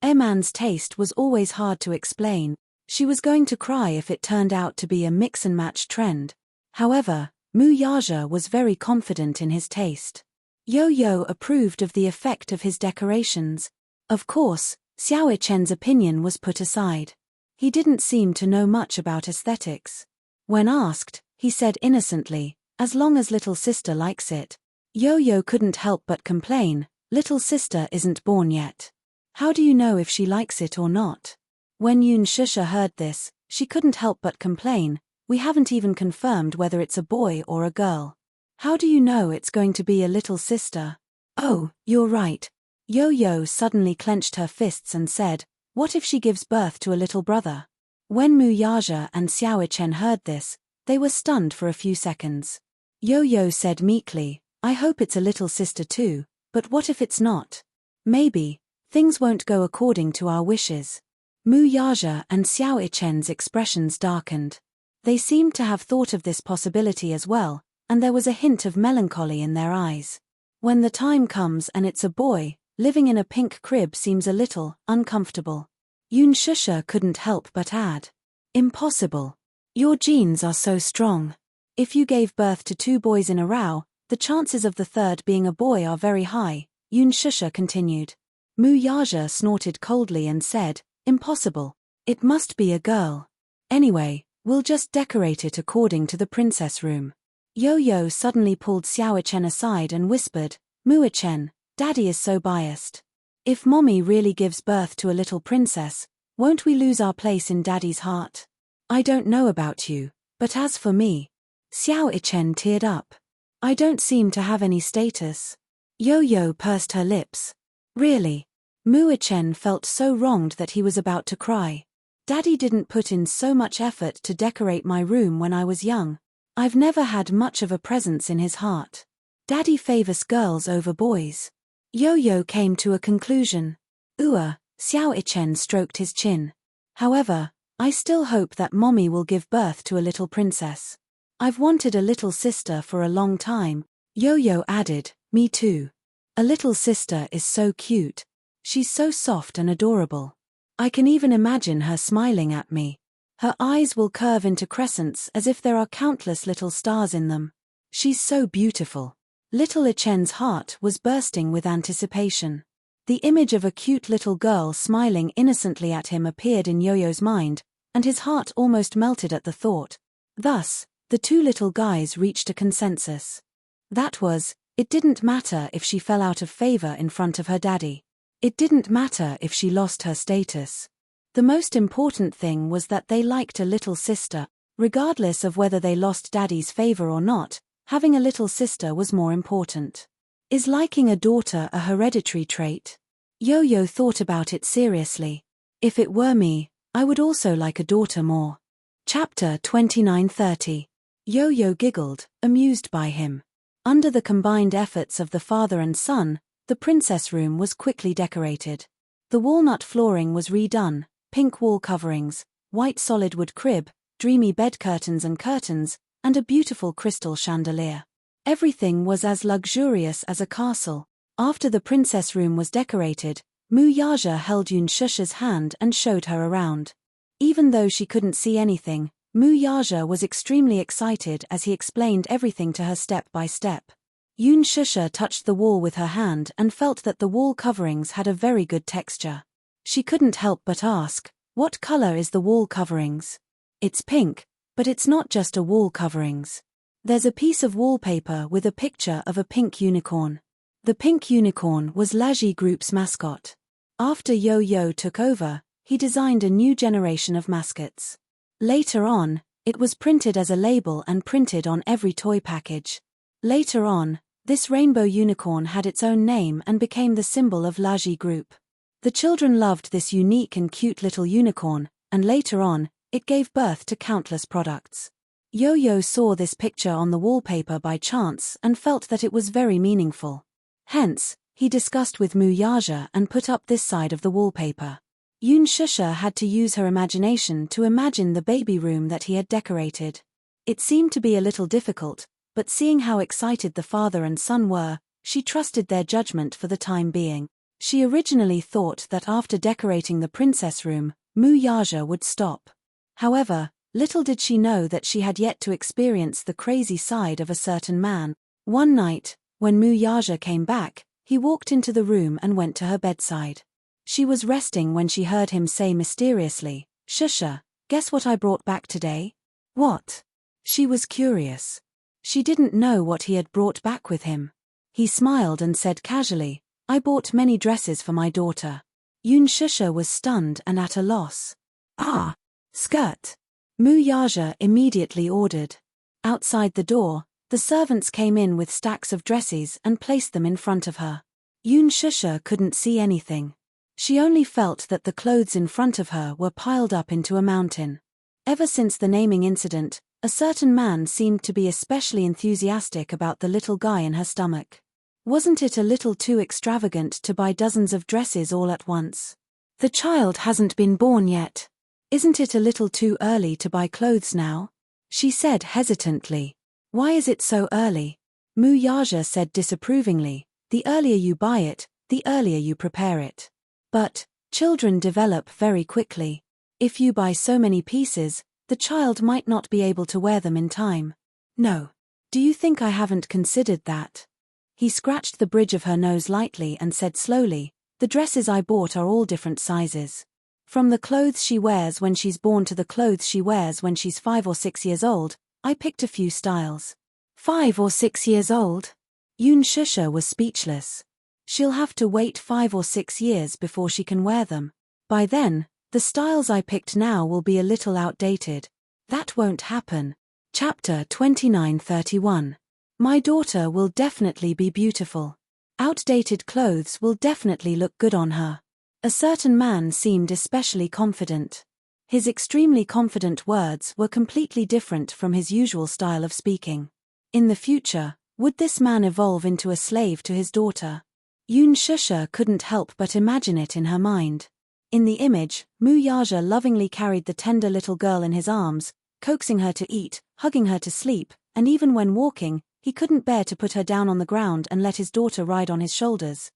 Eman's taste was always hard to explain. She was going to cry if it turned out to be a mix-and-match trend. However, Muyaja was very confident in his taste. Yo-Yo approved of the effect of his decorations. Of course, Xiao-Chen's opinion was put aside. He didn't seem to know much about aesthetics. When asked, he said innocently, as long as little sister likes it. Yo-Yo couldn't help but complain, little sister isn't born yet. How do you know if she likes it or not? When Yun Shusha heard this, she couldn't help but complain, we haven't even confirmed whether it's a boy or a girl. How do you know it's going to be a little sister? Oh, you're right. Yo-Yo suddenly clenched her fists and said, what if she gives birth to a little brother? When Muyaja and Xiao-Chen heard this, they were stunned for a few seconds. Yo-Yo said meekly, I hope it's a little sister too, but what if it's not? Maybe, things won't go according to our wishes. Muyaja and Xiao-Chen's expressions darkened. They seemed to have thought of this possibility as well, and there was a hint of melancholy in their eyes. When the time comes and it's a boy, living in a pink crib seems a little uncomfortable. Yun Shusha couldn't help but add, impossible. Your genes are so strong. If you gave birth to 2 boys in a row, the chances of the third being a boy are very high, Yun Shusha continued. Muyaja snorted coldly and said, impossible. It must be a girl. Anyway, we'll just decorate it according to the princess room. Yo-Yo suddenly pulled Xiao-Chen aside and whispered, Muya-Chen, Daddy is so biased. If Mommy really gives birth to a little princess, won't we lose our place in Daddy's heart? I don't know about you, but as for me, Xiao-Chen teared up. I don't seem to have any status. Yo-Yo pursed her lips. Really? Muya-Chen felt so wronged that he was about to cry. Daddy didn't put in so much effort to decorate my room when I was young. I've never had much of a presence in his heart. Daddy favors girls over boys. Yo-Yo came to a conclusion. Xiao-Chen stroked his chin. However, I still hope that Mommy will give birth to a little princess. I've wanted a little sister for a long time. Yo-Yo added, me too. A little sister is so cute. She's so soft and adorable. I can even imagine her smiling at me. Her eyes will curve into crescents as if there are countless little stars in them. She's so beautiful. Little Chen's heart was bursting with anticipation. The image of a cute little girl smiling innocently at him appeared in Yo-Yo's mind, and his heart almost melted at the thought. Thus, the 2 little guys reached a consensus. That was, it didn't matter if she fell out of favor in front of her daddy. It didn't matter if she lost her status. The most important thing was that they liked a little sister. Regardless of whether they lost daddy's favor or not, having a little sister was more important. Is liking a daughter a hereditary trait? Yo-Yo thought about it seriously. If it were me, I would also like a daughter more. Chapter 29-30. Yo-Yo giggled, amused by him. Under the combined efforts of the father and son, the princess room was quickly decorated. The walnut flooring was redone, pink wall coverings, white solid wood crib, dreamy bed curtains, and a beautiful crystal chandelier. Everything was as luxurious as a castle. After the princess room was decorated, Muyaja held Yunshusha's hand and showed her around. Even though she couldn't see anything, Muyaja was extremely excited as he explained everything to her step by step. Yunshusha touched the wall with her hand and felt that the wall coverings had a very good texture. She couldn't help but ask, "What color is the wall coverings?" "It's pink, but it's not just a wall coverings. There's a piece of wallpaper with a picture of a pink unicorn." The pink unicorn was Laji Group's mascot. After Yo-Yo took over, he designed a new generation of mascots. Later on, it was printed as a label and printed on every toy package. Later on, this rainbow unicorn had its own name and became the symbol of Laji Group. The children loved this unique and cute little unicorn, and later on, it gave birth to countless products. Yo-Yo saw this picture on the wallpaper by chance and felt that it was very meaningful. Hence, he discussed with Muyaja and put up this side of the wallpaper. Yunshusha had to use her imagination to imagine the baby room that he had decorated. It seemed to be a little difficult, but seeing how excited the father and son were, she trusted their judgment for the time being. She originally thought that after decorating the princess room, Muyaja would stop. However, little did she know that she had yet to experience the crazy side of a certain man. One night, when Muyaja came back, he walked into the room and went to her bedside. She was resting when she heard him say mysteriously, "Shusha, guess what I brought back today?" "What?" She was curious. She didn't know what he had brought back with him. He smiled and said casually, "I bought many dresses for my daughter." Yunshusha was stunned and at a loss. "Ah, skirt!" Muyaja immediately ordered. Outside the door, the servants came in with stacks of dresses and placed them in front of her. Yunshusha couldn't see anything. She only felt that the clothes in front of her were piled up into a mountain. Ever since the naming incident, a certain man seemed to be especially enthusiastic about the little guy in her stomach. Wasn't it a little too extravagant to buy dozens of dresses all at once? "The child hasn't been born yet. Isn't it a little too early to buy clothes now?" she said hesitantly. "Why is it so early?" Muyaja said disapprovingly, "The earlier you buy it, the earlier you prepare it. But, children develop very quickly. If you buy so many pieces, the child might not be able to wear them in time." "No. Do you think I haven't considered that?" He scratched the bridge of her nose lightly and said slowly, "The dresses I bought are all different sizes. From the clothes she wears when she's born to the clothes she wears when she's 5 or 6 years old, I picked a few styles." 5 or 6 years old? Yunshusha was speechless. She'll have to wait 5 or 6 years before she can wear them. By then, the styles I picked now will be a little outdated. That won't happen. Chapter 29:31. My daughter will definitely be beautiful. Outdated clothes will definitely look good on her. A certain man seemed especially confident. His extremely confident words were completely different from his usual style of speaking. In the future, would this man evolve into a slave to his daughter? Yunshusha couldn't help but imagine it in her mind. In the image, Muyaja lovingly carried the tender little girl in his arms, coaxing her to eat, hugging her to sleep, and even when walking, he couldn't bear to put her down on the ground and let his daughter ride on his shoulders.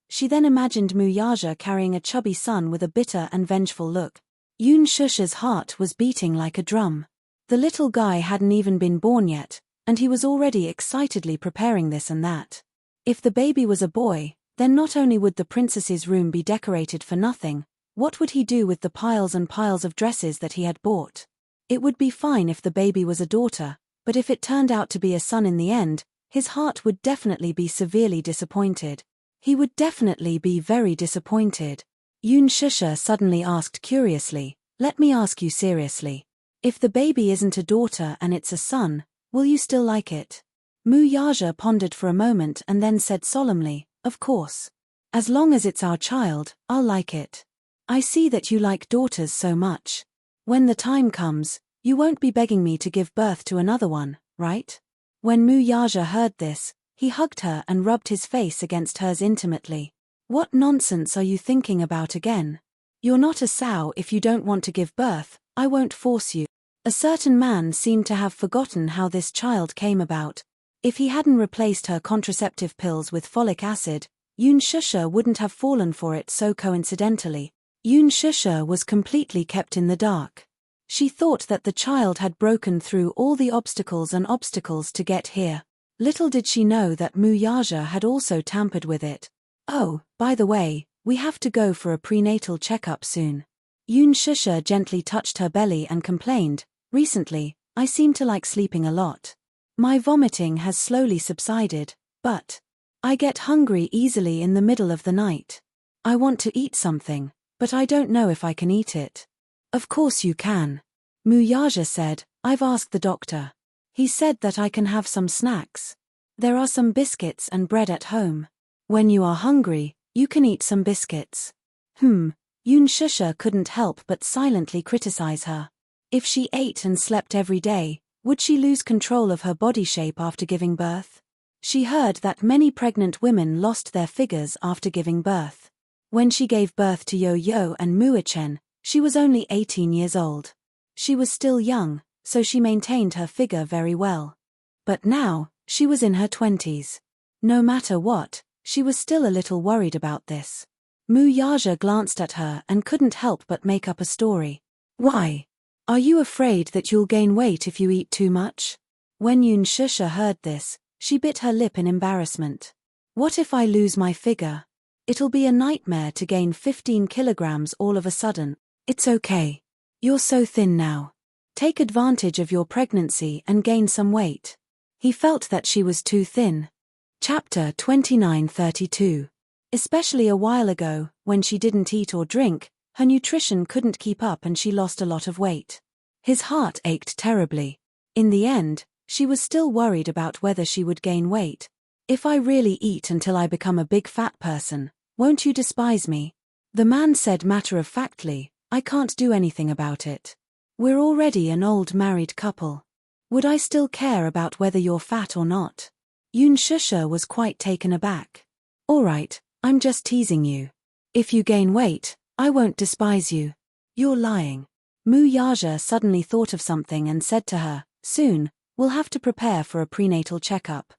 She then imagined Muyaja carrying a chubby son with a bitter and vengeful look. Yunshusha's heart was beating like a drum. The little guy hadn't even been born yet, and he was already excitedly preparing this and that. If the baby was a boy, then not only would the princess's room be decorated for nothing, what would he do with the piles and piles of dresses that he had bought? It would be fine if the baby was a daughter, but if it turned out to be a son in the end, his heart would definitely be severely disappointed. He would definitely be very disappointed. Yunshusha suddenly asked curiously, "Let me ask you seriously. If the baby isn't a daughter and it's a son, will you still like it?" Muyaja pondered for a moment and then said solemnly, "Of course. As long as it's our child, I'll like it. I see that you like daughters so much. When the time comes, you won't be begging me to give birth to another one, right?" When Mu Yaja heard this, he hugged her and rubbed his face against hers intimately. What nonsense are you thinking about again? You're not a sow if you don't want to give birth, I won't force you. A certain man seemed to have forgotten how this child came about. If he hadn't replaced her contraceptive pills with folic acid, Yoon Shusha wouldn't have fallen for it so coincidentally. Yoon Shusha was completely kept in the dark. She thought that the child had broken through all the obstacles to get here. Little did she know that Mu Yaja had also tampered with it. Oh, by the way, we have to go for a prenatal checkup soon. Yoon Shusha gently touched her belly and complained, recently, I seem to like sleeping a lot. My vomiting has slowly subsided, but I get hungry easily in the middle of the night. I want to eat something, but I don't know if I can eat it. Of course you can. Mu Yaja said, I've asked the doctor. He said that I can have some snacks. There are some biscuits and bread at home. When you are hungry, you can eat some biscuits. Yoon Shusha couldn't help but silently criticize her. If she ate and slept every day, would she lose control of her body shape after giving birth? She heard that many pregnant women lost their figures after giving birth. When she gave birth to Yo-Yo and Muachen, she was only 18 years old. She was still young, so she maintained her figure very well. But now, she was in her 20s. No matter what, she was still a little worried about this. Mu Yaja glanced at her and couldn't help but make up a story. Why? Are you afraid that you'll gain weight if you eat too much? When Yoon Shusha heard this, she bit her lip in embarrassment. What if I lose my figure? It'll be a nightmare to gain 15 kilograms all of a sudden. It's okay. You're so thin now. Take advantage of your pregnancy and gain some weight. He felt that she was too thin. Chapter 29:32. Especially a while ago, when she didn't eat or drink, her nutrition couldn't keep up and she lost a lot of weight. His heart ached terribly. In the end, she was still worried about whether she would gain weight. If I really eat until I become a big fat person, won't you despise me? The man said matter-of-factly, I can't do anything about it. We're already an old married couple. Would I still care about whether you're fat or not? Yoon Shusha was quite taken aback. All right, I'm just teasing you. If you gain weight, I won't despise you. You're lying. Mu Yaja suddenly thought of something and said to her, soon, we'll have to prepare for a prenatal checkup.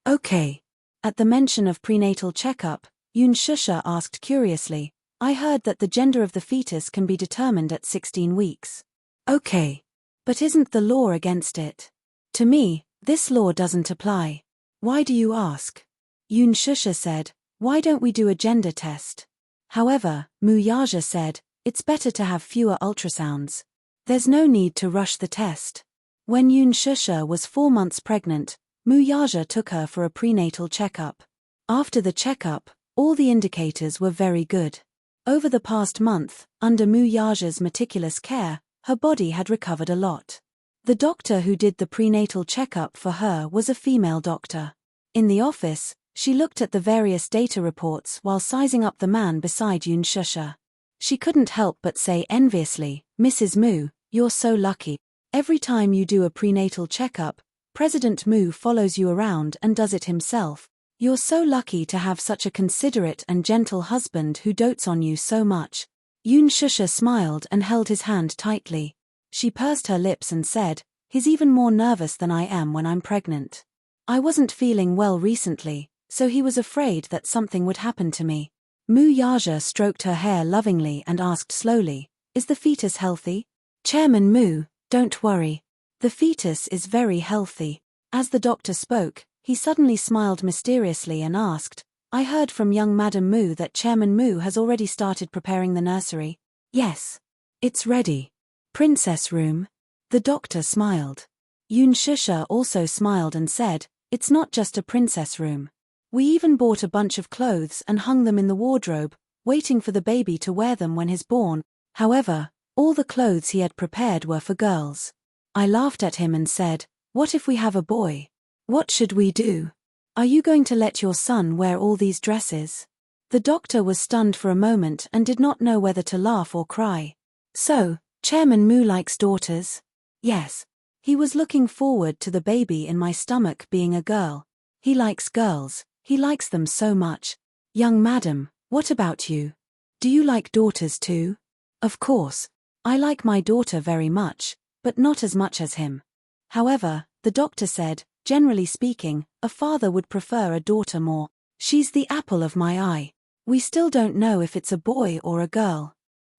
Okay. At the mention of prenatal checkup, Yoon Shusha asked curiously, I heard that the gender of the fetus can be determined at 16 weeks. Okay. But isn't the law against it? To me, this law doesn't apply. Why do you ask? Yoon Shusha said, why don't we do a gender test? However, Mu Yaja said, it's better to have fewer ultrasounds. There's no need to rush the test. When Yoon Shusha was 4 months pregnant, Mu Yaja took her for a prenatal checkup. After the checkup, all the indicators were very good. Over the past month, under Mu Yaja's meticulous care, her body had recovered a lot. The doctor who did the prenatal checkup for her was a female doctor. In the office, she looked at the various data reports while sizing up the man beside Yoon Shusha. She couldn't help but say enviously, Mrs. Mu, you're so lucky. Every time you do a prenatal checkup, President Mu follows you around and does it himself. You're so lucky to have such a considerate and gentle husband who dotes on you so much. Yoon Shusha smiled and held his hand tightly. She pursed her lips and said, he's even more nervous than I am when I'm pregnant. I wasn't feeling well recently, so he was afraid that something would happen to me. Mu Yaja stroked her hair lovingly and asked slowly, is the fetus healthy? Chairman Mu, don't worry. The fetus is very healthy. As the doctor spoke, he suddenly smiled mysteriously and asked, I heard from young Madam Mu that Chairman Mu has already started preparing the nursery. Yes. It's ready. Princess room? The doctor smiled. Yoon Shusha also smiled and said, it's not just a princess room. We even bought a bunch of clothes and hung them in the wardrobe, waiting for the baby to wear them when he's born. However, all the clothes he had prepared were for girls. I laughed at him and said, what if we have a boy? What should we do? Are you going to let your son wear all these dresses? The doctor was stunned for a moment and did not know whether to laugh or cry. So, Chairman Mu likes daughters? Yes. He was looking forward to the baby in my stomach being a girl. He likes girls, he likes them so much. Young madam, what about you? Do you like daughters too? Of course. I like my daughter very much, but not as much as him. However, the doctor said, generally speaking, a father would prefer a daughter more. She's the apple of my eye. We still don't know if it's a boy or a girl.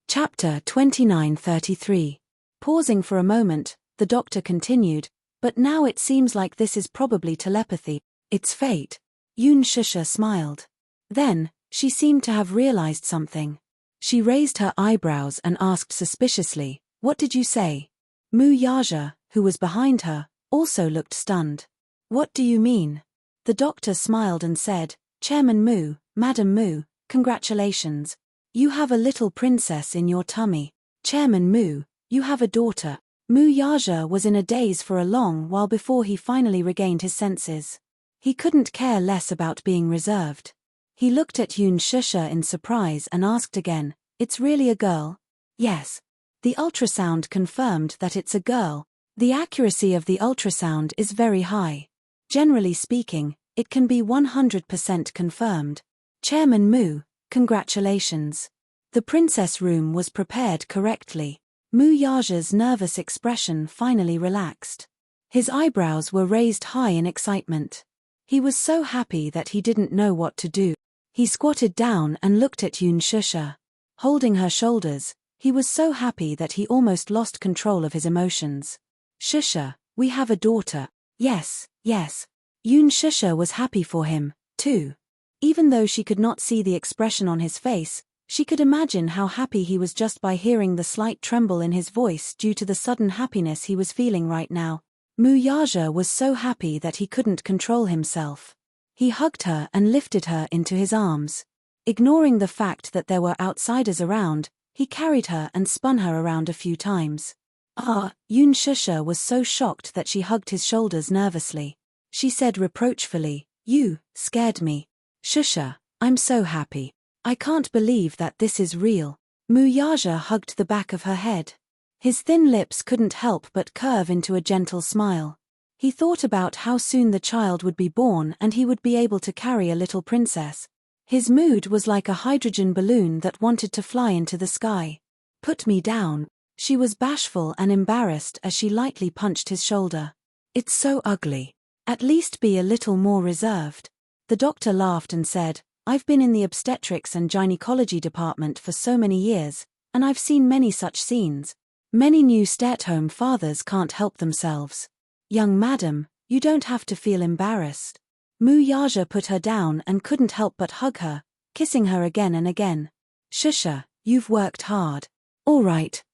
Chapter 29:33. Pausing for a moment, the doctor continued, but now it seems like this is probably telepathy. It's fate. Yoon Shusha smiled. Then, she seemed to have realized something. She raised her eyebrows and asked suspiciously, "What did you say?" Mu Yaja, who was behind her, also looked stunned. "What do you mean?" The doctor smiled and said, "Chairman Mu, Madam Mu, congratulations. You have a little princess in your tummy. Chairman Mu, you have a daughter." Mu Yaja was in a daze for a long while before he finally regained his senses. He couldn't care less about being reserved. He looked at Yoon Shusha in surprise and asked again, "It's really a girl?" "Yes." The ultrasound confirmed that it's a girl. The accuracy of the ultrasound is very high. Generally speaking, it can be 100% confirmed. Chairman Mu, congratulations. The princess room was prepared correctly. Mu Yaja's nervous expression finally relaxed. His eyebrows were raised high in excitement. He was so happy that he didn't know what to do. He squatted down and looked at Yoon Shusha. Holding her shoulders, he was so happy that he almost lost control of his emotions. "Shusha, we have a daughter." Yes. Yoon Shusha was happy for him, too. Even though she could not see the expression on his face, she could imagine how happy he was just by hearing the slight tremble in his voice due to the sudden happiness he was feeling right now. Mu Yaja was so happy that he couldn't control himself. He hugged her and lifted her into his arms. Ignoring the fact that there were outsiders around, he carried her and spun her around a few times. Yoon Shusha was so shocked that she hugged his shoulders nervously. She said reproachfully, "You scared me. Shusha, I'm so happy. I can't believe that this is real." Mu Yaja hugged the back of her head. His thin lips couldn't help but curve into a gentle smile. He thought about how soon the child would be born and he would be able to carry a little princess. His mood was like a hydrogen balloon that wanted to fly into the sky. "Put me down." She was bashful and embarrassed as she lightly punched his shoulder. "It's so ugly. At least be a little more reserved." The doctor laughed and said, "I've been in the obstetrics and gynecology department for so many years, and I've seen many such scenes. Many new stay-at-home fathers can't help themselves. Young madam, you don't have to feel embarrassed." Mu Yaja put her down and couldn't help but hug her, kissing her again and again. "Shusha, you've worked hard. All right.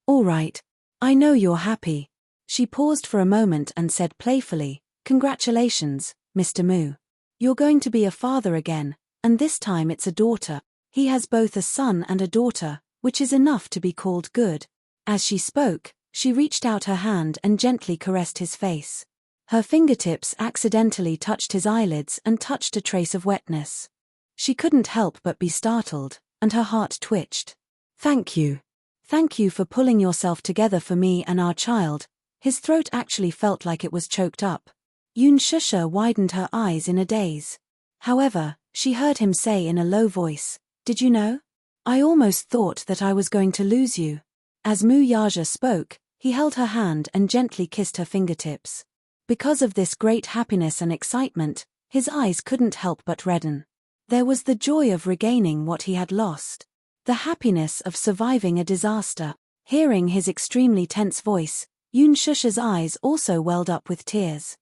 I know you're happy." She paused for a moment and said playfully, "Congratulations, Mr. Mu. You're going to be a father again, and this time it's a daughter. He has both a son and a daughter, which is enough to be called good." As she spoke, she reached out her hand and gently caressed his face. Her fingertips accidentally touched his eyelids and touched a trace of wetness. She couldn't help but be startled, and her heart twitched. "Thank you. Thank you for pulling yourself together for me and our child." His throat actually felt like it was choked up. Yoon Shusha widened her eyes in a daze. However, she heard him say in a low voice, "Did you know? I almost thought that I was going to lose you." As Mu Yaja spoke, he held her hand and gently kissed her fingertips. Because of this great happiness and excitement, his eyes couldn't help but redden. There was the joy of regaining what he had lost. The happiness of surviving a disaster. Hearing his extremely tense voice, Yoon Shusha's eyes also welled up with tears.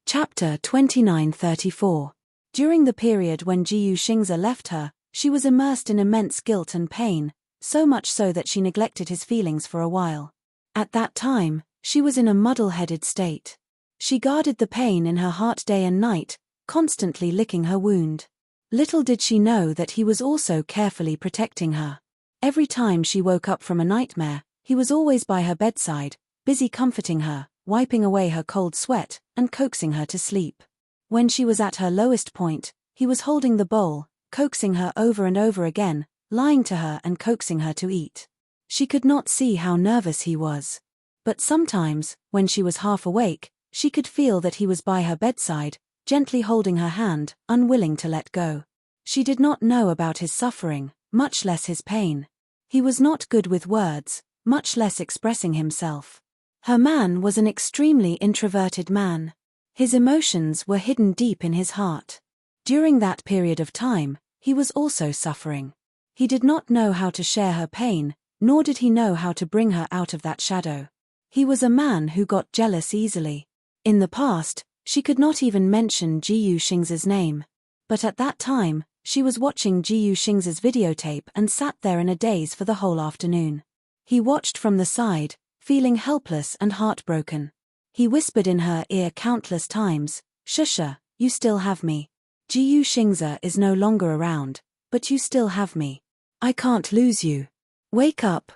Chapter 29:34. During the period when Jiyu Xingze left her, she was immersed in immense guilt and pain, so much so that she neglected his feelings for a while. At that time, she was in a muddle-headed state. She guarded the pain in her heart day and night, constantly licking her wound. Little did she know that he was also carefully protecting her. Every time she woke up from a nightmare, he was always by her bedside, busy comforting her, wiping away her cold sweat, and coaxing her to sleep. When she was at her lowest point, he was holding the bowl, coaxing her over and over again, lying to her and coaxing her to eat. She could not see how nervous he was. But sometimes, when she was half awake, she could feel that he was by her bedside, gently holding her hand, unwilling to let go. She did not know about his suffering, much less his pain. He was not good with words, much less expressing himself. Her man was an extremely introverted man. His emotions were hidden deep in his heart. During that period of time, he was also suffering. He did not know how to share her pain, nor did he know how to bring her out of that shadow. He was a man who got jealous easily. In the past, she could not even mention Ji Yuxing's name. But at that time, she was watching Ji Yuxing's videotape and sat there in a daze for the whole afternoon. He watched from the side, feeling helpless and heartbroken. He whispered in her ear countless times, "Shusha, you still have me. Ji Yuxing is no longer around, but you still have me. I can't lose you. Wake up,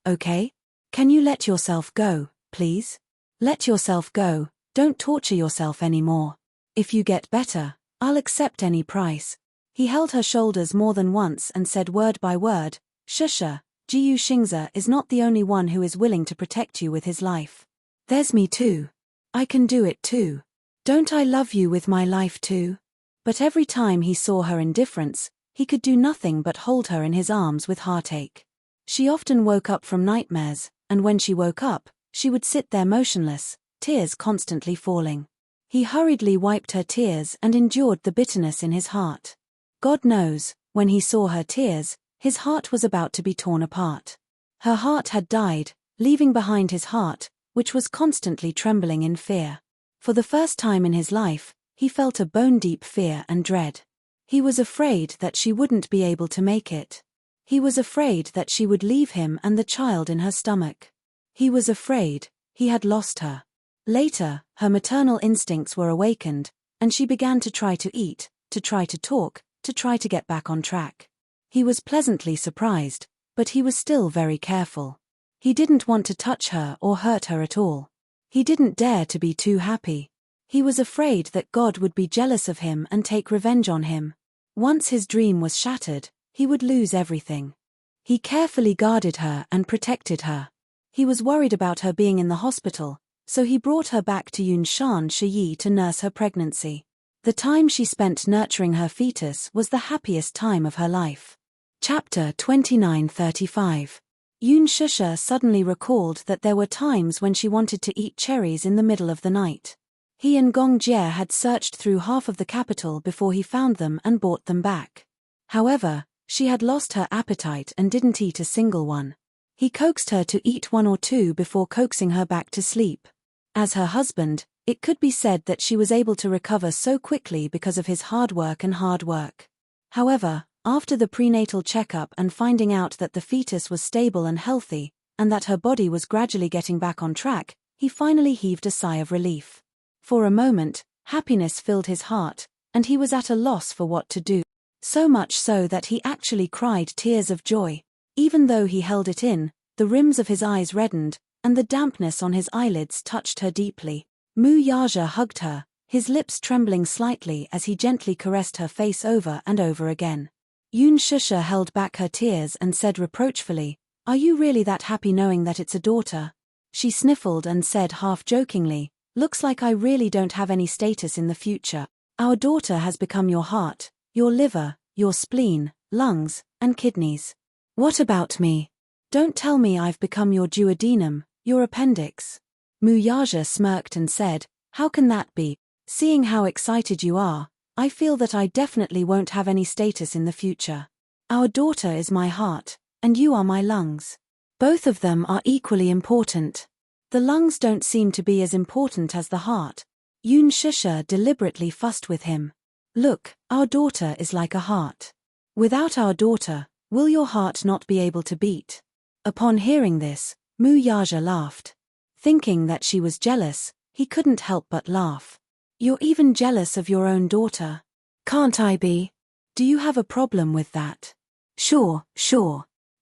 okay? Can you let yourself go, please? Let yourself go, don't torture yourself anymore. If you get better, I'll accept any price." He held her shoulders more than once and said word by word, "Shusha, Ji Yuxing is not the only one who is willing to protect you with his life. There's me too. I can do it too. Don't I love you with my life too?" But every time he saw her indifference, he could do nothing but hold her in his arms with heartache. She often woke up from nightmares, and when she woke up, she would sit there motionless, tears constantly falling. He hurriedly wiped her tears and endured the bitterness in his heart. God knows, when he saw her tears, his heart was about to be torn apart. Her heart had died, leaving behind his heart, which was constantly trembling in fear. For the first time in his life, he felt a bone-deep fear and dread. He was afraid that she wouldn't be able to make it. He was afraid that she would leave him and the child in her stomach. He was afraid he had lost her. Later, her maternal instincts were awakened, and she began to try to eat, to try to talk, to try to get back on track. He was pleasantly surprised, but he was still very careful. He didn't want to touch her or hurt her at all. He didn't dare to be too happy. He was afraid that God would be jealous of him and take revenge on him. Once his dream was shattered, he would lose everything. He carefully guarded her and protected her. He was worried about her being in the hospital, so he brought her back to Yunshan Shiyi to nurse her pregnancy. The time she spent nurturing her fetus was the happiest time of her life. Chapter 29:35. Yun Shusha suddenly recalled that there were times when she wanted to eat cherries in the middle of the night. He and Gong Jie had searched through half of the capital before he found them and brought them back. However, she had lost her appetite and didn't eat a single one. He coaxed her to eat one or two before coaxing her back to sleep. As her husband, it could be said that she was able to recover so quickly because of his hard work. However, after the prenatal checkup and finding out that the fetus was stable and healthy, and that her body was gradually getting back on track, he finally heaved a sigh of relief. For a moment, happiness filled his heart, and he was at a loss for what to do. So much so that he actually cried tears of joy. Even though he held it in, the rims of his eyes reddened, and the dampness on his eyelids touched her deeply. Mu Yaja hugged her, his lips trembling slightly as he gently caressed her face over and over again. Yun Shusha held back her tears and said reproachfully, "Are you really that happy knowing that it's a daughter?" She sniffled and said half-jokingly, "Looks like I really don't have any status in the future. Our daughter has become your heart, your liver, your spleen, lungs, and kidneys. What about me? Don't tell me I've become your duodenum, your appendix." Mu Yaja smirked and said, "How can that be? Seeing how excited you are, I feel that I definitely won't have any status in the future. Our daughter is my heart, and you are my lungs. Both of them are equally important. The lungs don't seem to be as important as the heart." Yun Shusha deliberately fussed with him. "Look, our daughter is like a heart. Without our daughter, will your heart not be able to beat?" Upon hearing this, Mu Yaja laughed. Thinking that she was jealous, he couldn't help but laugh. "You're even jealous of your own daughter. Can't I be? Do you have a problem with that?" Sure.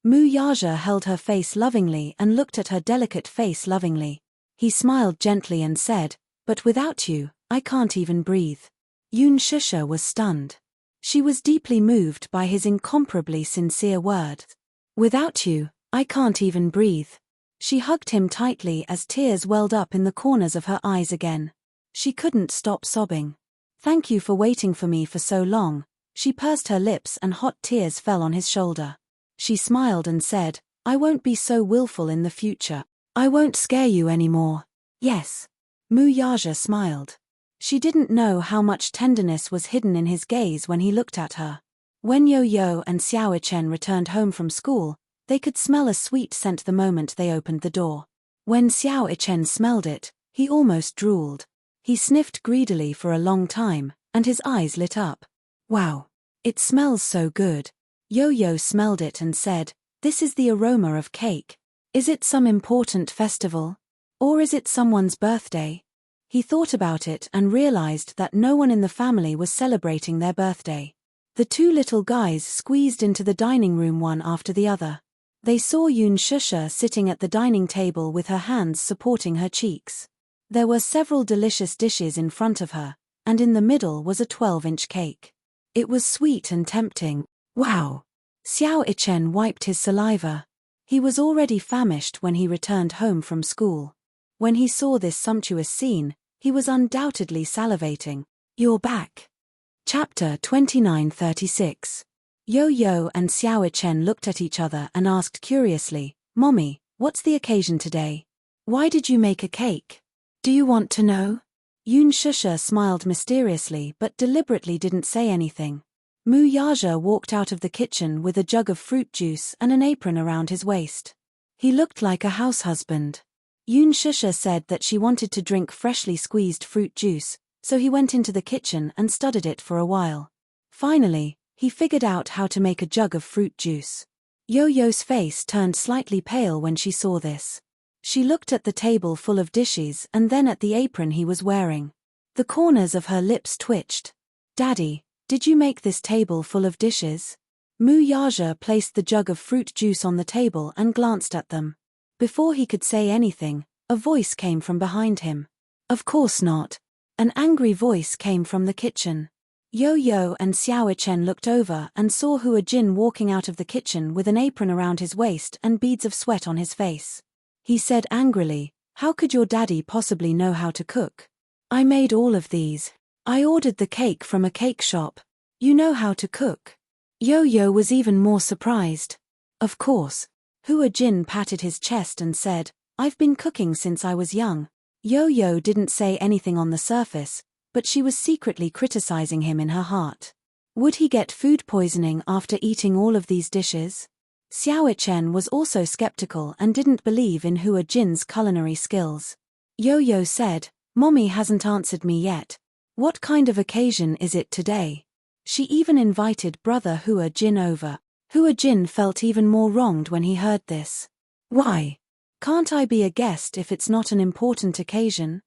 Mu Yaja held her face lovingly and looked at her delicate face lovingly. He smiled gently and said, "But without you, I can't even breathe." Yun Shusha was stunned. She was deeply moved by his incomparably sincere words. "Without you, I can't even breathe." She hugged him tightly as tears welled up in the corners of her eyes again. She couldn't stop sobbing. "Thank you for waiting for me for so long." She pursed her lips and hot tears fell on his shoulder. She smiled and said, "I won't be so willful in the future. I won't scare you anymore." "Yes." Mu Yaja smiled. She didn't know how much tenderness was hidden in his gaze when he looked at her. When Yo-Yo and Xiao Chen returned home from school, they could smell a sweet scent the moment they opened the door. When Xiao Chen smelled it, he almost drooled. He sniffed greedily for a long time, and his eyes lit up. "Wow. It smells so good." Yo-Yo smelled it and said, "This is the aroma of cake. Is it some important festival? Or is it someone's birthday?" He thought about it and realized that no one in the family was celebrating their birthday. The two little guys squeezed into the dining room one after the other. They saw Yun Shusha sitting at the dining table with her hands supporting her cheeks. There were several delicious dishes in front of her, and in the middle was a 12-inch cake. It was sweet and tempting. Wow! Xiao Ichen wiped his saliva. He was already famished when he returned home from school. When he saw this sumptuous scene, he was undoubtedly salivating. "You're back." Chapter 2936. Yo-Yo and Xiao Chen looked at each other and asked curiously, "Mommy, what's the occasion today? Why did you make a cake? Do you want to know?" Yun Shusha smiled mysteriously but deliberately didn't say anything. Mu Yaja walked out of the kitchen with a jug of fruit juice and an apron around his waist. He looked like a house husband. Yun Shusha said that she wanted to drink freshly squeezed fruit juice, so he went into the kitchen and studied it for a while. Finally, he figured out how to make a jug of fruit juice. Yo-Yo's face turned slightly pale when she saw this. She looked at the table full of dishes and then at the apron he was wearing. The corners of her lips twitched. "Daddy, did you make this table full of dishes?" Mu Yaja placed the jug of fruit juice on the table and glanced at them. Before he could say anything, a voice came from behind him. "Of course not." An angry voice came from the kitchen. Yo-Yo and Xiao Chen looked over and saw Hua Jin walking out of the kitchen with an apron around his waist and beads of sweat on his face. He said angrily, "How could your daddy possibly know how to cook? I made all of these. I ordered the cake from a cake shop. You know how to cook." Yo-Yo was even more surprised. "Of course." Hua Jin patted his chest and said, "I've been cooking since I was young." Yo-Yo didn't say anything on the surface, but she was secretly criticizing him in her heart. Would he get food poisoning after eating all of these dishes? Xiao Chen was also skeptical and didn't believe in Hua Jin's culinary skills. Yo-Yo said, "Mommy hasn't answered me yet. What kind of occasion is it today?" She even invited brother Hua Jin over. Hua Jin felt even more wronged when he heard this. "Why? Can't I be a guest if it's not an important occasion?"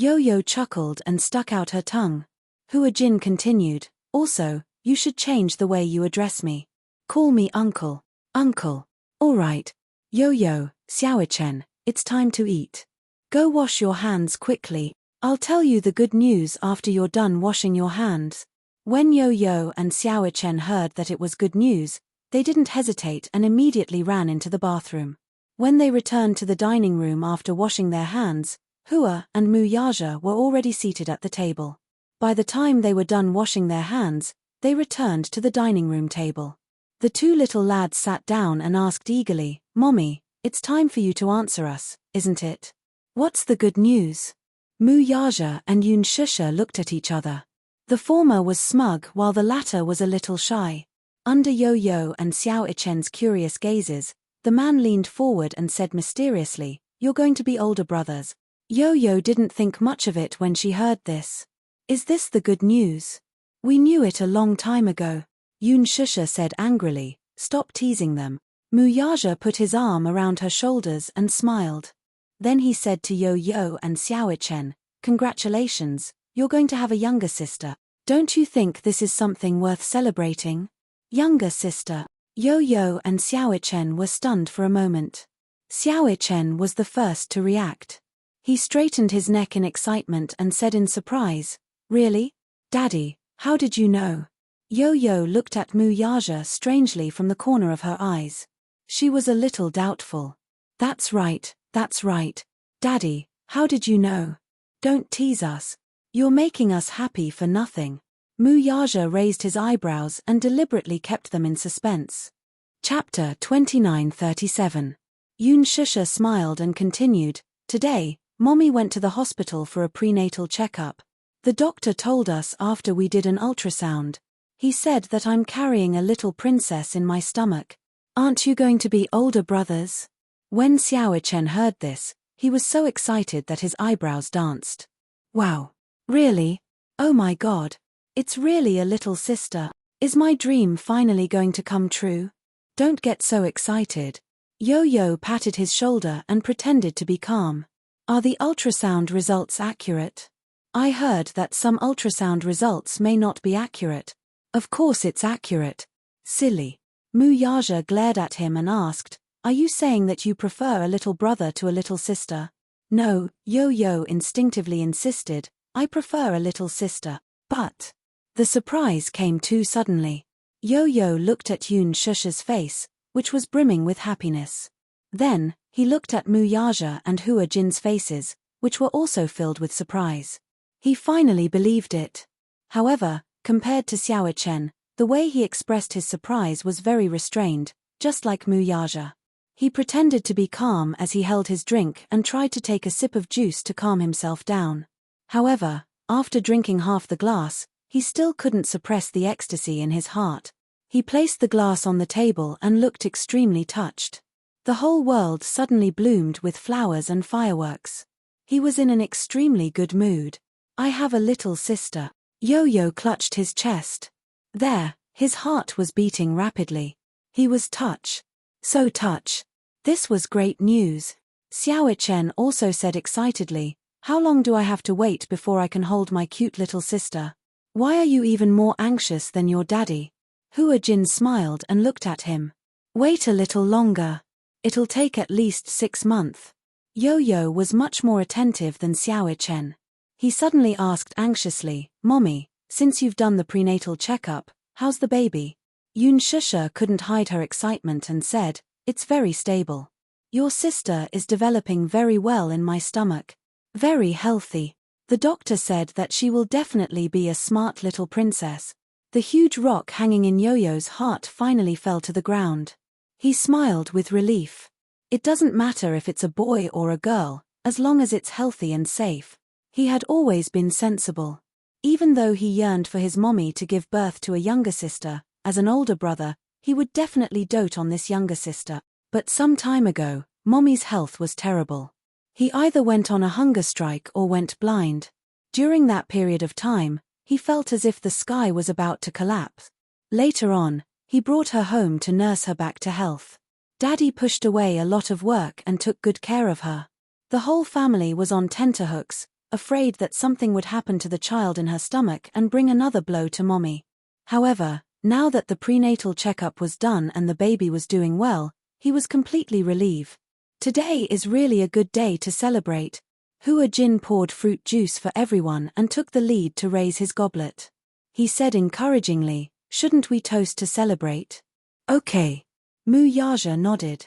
Yo-Yo chuckled and stuck out her tongue. Hua Jin continued, "Also, you should change the way you address me. Call me uncle." "Uncle." "All right. Yo-Yo, Xiao Chen, it's time to eat. Go wash your hands quickly. I'll tell you the good news after you're done washing your hands." When Yo-Yo and Xiao Chen heard that it was good news, they didn't hesitate and immediately ran into the bathroom. When they returned to the dining room after washing their hands, Hua and Mu Yaja were already seated at the table. By the time they were done washing their hands, they returned to the dining room table. The two little lads sat down and asked eagerly, "Mommy, it's time for you to answer us, isn't it? What's the good news?" Mu Yaja and Yun Shusha looked at each other. The former was smug while the latter was a little shy. Under Yo-Yo and Xiao Ichen's curious gazes, the man leaned forward and said mysteriously, "You're going to be older brothers." Yo-Yo didn't think much of it when she heard this. "Is this the good news? We knew it a long time ago." Yun Shusha said angrily, "Stop teasing them." Mu Yaja put his arm around her shoulders and smiled. Then he said to Yo-Yo and Xiao Chen, "Congratulations, you're going to have a younger sister. Don't you think this is something worth celebrating?" Younger sister. Yo-Yo and Xiao Chen were stunned for a moment. Xiao Chen was the first to react. He straightened his neck in excitement and said in surprise, "Really? Daddy, how did you know?" Yo-Yo looked at Mu Yaja strangely from the corner of her eyes. She was a little doubtful. "That's right, That's right. Daddy, how did you know? Don't tease us. You're making us happy for nothing. Muyaja raised his eyebrows and deliberately kept them in suspense. Chapter 29:37. Yoon Shusha smiled and continued, Today, Mommy went to the hospital for a prenatal checkup. The doctor told us after we did an ultrasound. He said that I'm carrying a little princess in my stomach. Aren't you going to be older brothers? When Xiao Chen heard this, he was so excited that his eyebrows danced. Wow. Really? Oh my God. It's really a little sister. Is my dream finally going to come true? Don't get so excited. Yo-Yo patted his shoulder and pretended to be calm. Are the ultrasound results accurate? I heard that some ultrasound results may not be accurate. Of course it's accurate. Silly. Muyaja glared at him and asked, Are you saying that you prefer a little brother to a little sister? No, Yo-Yo instinctively insisted, I prefer a little sister. But the surprise came too suddenly. Yo-Yo looked at Yoon Shusha's face, which was brimming with happiness. Then, he looked at Muyaja and Hua Jin's faces, which were also filled with surprise. He finally believed it. However, compared to Xiao Chen, the way he expressed his surprise was very restrained, just like Muyaja. He pretended to be calm as he held his drink and tried to take a sip of juice to calm himself down. However, after drinking half the glass, he still couldn't suppress the ecstasy in his heart. He placed the glass on the table and looked extremely touched. The whole world suddenly bloomed with flowers and fireworks. He was in an extremely good mood. I have a little sister. Yo-Yo clutched his chest. There, his heart was beating rapidly. He was touch. So touch. This was great news. Xiao Chen also said excitedly, How long do I have to wait before I can hold my cute little sister? Why are you even more anxious than your daddy? Hua Jin smiled and looked at him. Wait a little longer. It'll take at least 6 months. Yo-Yo was much more attentive than Xiao Chen. He suddenly asked anxiously, Mommy, since you've done the prenatal checkup, how's the baby? Yoon Shusha couldn't hide her excitement and said, It's very stable. Your sister is developing very well in my stomach. Very healthy. The doctor said that she will definitely be a smart little princess. The huge rock hanging in Yo-Yo's heart finally fell to the ground. He smiled with relief. It doesn't matter if it's a boy or a girl, as long as it's healthy and safe. He had always been sensible. Even though he yearned for his mommy to give birth to a younger sister, as an older brother, he would definitely dote on this younger sister. But some time ago, mommy's health was terrible. He either went on a hunger strike or went blind. During that period of time, he felt as if the sky was about to collapse. Later on, he brought her home to nurse her back to health. Daddy pushed away a lot of work and took good care of her. The whole family was on tenterhooks, afraid that something would happen to the child in her stomach and bring another blow to mommy. However, now that the prenatal checkup was done and the baby was doing well, he was completely relieved. Today is really a good day to celebrate. Hua Jin poured fruit juice for everyone and took the lead to raise his goblet. He said encouragingly, Shouldn't we toast to celebrate? Okay. Muyaja nodded.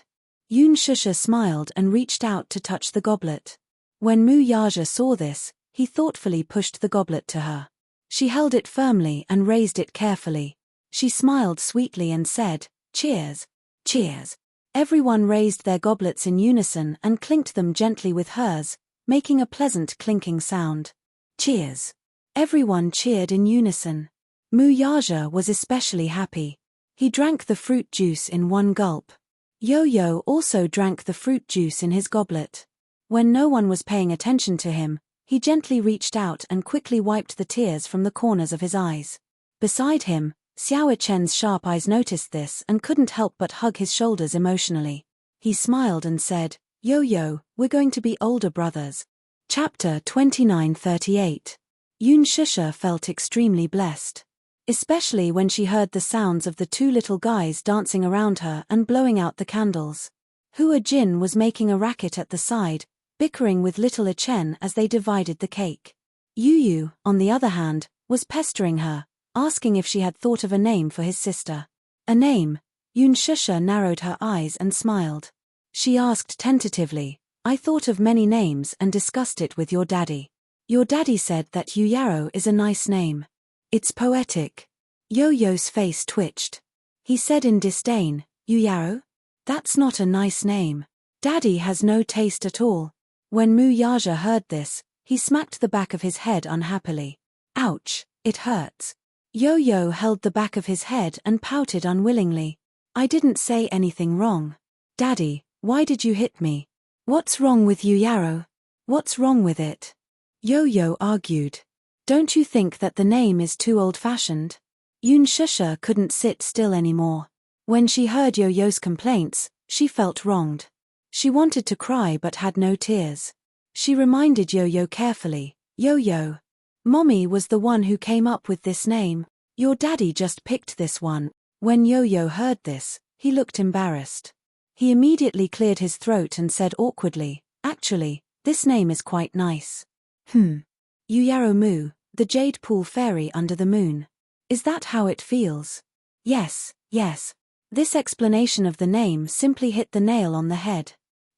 Yoon Shusha smiled and reached out to touch the goblet. When Muyaja saw this, he thoughtfully pushed the goblet to her. She held it firmly and raised it carefully. She smiled sweetly and said, Cheers. Cheers. Everyone raised their goblets in unison and clinked them gently with hers, making a pleasant clinking sound. Cheers. Everyone cheered in unison. Muyaja was especially happy. He drank the fruit juice in one gulp. Yo-Yo also drank the fruit juice in his goblet. When no one was paying attention to him, he gently reached out and quickly wiped the tears from the corners of his eyes. Beside him, Xiao Chen's sharp eyes noticed this and couldn't help but hug his shoulders emotionally. He smiled and said, Yo-Yo, we're going to be older brothers. Chapter 29:38. Yoon Shusha felt extremely blessed. Especially when she heard the sounds of the two little guys dancing around her and blowing out the candles. Hua Jin was making a racket at the side, bickering with little Chen as they divided the cake. Yu, on the other hand, was pestering her, asking if she had thought of a name for his sister. A name? Yoon Shusha narrowed her eyes and smiled. She asked tentatively, I thought of many names and discussed it with your daddy. Your daddy said that Yuyaro is a nice name. It's poetic. Yo-Yo's face twitched. He said in disdain, Yuyaro? That's not a nice name. Daddy has no taste at all. When Muyaja heard this, he smacked the back of his head unhappily. Ouch, it hurts. Yo-Yo held the back of his head and pouted unwillingly. I didn't say anything wrong. Daddy, why did you hit me? What's wrong with Yuyaro? What's wrong with it? Yo-Yo argued. Don't you think that the name is too old-fashioned? Yunshusha couldn't sit still anymore. When she heard Yo-Yo's complaints, she felt wronged. She wanted to cry but had no tears. She reminded Yo-Yo carefully, Yo-Yo. Mommy was the one who came up with this name. Your daddy just picked this one. When Yo-Yo heard this, he looked embarrassed. He immediately cleared his throat and said awkwardly, actually, this name is quite nice. Yuyaro Mu, the jade pool fairy under the moon. Is that how it feels? Yes, yes. This explanation of the name simply hit the nail on the head.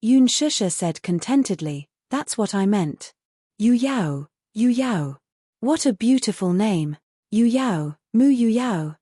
Yunshusha said contentedly, that's what I meant. Yuyao, Yuyao. What a beautiful name. Yuyao, Mu Yuyao.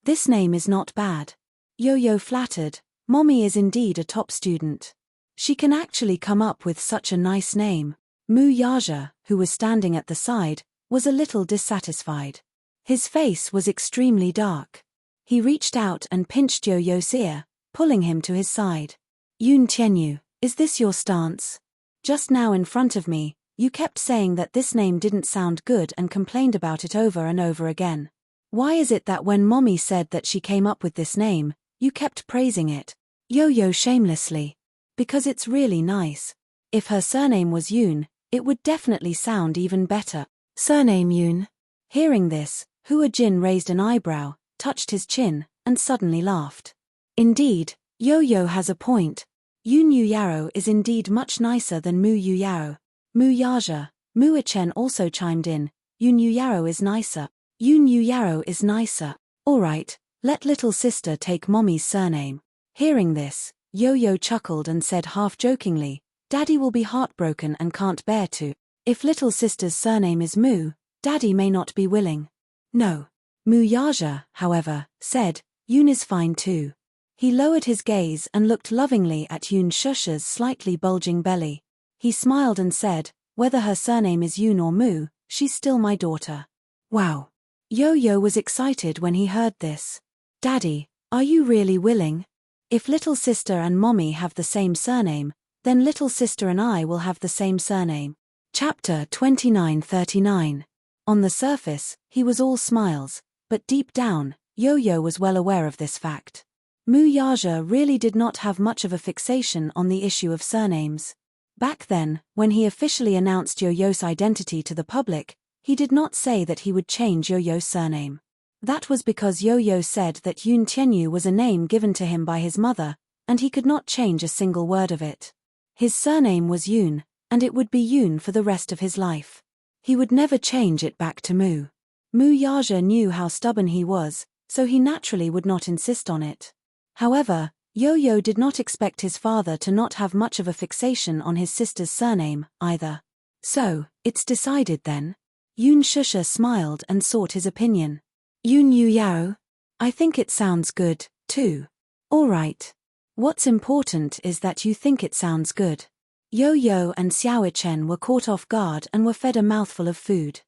This name is not bad. Yo-Yo flattered, Mommy is indeed a top student. She can actually come up with such a nice name. Muyaja, who was standing at the side, was a little dissatisfied. His face was extremely dark. He reached out and pinched Yo-Yo's ear, pulling him to his side. Yun Tianyu, is this your stance? Just now in front of me, you kept saying that this name didn't sound good and complained about it over and over again. Why is it that when Mommy said that she came up with this name, you kept praising it? Yo-Yo shamelessly. Because it's really nice. If her surname was Yun, it would definitely sound even better. Surname Yun. Hearing this, Hua Jin raised an eyebrow, touched his chin, and suddenly laughed. Indeed, Yo-Yo has a point. Yun Yuyaro is indeed much nicer than Mu Yuyaro. Muyaja, Muichen also chimed in, Yun Yuyaro is nicer. Yun Yuyaro is nicer. Alright, let little sister take Mommy's surname. Hearing this, Yo-Yo chuckled and said half-jokingly, Daddy will be heartbroken and can't bear to. If little sister's surname is Mu, Daddy may not be willing. No. Muyaja, however, said, Yun is fine too. He lowered his gaze and looked lovingly at Yunshusha's slightly bulging belly. He smiled and said, whether her surname is Yun or Mu, she's still my daughter. Wow. Yo-Yo was excited when he heard this. Daddy, are you really willing? If little sister and Mommy have the same surname, then little sister and I will have the same surname. Chapter 2939. On the surface, he was all smiles, but deep down, Yo-Yo was well aware of this fact. Muyaja really did not have much of a fixation on the issue of surnames. Back then, when he officially announced Yo-Yo's identity to the public, he did not say that he would change Yo-Yo's surname. That was because Yo-Yo said that Yun Tianyu was a name given to him by his mother, and he could not change a single word of it. His surname was Yun, and it would be Yun for the rest of his life. He would never change it back to Mu. Muyaja knew how stubborn he was, so he naturally would not insist on it. However, Yo-Yo did not expect his father to not have much of a fixation on his sister's surname, either. So, it's decided then? Yunshusha smiled and sought his opinion. Yun Yuyao? I think it sounds good, too. All right. What's important is that you think it sounds good. Yo-Yo and Xiaochen were caught off guard and were fed a mouthful of food.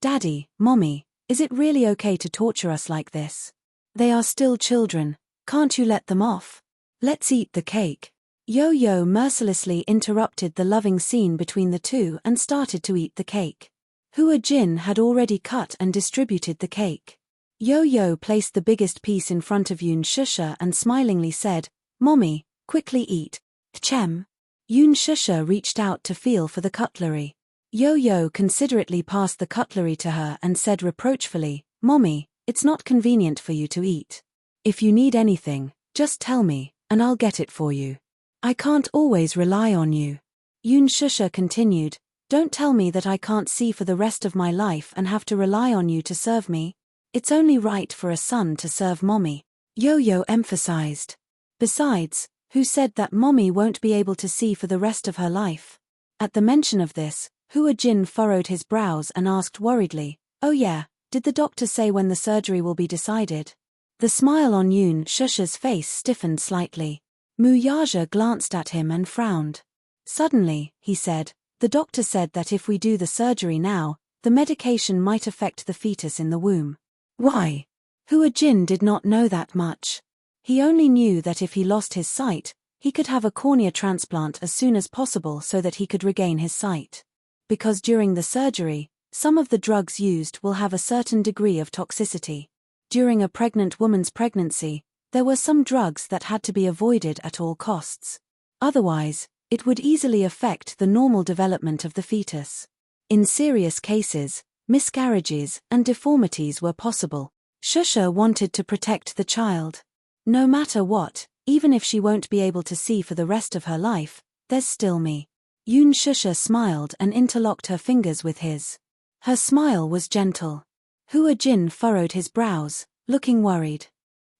Daddy, Mommy, is it really okay to torture us like this? They are still children, can't you let them off? Let's eat the cake. Yo-Yo mercilessly interrupted the loving scene between the two and started to eat the cake. Hua Jin had already cut and distributed the cake. Yo-Yo placed the biggest piece in front of Yunshusha and smilingly said, Mommy, quickly eat. Tchem. Yunshusha reached out to feel for the cutlery. Yo-Yo considerately passed the cutlery to her and said reproachfully, Mommy, it's not convenient for you to eat. If you need anything, just tell me, and I'll get it for you. I can't always rely on you. Yunshusha continued, don't tell me that I can't see for the rest of my life and have to rely on you to serve me. It's only right for a son to serve Mommy. Yo-Yo emphasized. Besides, Who said that Mommy won't be able to see for the rest of her life? At the mention of this, Hua Jin furrowed his brows and asked worriedly, "Oh yeah, did the doctor say when the surgery will be decided?" The smile on Yun Shusha's face stiffened slightly. Mu Yaja glanced at him and frowned. Suddenly, he said, "The doctor said that if we do the surgery now, the medication might affect the fetus in the womb." Why? Hua Jin did not know that much. He only knew that if he lost his sight, he could have a cornea transplant as soon as possible so that he could regain his sight. Because during the surgery, some of the drugs used will have a certain degree of toxicity. During a pregnant woman's pregnancy, there were some drugs that had to be avoided at all costs. Otherwise, it would easily affect the normal development of the fetus. In serious cases, miscarriages and deformities were possible. Shusha wanted to protect the child. No matter what, even if she won't be able to see for the rest of her life, there's still me. Yun Shusha smiled and interlocked her fingers with his. Her smile was gentle. Hua Jin furrowed his brows, looking worried.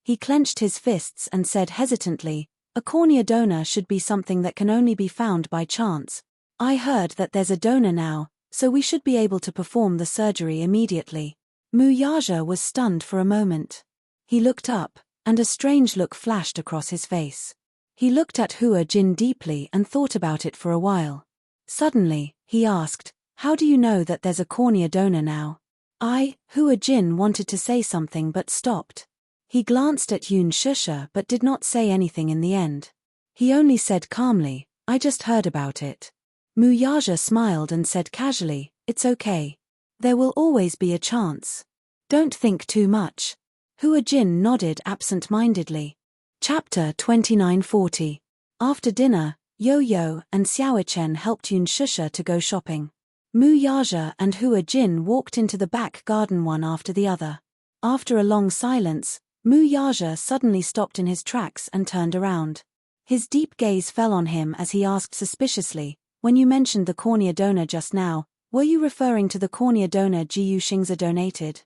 He clenched his fists and said hesitantly, "A cornea donor should be something that can only be found by chance. I heard that there's a donor now, so we should be able to perform the surgery immediately." Mu Yaja was stunned for a moment. He looked up, and a strange look flashed across his face. He looked at Hua Jin deeply and thought about it for a while. Suddenly, he asked, "How do you know that there's a cornea donor now?" Hua Jin wanted to say something but stopped. He glanced at Yun Shusha but did not say anything in the end. He only said calmly, "I just heard about it." Mu Yaja smiled and said casually, "It's okay. There will always be a chance. Don't think too much." Hua Jin nodded absent-mindedly. Chapter 2940. After dinner, Yo-Yo and Xiao Chen helped Yun Shusha to go shopping. Mu Yaja and Hua Jin walked into the back garden one after the other. After a long silence, Mu Yaja suddenly stopped in his tracks and turned around. His deep gaze fell on him as he asked suspiciously, "When you mentioned the cornea donor just now, were you referring to the cornea donor Jiyu Xingzi donated?"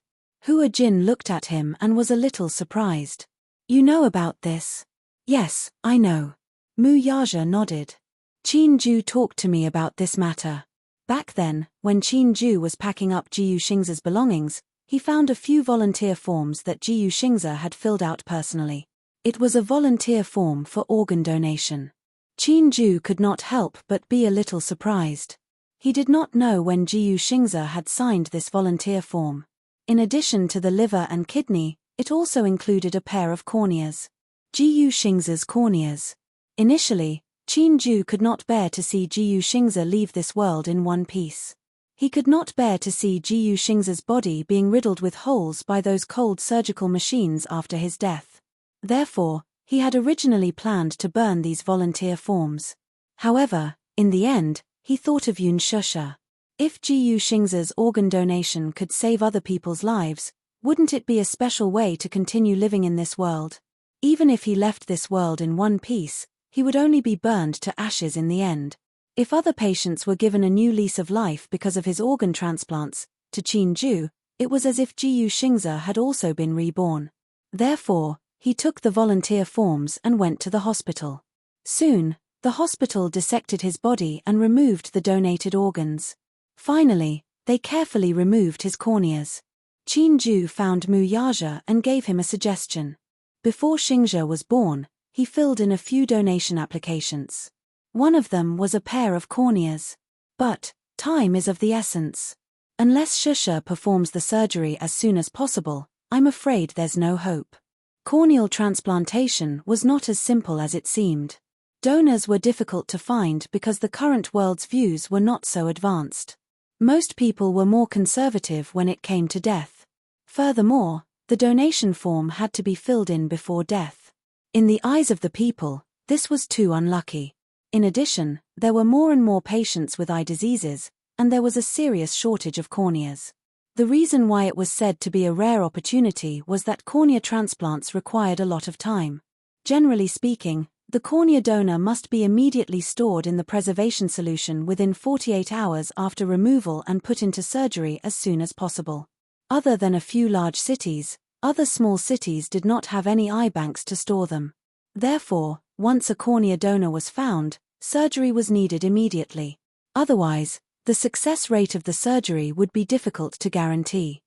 Hua Jin looked at him and was a little surprised. "You know about this?" "Yes, I know." Mu Yaja nodded. "Qin Ju talked to me about this matter. Back then, when Qin Ju was packing up Jiyu Xingzi's belongings, he found a few volunteer forms that Jiyu Xingzi had filled out personally. It was a volunteer form for organ donation. Qin Ju could not help but be a little surprised. He did not know when Jiyu Xingzi had signed this volunteer form. In addition to the liver and kidney, it also included a pair of corneas. Jiyu Xingzi's corneas. Initially, Qin Ju could not bear to see Jiyu Xingzi leave this world in one piece. He could not bear to see Jiyu Xingzi's body being riddled with holes by those cold surgical machines after his death. Therefore, he had originally planned to burn these volunteer forms. However, in the end, he thought of Yun Shusha. If Jiyu Xingzi's organ donation could save other people's lives, wouldn't it be a special way to continue living in this world? Even if he left this world in one piece, he would only be burned to ashes in the end. If other patients were given a new lease of life because of his organ transplants, to Qin Ju, it was as if Jiyu Xingzi had also been reborn. Therefore, he took the volunteer forms and went to the hospital. Soon, the hospital dissected his body and removed the donated organs. Finally, they carefully removed his corneas. Qin Ju found Mu Yaja and gave him a suggestion. Before Xingzi was born, he filled in a few donation applications. One of them was a pair of corneas. But time is of the essence. Unless Shusha performs the surgery as soon as possible, I'm afraid there's no hope. Corneal transplantation was not as simple as it seemed. Donors were difficult to find because the current world's views were not so advanced. Most people were more conservative when it came to death. Furthermore, the donation form had to be filled in before death. In the eyes of the people, this was too unlucky. In addition, there were more and more patients with eye diseases, and there was a serious shortage of corneas. The reason why it was said to be a rare opportunity was that cornea transplants required a lot of time. Generally speaking, the cornea donor must be immediately stored in the preservation solution within 48 hours after removal and put into surgery as soon as possible. Other than a few large cities, other small cities did not have any eye banks to store them. Therefore, Once a cornea donor was found, surgery was needed immediately. Otherwise, the success rate of the surgery would be difficult to guarantee.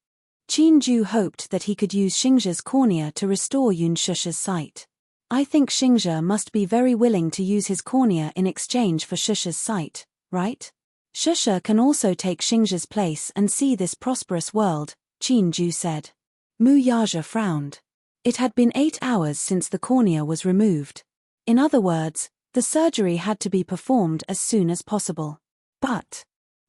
Qin Ju hoped that he could use Xingzhe's cornea to restore Yun Shusha's sight. I think Xingzhe must be very willing to use his cornea in exchange for Shusha's sight, right? Shusha can also take Xingzhe's place and see this prosperous world, Qin Ju said. Mu Yaja frowned. It had been 8 hours since the cornea was removed. In other words, the surgery had to be performed as soon as possible. But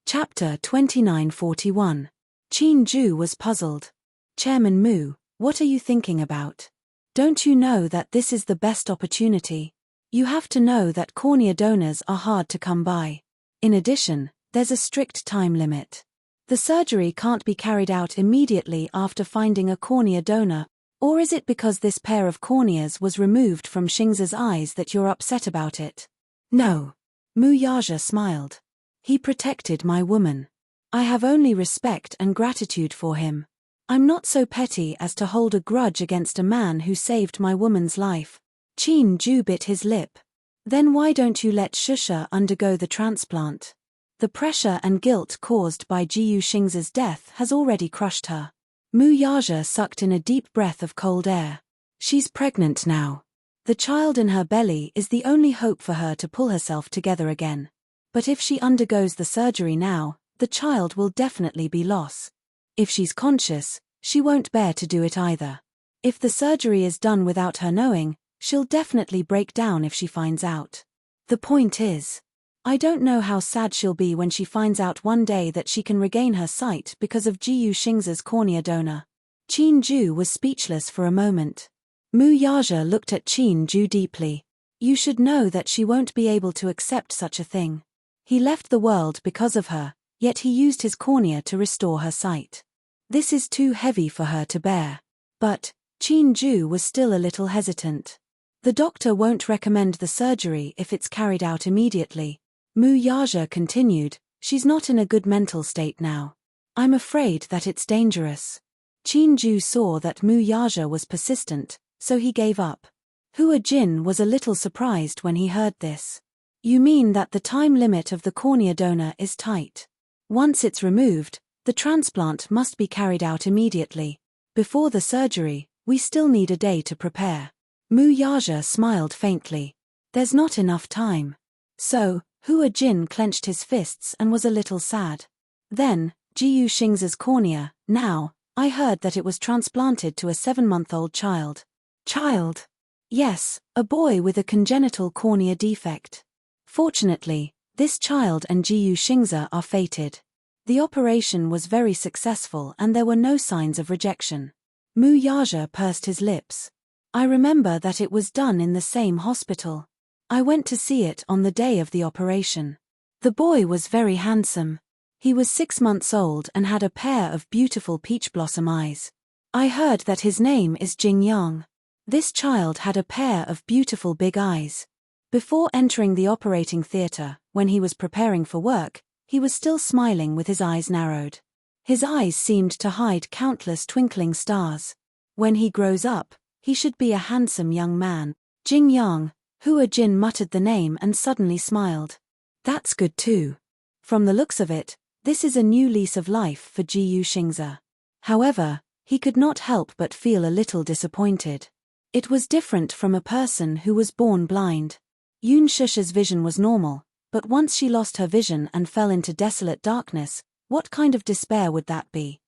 Chapter 2941. Qin Ju was puzzled. Chairman Mu, what are you thinking about? Don't you know that this is the best opportunity? You have to know that cornea donors are hard to come by. In addition, there's a strict time limit. The surgery can't be carried out immediately after finding a cornea donor, or is it because this pair of corneas was removed from Xingzhe's eyes that you're upset about it? No. Mu Yaja smiled. He protected my woman. I have only respect and gratitude for him. I'm not so petty as to hold a grudge against a man who saved my woman's life. Qin Ju bit his lip. Then why don't you let Shusha undergo the transplant? The pressure and guilt caused by Jiyu Xingzhe's death has already crushed her. Mu Yaja sucked in a deep breath of cold air. She's pregnant now. The child in her belly is the only hope for her to pull herself together again. But if she undergoes the surgery now, the child will definitely be lost. If she's conscious, she won't bear to do it either. If the surgery is done without her knowing, she'll definitely break down if she finds out. The point is, I don't know how sad she'll be when she finds out one day that she can regain her sight because of Jiyu Xingzhe's cornea donor. Qin Ju was speechless for a moment. Mu Yaja looked at Qin Ju deeply. You should know that she won't be able to accept such a thing. He left the world because of her, yet he used his cornea to restore her sight. This is too heavy for her to bear. But Qin Ju was still a little hesitant. The doctor won't recommend the surgery if it's carried out immediately. Mu Yaja continued, she's not in a good mental state now. I'm afraid that it's dangerous. Qin Ju saw that Mu Yaja was persistent, so he gave up. Hua Jin was a little surprised when he heard this. You mean that the time limit of the cornea donor is tight? Once it's removed, the transplant must be carried out immediately. Before the surgery, we still need a day to prepare. Mu Yaja smiled faintly. There's not enough time. So, Hua Jin clenched his fists and was a little sad. Then, Jiyu Xingzhe's cornea, now, I heard that it was transplanted to a 7-month-old child. Child? Yes, a boy with a congenital cornea defect. Fortunately, this child and Jiyu Xingzhe are fated. The operation was very successful and there were no signs of rejection. Mu Yaja pursed his lips. I remember that it was done in the same hospital. I went to see it on the day of the operation. The boy was very handsome. He was 6 months old and had a pair of beautiful peach blossom eyes. I heard that his name is Jing Yang. This child had a pair of beautiful big eyes. Before entering the operating theater, when he was preparing for work, he was still smiling with his eyes narrowed. His eyes seemed to hide countless twinkling stars. When he grows up, he should be a handsome young man. Jing Yang. Hua Jin muttered the name and suddenly smiled. That's good too. From the looks of it, this is a new lease of life for Jiyu Xingzhe. However, he could not help but feel a little disappointed. It was different from a person who was born blind. Yun Shusha's vision was normal, but once she lost her vision and fell into desolate darkness, what kind of despair would that be?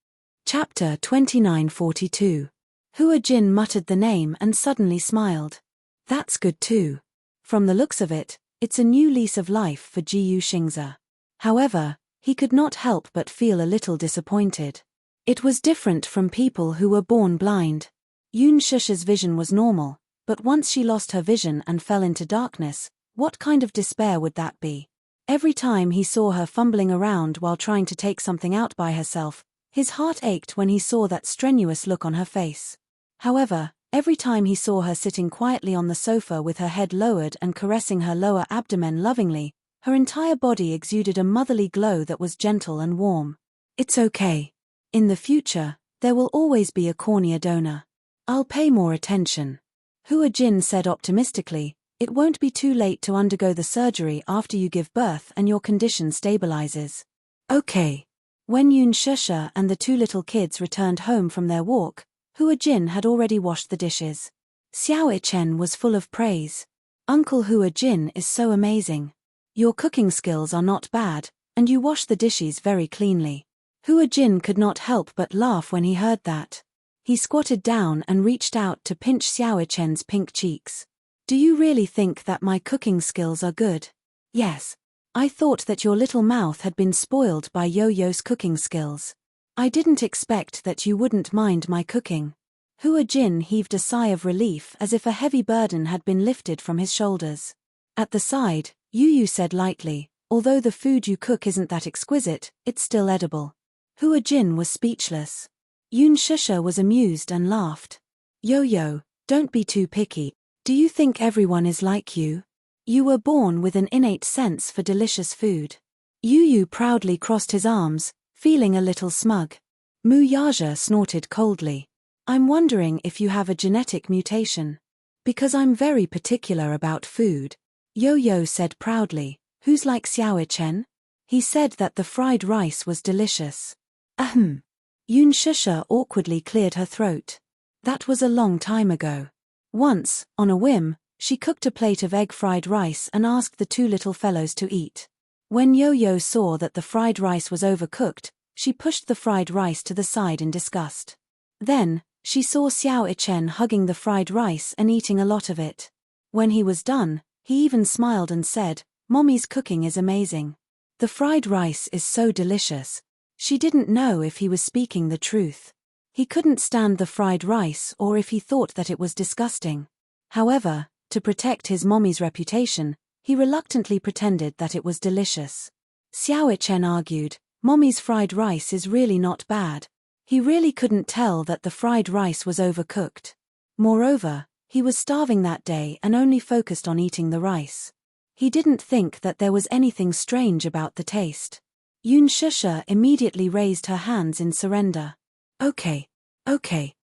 Chapter 2942. Hua Jin muttered the name and suddenly smiled. That's good too. From the looks of it, it's a new lease of life for Jiyu Xingzhe. However, he could not help but feel a little disappointed. It was different from people who were born blind. Yun Shusha's vision was normal, but once she lost her vision and fell into darkness, what kind of despair would that be? Every time he saw her fumbling around while trying to take something out by herself, his heart ached when he saw that strenuous look on her face. However, every time he saw her sitting quietly on the sofa with her head lowered and caressing her lower abdomen lovingly, her entire body exuded a motherly glow that was gentle and warm. It's okay. In the future, there will always be a cornea donor. I'll pay more attention. Hua Jin said optimistically, It won't be too late to undergo the surgery after you give birth and your condition stabilizes. Okay. When Yoon Shusha and the two little kids returned home from their walk, Hua Jin had already washed the dishes. Xiao Ichen was full of praise. Uncle Hua Jin is so amazing. Your cooking skills are not bad, and you wash the dishes very cleanly. Hua Jin could not help but laugh when he heard that. He squatted down and reached out to pinch Xiao Ichen's pink cheeks. Do you really think that my cooking skills are good? Yes. I thought that your little mouth had been spoiled by Yo-Yo's cooking skills. I didn't expect that you wouldn't mind my cooking. Hua Jin heaved a sigh of relief as if a heavy burden had been lifted from his shoulders. At the side, Yu said lightly, although the food you cook isn't that exquisite, it's still edible. Hua Jin was speechless. Yoon Shusha was amused and laughed. Yo-Yo, don't be too picky. Do you think everyone is like you? You were born with an innate sense for delicious food. Yu proudly crossed his arms, feeling a little smug. Mu Yaja snorted coldly. I'm wondering if you have a genetic mutation. Because I'm very particular about food. Yo-Yo said proudly. Who's like Xiao Ichen? He said that the fried rice was delicious. Ahem. Yoon Shusha awkwardly cleared her throat. That was a long time ago. Once, on a whim, she cooked a plate of egg-fried rice and asked the two little fellows to eat. When Yo-Yo saw that the fried rice was overcooked, she pushed the fried rice to the side in disgust. Then, she saw Xiao Ichen hugging the fried rice and eating a lot of it. When he was done, he even smiled and said, "Mommy's cooking is amazing. The fried rice is so delicious." She didn't know if he was speaking the truth. He couldn't stand the fried rice or if he thought that it was disgusting. However, to protect his mommy's reputation, he reluctantly pretended that it was delicious. Xiao Ichen argued, "Mommy's fried rice is really not bad." He really couldn't tell that the fried rice was overcooked. Moreover, he was starving that day and only focused on eating the rice. He didn't think that there was anything strange about the taste. Yoon Shusha immediately raised her hands in surrender. Okay.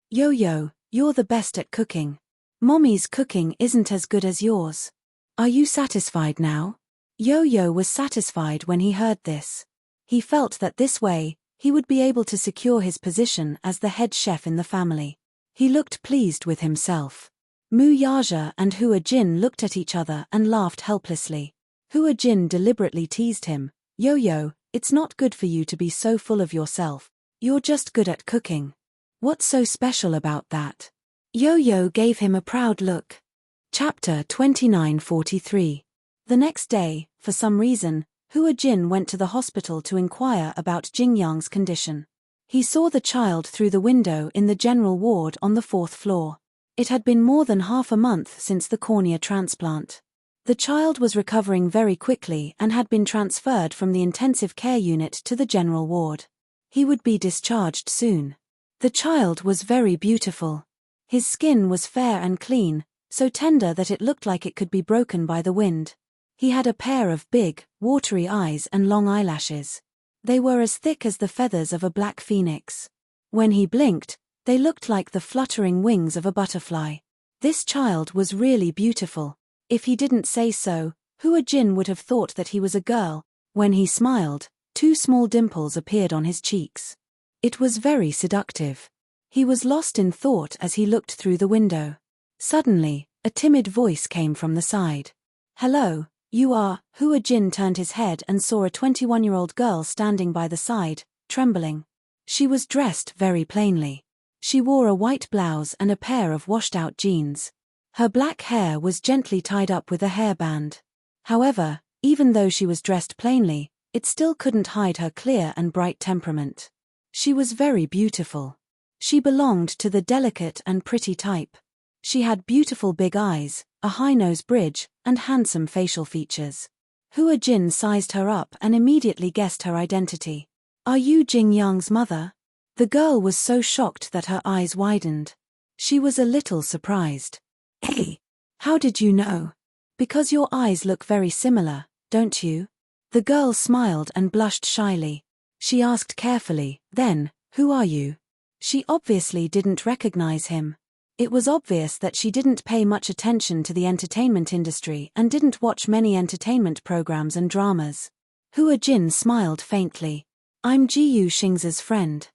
Yo-Yo, you're the best at cooking. Mommy's cooking isn't as good as yours. Are you satisfied now? Yo-Yo was satisfied when he heard this. He felt that this way, he would be able to secure his position as the head chef in the family. He looked pleased with himself. Mu Yaja and Hua Jin looked at each other and laughed helplessly. Hua Jin deliberately teased him. Yo-Yo, it's not good for you to be so full of yourself. You're just good at cooking. What's so special about that? Yo-Yo gave him a proud look. Chapter 2943. The next day, for some reason, Hua Jin went to the hospital to inquire about Jingyang's condition. He saw the child through the window in the general ward on the 4th floor. It had been more than half a month since the cornea transplant. The child was recovering very quickly and had been transferred from the intensive care unit to the general ward. He would be discharged soon. The child was very beautiful. His skin was fair and clean, so tender that it looked like it could be broken by the wind. He had a pair of big, watery eyes and long eyelashes. They were as thick as the feathers of a black phoenix. When he blinked, they looked like the fluttering wings of a butterfly. This child was really beautiful. If he didn't say so, Hua Jin would have thought that he was a girl. When he smiled, 2 small dimples appeared on his cheeks. It was very seductive. He was lost in thought as he looked through the window. Suddenly, a timid voice came from the side. "Hello, you are..." Hua Jin turned his head and saw a 21-year-old girl standing by the side, trembling. She was dressed very plainly. She wore a white blouse and a pair of washed-out jeans. Her black hair was gently tied up with a hairband. However, even though she was dressed plainly, it still couldn't hide her clear and bright temperament. She was very beautiful. She belonged to the delicate and pretty type. She had beautiful big eyes, a high nose bridge, and handsome facial features. Hua Jin sized her up and immediately guessed her identity. "Are you Jingyang's mother?" The girl was so shocked that her eyes widened. She was a little surprised. "Hey, how did you know?" "Because your eyes look very similar, don't you?" The girl smiled and blushed shyly. She asked carefully, then, "Who are you?" She obviously didn't recognize him. It was obvious that she didn't pay much attention to the entertainment industry and didn't watch many entertainment programs and dramas. Hua Jin smiled faintly. I'm Jiyu Xingza's friend.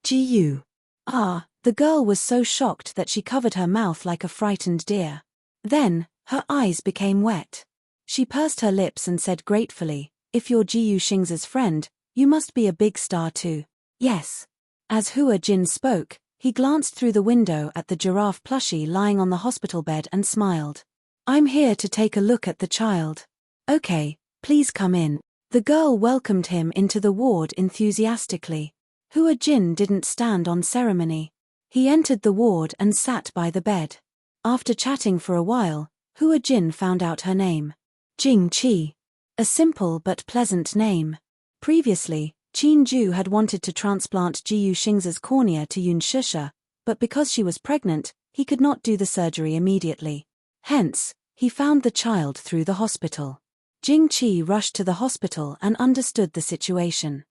Jiyu. Ah, the girl was so shocked that she covered her mouth like a frightened deer. Then, her eyes became wet. She pursed her lips and said gratefully, if you're Jiyu Xingza's friend, you must be a big star too. Yes. As Hua Jin spoke, he glanced through the window at the giraffe plushie lying on the hospital bed and smiled. I'm here to take a look at the child. Okay, please come in. The girl welcomed him into the ward enthusiastically. Hua Jin didn't stand on ceremony. He entered the ward and sat by the bed. After chatting for a while, Hua Jin found out her name. Jing Qi. A simple but pleasant name. Previously, Qin Ju had wanted to transplant Jiyu Xingza's cornea to Yun Shisha, but because she was pregnant, he could not do the surgery immediately. Hence, he found the child through the hospital. Jing Qi rushed to the hospital and understood the situation.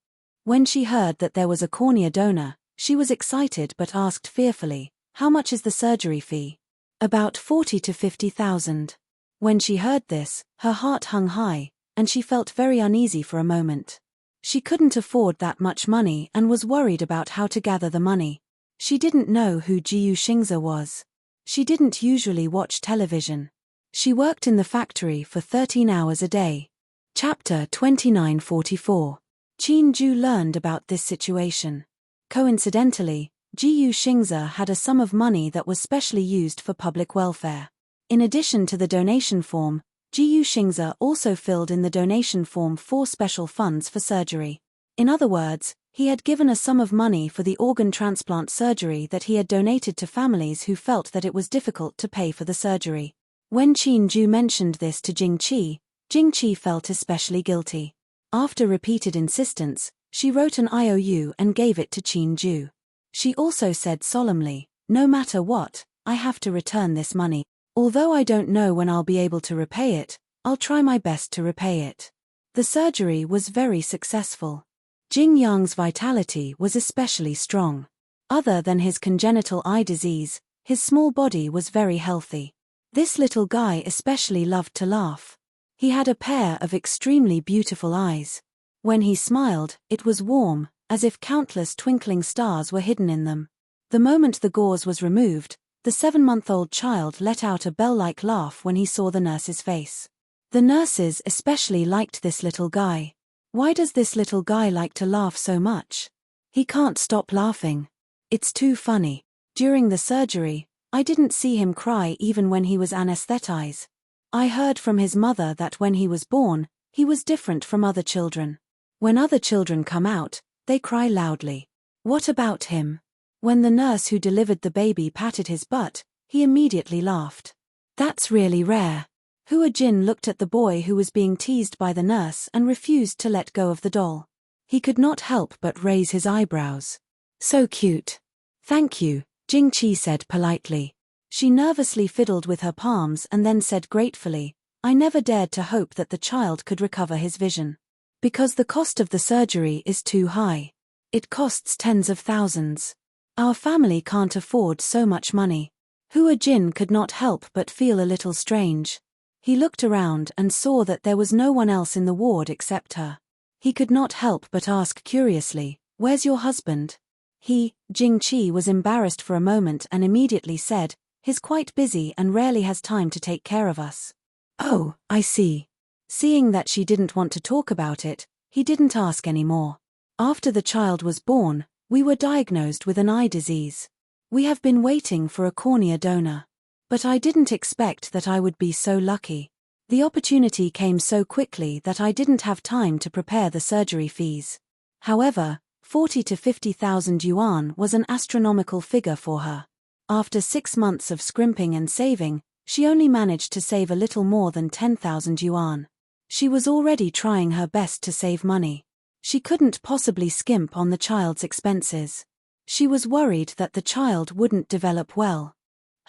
When she heard that there was a cornea donor, she was excited but asked fearfully, how much is the surgery fee? About 40 to 50,000. When she heard this, her heart hung high, and she felt very uneasy for a moment. She couldn't afford that much money and was worried about how to gather the money. She didn't know who Jiyu Xingza was. She didn't usually watch television. She worked in the factory for 13 hours a day. Chapter 2944. Qin Ju learned about this situation. Coincidentally, Jiyu Xingza had a sum of money that was specially used for public welfare. In addition to the donation form, Jiyu Xingza also filled in the donation form 4 special funds for surgery. In other words, he had given a sum of money for the organ transplant surgery that he had donated to families who felt that it was difficult to pay for the surgery. When Qin Ju mentioned this to Jing Qi felt especially guilty. After repeated insistence, she wrote an IOU and gave it to Qin Ju. She also said solemnly, no matter what, I have to return this money. Although I don't know when I'll be able to repay it, I'll try my best to repay it. The surgery was very successful. Jing Yang's vitality was especially strong. Other than his congenital eye disease, his small body was very healthy. This little guy especially loved to laugh. He had a pair of extremely beautiful eyes. When he smiled, it was warm, as if countless twinkling stars were hidden in them. The moment the gauze was removed, the 7-month-old child let out a bell-like laugh when he saw the nurse's face. The nurses especially liked this little guy. Why does this little guy like to laugh so much? He can't stop laughing. It's too funny. During the surgery, I didn't see him cry even when he was anesthetized. I heard from his mother that when he was born, he was different from other children. When other children come out, they cry loudly. What about him? When the nurse who delivered the baby patted his butt, he immediately laughed. That's really rare. Hua Jin looked at the boy who was being teased by the nurse and refused to let go of the doll. He could not help but raise his eyebrows. So cute. Thank you, Jing Qi said politely. She nervously fiddled with her palms and then said gratefully, I never dared to hope that the child could recover his vision. Because the cost of the surgery is too high. It costs tens of thousands. Our family can't afford so much money. Hua Jin could not help but feel a little strange. He looked around and saw that there was no one else in the ward except her. He could not help but ask curiously, where's your husband? Jing Qi was embarrassed for a moment and immediately said, he's quite busy and rarely has time to take care of us. Oh, I see. Seeing that she didn't want to talk about it, he didn't ask any more. After the child was born, we were diagnosed with an eye disease. We have been waiting for a cornea donor. But I didn't expect that I would be so lucky. The opportunity came so quickly that I didn't have time to prepare the surgery fees. However, 40 to 50,000 yuan was an astronomical figure for her. After 6 months of scrimping and saving, she only managed to save a little more than 10,000 yuan. She was already trying her best to save money. She couldn't possibly skimp on the child's expenses. She was worried that the child wouldn't develop well.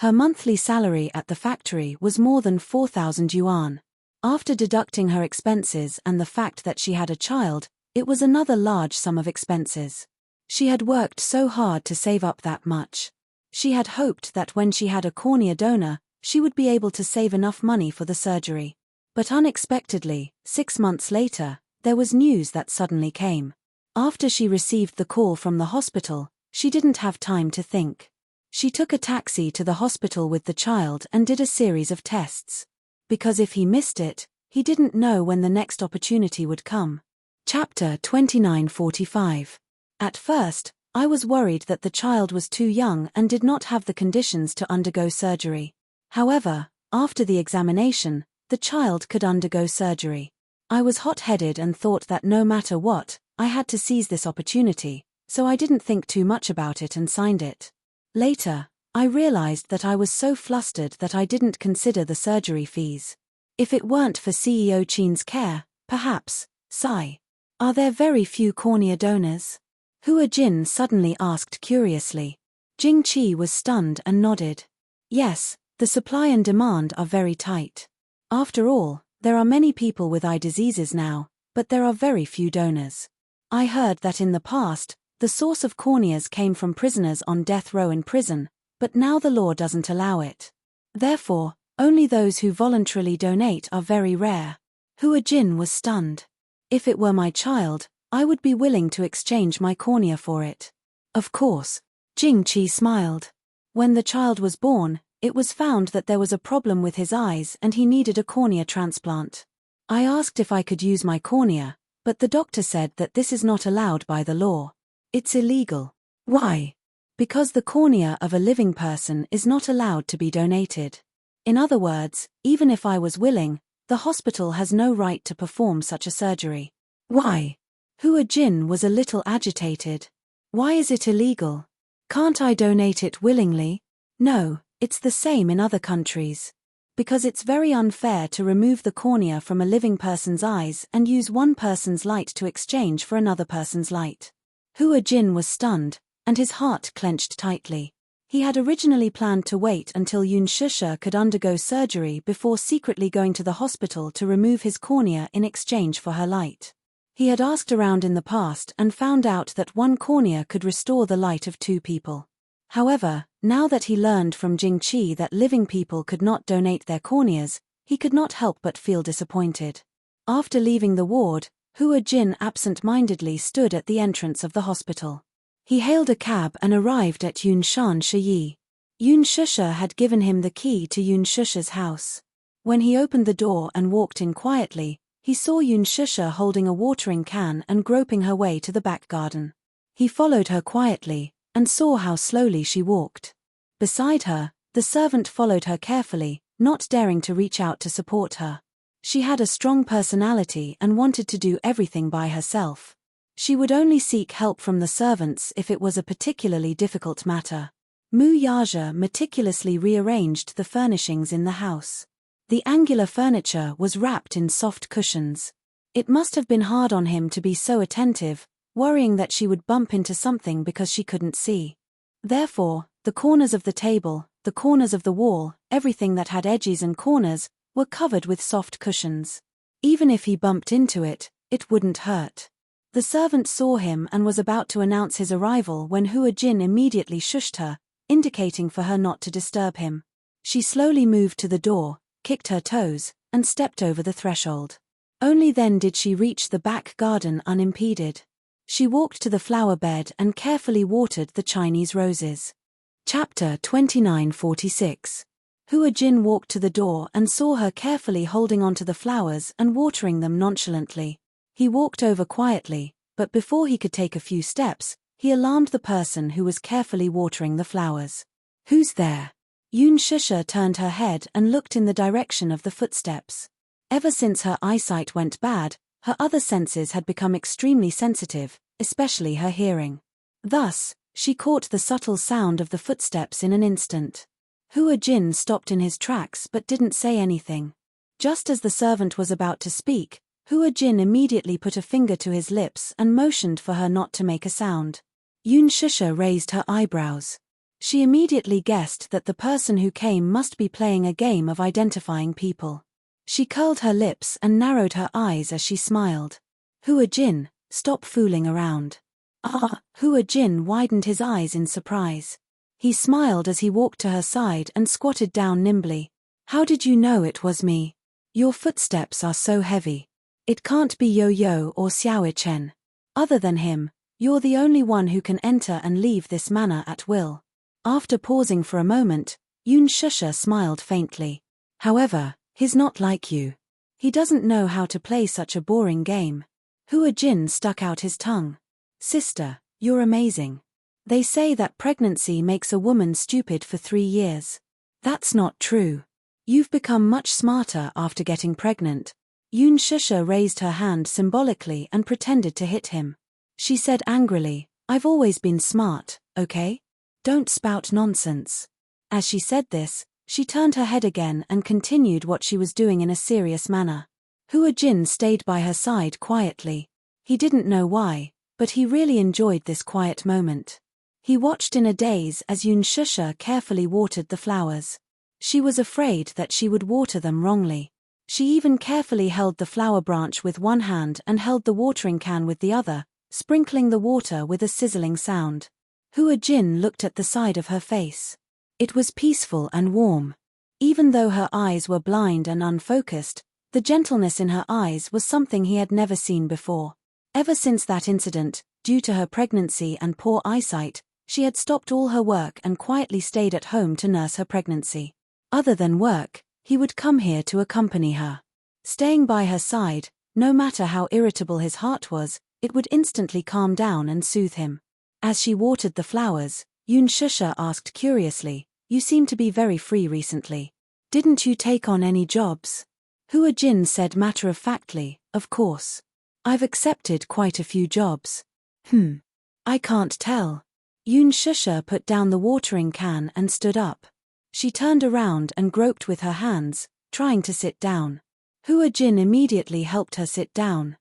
Her monthly salary at the factory was more than 4,000 yuan. After deducting her expenses and the fact that she had a child, it was another large sum of expenses. She had worked so hard to save up that much. She had hoped that when she had a cornea donor, she would be able to save enough money for the surgery. But unexpectedly, 6 months later, there was news that suddenly came. After she received the call from the hospital, she didn't have time to think. She took a taxi to the hospital with the child and did a series of tests. Because if he missed it, he didn't know when the next opportunity would come. Chapter 29:45. At first, I was worried that the child was too young and did not have the conditions to undergo surgery. However, after the examination, the child could undergo surgery. I was hot-headed and thought that no matter what, I had to seize this opportunity, so I didn't think too much about it and signed it. Later, I realized that I was so flustered that I didn't consider the surgery fees. If it weren't for CEO Chin's care, perhaps, sigh. Are there very few cornea donors? Hua Jin suddenly asked curiously. Jing Qi was stunned and nodded. Yes, the supply and demand are very tight. After all, there are many people with eye diseases now, but there are very few donors. I heard that in the past, the source of corneas came from prisoners on death row in prison, but now the law doesn't allow it. Therefore, only those who voluntarily donate are very rare. Hua Jin was stunned. If it were my child, I would be willing to exchange my cornea for it. Of course. Jing Qi smiled. When the child was born, it was found that there was a problem with his eyes and he needed a cornea transplant. I asked if I could use my cornea, but the doctor said that this is not allowed by the law. It's illegal. Why? Because the cornea of a living person is not allowed to be donated. In other words, even if I was willing, the hospital has no right to perform such a surgery. Why? Hua Jin was a little agitated. Why is it illegal? Can't I donate it willingly? No, it's the same in other countries. Because it's very unfair to remove the cornea from a living person's eyes and use one person's light to exchange for another person's light. Hua Jin was stunned, and his heart clenched tightly. He had originally planned to wait until Yun Shusha could undergo surgery before secretly going to the hospital to remove his cornea in exchange for her light. He had asked around in the past and found out that one cornea could restore the light of 2 people. However, now that he learned from Jing Qi that living people could not donate their corneas, he could not help but feel disappointed. After leaving the ward, Hua Jin absent-mindedly stood at the entrance of the hospital. He hailed a cab and arrived at Yun Shan Shiyi. Yun Shusha had given him the key to Yun Shusha's house. When he opened the door and walked in quietly, he saw Yun Shusha holding a watering can and groping her way to the back garden. He followed her quietly, and saw how slowly she walked. Beside her, the servant followed her carefully, not daring to reach out to support her. She had a strong personality and wanted to do everything by herself. She would only seek help from the servants if it was a particularly difficult matter. Mu Yaja meticulously rearranged the furnishings in the house. The angular furniture was wrapped in soft cushions. It must have been hard on him to be so attentive, worrying that she would bump into something because she couldn't see. Therefore, the corners of the table, the corners of the wall, everything that had edges and corners, were covered with soft cushions. Even if he bumped into it, it wouldn't hurt. The servant saw him and was about to announce his arrival when Hua Jin immediately shushed her, indicating for her not to disturb him. She slowly moved to the door, kicked her toes, and stepped over the threshold. Only then did she reach the back garden unimpeded. She walked to the flower bed and carefully watered the Chinese roses. Chapter 29:46. Hua Jin walked to the door and saw her carefully holding onto the flowers and watering them nonchalantly. He walked over quietly, but before he could take a few steps, he alarmed the person who was carefully watering the flowers. "Who's there?" Yun Shusha turned her head and looked in the direction of the footsteps. Ever since her eyesight went bad, her other senses had become extremely sensitive, especially her hearing. Thus, she caught the subtle sound of the footsteps in an instant. Hua Jin stopped in his tracks but didn't say anything. Just as the servant was about to speak, Hua Jin immediately put a finger to his lips and motioned for her not to make a sound. Yun Shusha raised her eyebrows. She immediately guessed that the person who came must be playing a game of identifying people. She curled her lips and narrowed her eyes as she smiled. "Hua Jin, stop fooling around." Hua Jin widened his eyes in surprise. He smiled as he walked to her side and squatted down nimbly. How did you know it was me? Your footsteps are so heavy. It can't be Yo-Yo or Xiao Chen. Other than him, you're the only one who can enter and leave this manor at will. After pausing for a moment, Yun Shusha smiled faintly. However, he's not like you. He doesn't know how to play such a boring game. Hua Jin stuck out his tongue. Sister, you're amazing. They say that pregnancy makes a woman stupid for 3 years. That's not true. You've become much smarter after getting pregnant. Yun Shusha raised her hand symbolically and pretended to hit him. She said angrily, I've always been smart, okay? Don't spout nonsense. As she said this, she turned her head again and continued what she was doing in a serious manner. Hua Jin stayed by her side quietly. He didn't know why, but he really enjoyed this quiet moment. He watched in a daze as Yun Shusha carefully watered the flowers. She was afraid that she would water them wrongly. She even carefully held the flower branch with one hand and held the watering can with the other, sprinkling the water with a sizzling sound. Hua Jin looked at the side of her face. It was peaceful and warm. Even though her eyes were blind and unfocused, the gentleness in her eyes was something he had never seen before. Ever since that incident, due to her pregnancy and poor eyesight, she had stopped all her work and quietly stayed at home to nurse her pregnancy. Other than work, he would come here to accompany her. Staying by her side, no matter how irritable his heart was, it would instantly calm down and soothe him. As she watered the flowers, Yun Shusha asked curiously, You seem to be very free recently. Didn't you take on any jobs? Hua Jin said matter-of-factly, Of course. I've accepted quite a few jobs. I can't tell. Yun Shusha put down the watering can and stood up. She turned around and groped with her hands, trying to sit down. Hua Jin immediately helped her sit down.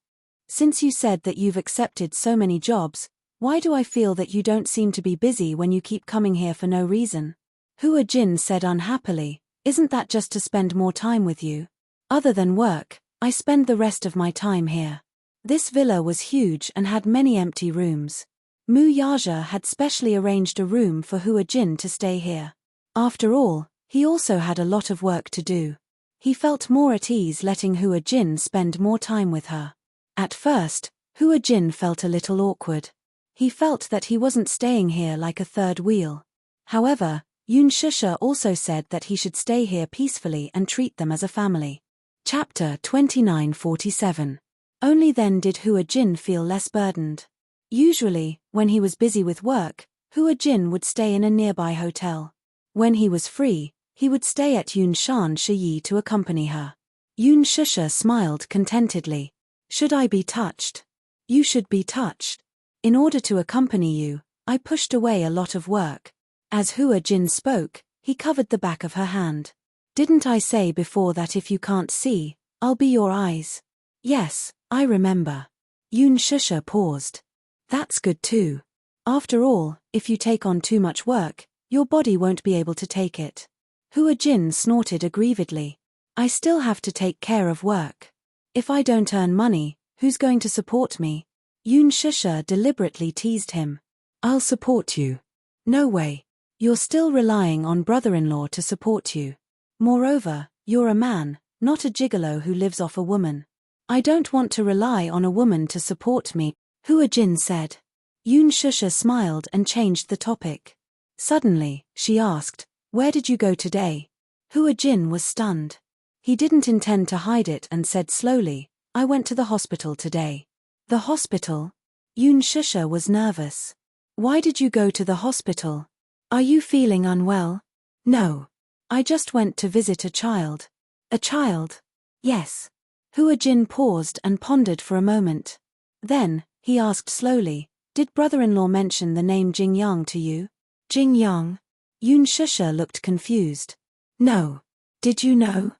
Since you said that you've accepted so many jobs, why do I feel that you don't seem to be busy when you keep coming here for no reason? Hua Jin said unhappily, Isn't that just to spend more time with you? Other than work, I spend the rest of my time here. This villa was huge and had many empty rooms. Mu Yaja had specially arranged a room for Hua Jin to stay here. After all, he also had a lot of work to do. He felt more at ease letting Hua Jin spend more time with her. At first, Hua Jin felt a little awkward. He felt that he wasn't staying here like a third wheel. However, Yun Shusha also said that he should stay here peacefully and treat them as a family. Chapter 2947. Only then did Hua Jin feel less burdened. Usually, when he was busy with work, Hua Jin would stay in a nearby hotel. When he was free, he would stay at Yun Shan Shiyi to accompany her. Yun Shusha smiled contentedly. Should I be touched? You should be touched. In order to accompany you, I pushed away a lot of work. As Hua Jin spoke, he covered the back of her hand. Didn't I say before that if you can't see, I'll be your eyes? Yes, I remember. Yun Shusha paused. That's good too. After all, if you take on too much work, your body won't be able to take it. Hua Jin snorted aggrievedly. I still have to take care of work. If I don't earn money, who's going to support me? Yun Shusha deliberately teased him. I'll support you. No way. You're still relying on brother-in-law to support you. Moreover, you're a man, not a gigolo who lives off a woman. I don't want to rely on a woman to support me, Hua Jin said. Yun Shusha smiled and changed the topic. Suddenly, she asked, Where did you go today? Hua Jin was stunned. He didn't intend to hide it and said slowly, I went to the hospital today. The hospital? Yun Shusha was nervous. Why did you go to the hospital? Are you feeling unwell? No. I just went to visit a child. A child? Yes. Hua Jin paused and pondered for a moment. Then, he asked slowly, Did brother-in-law mention the name Jing Yang to you? Jing Yang? Yun Shusha looked confused. No. Did you know?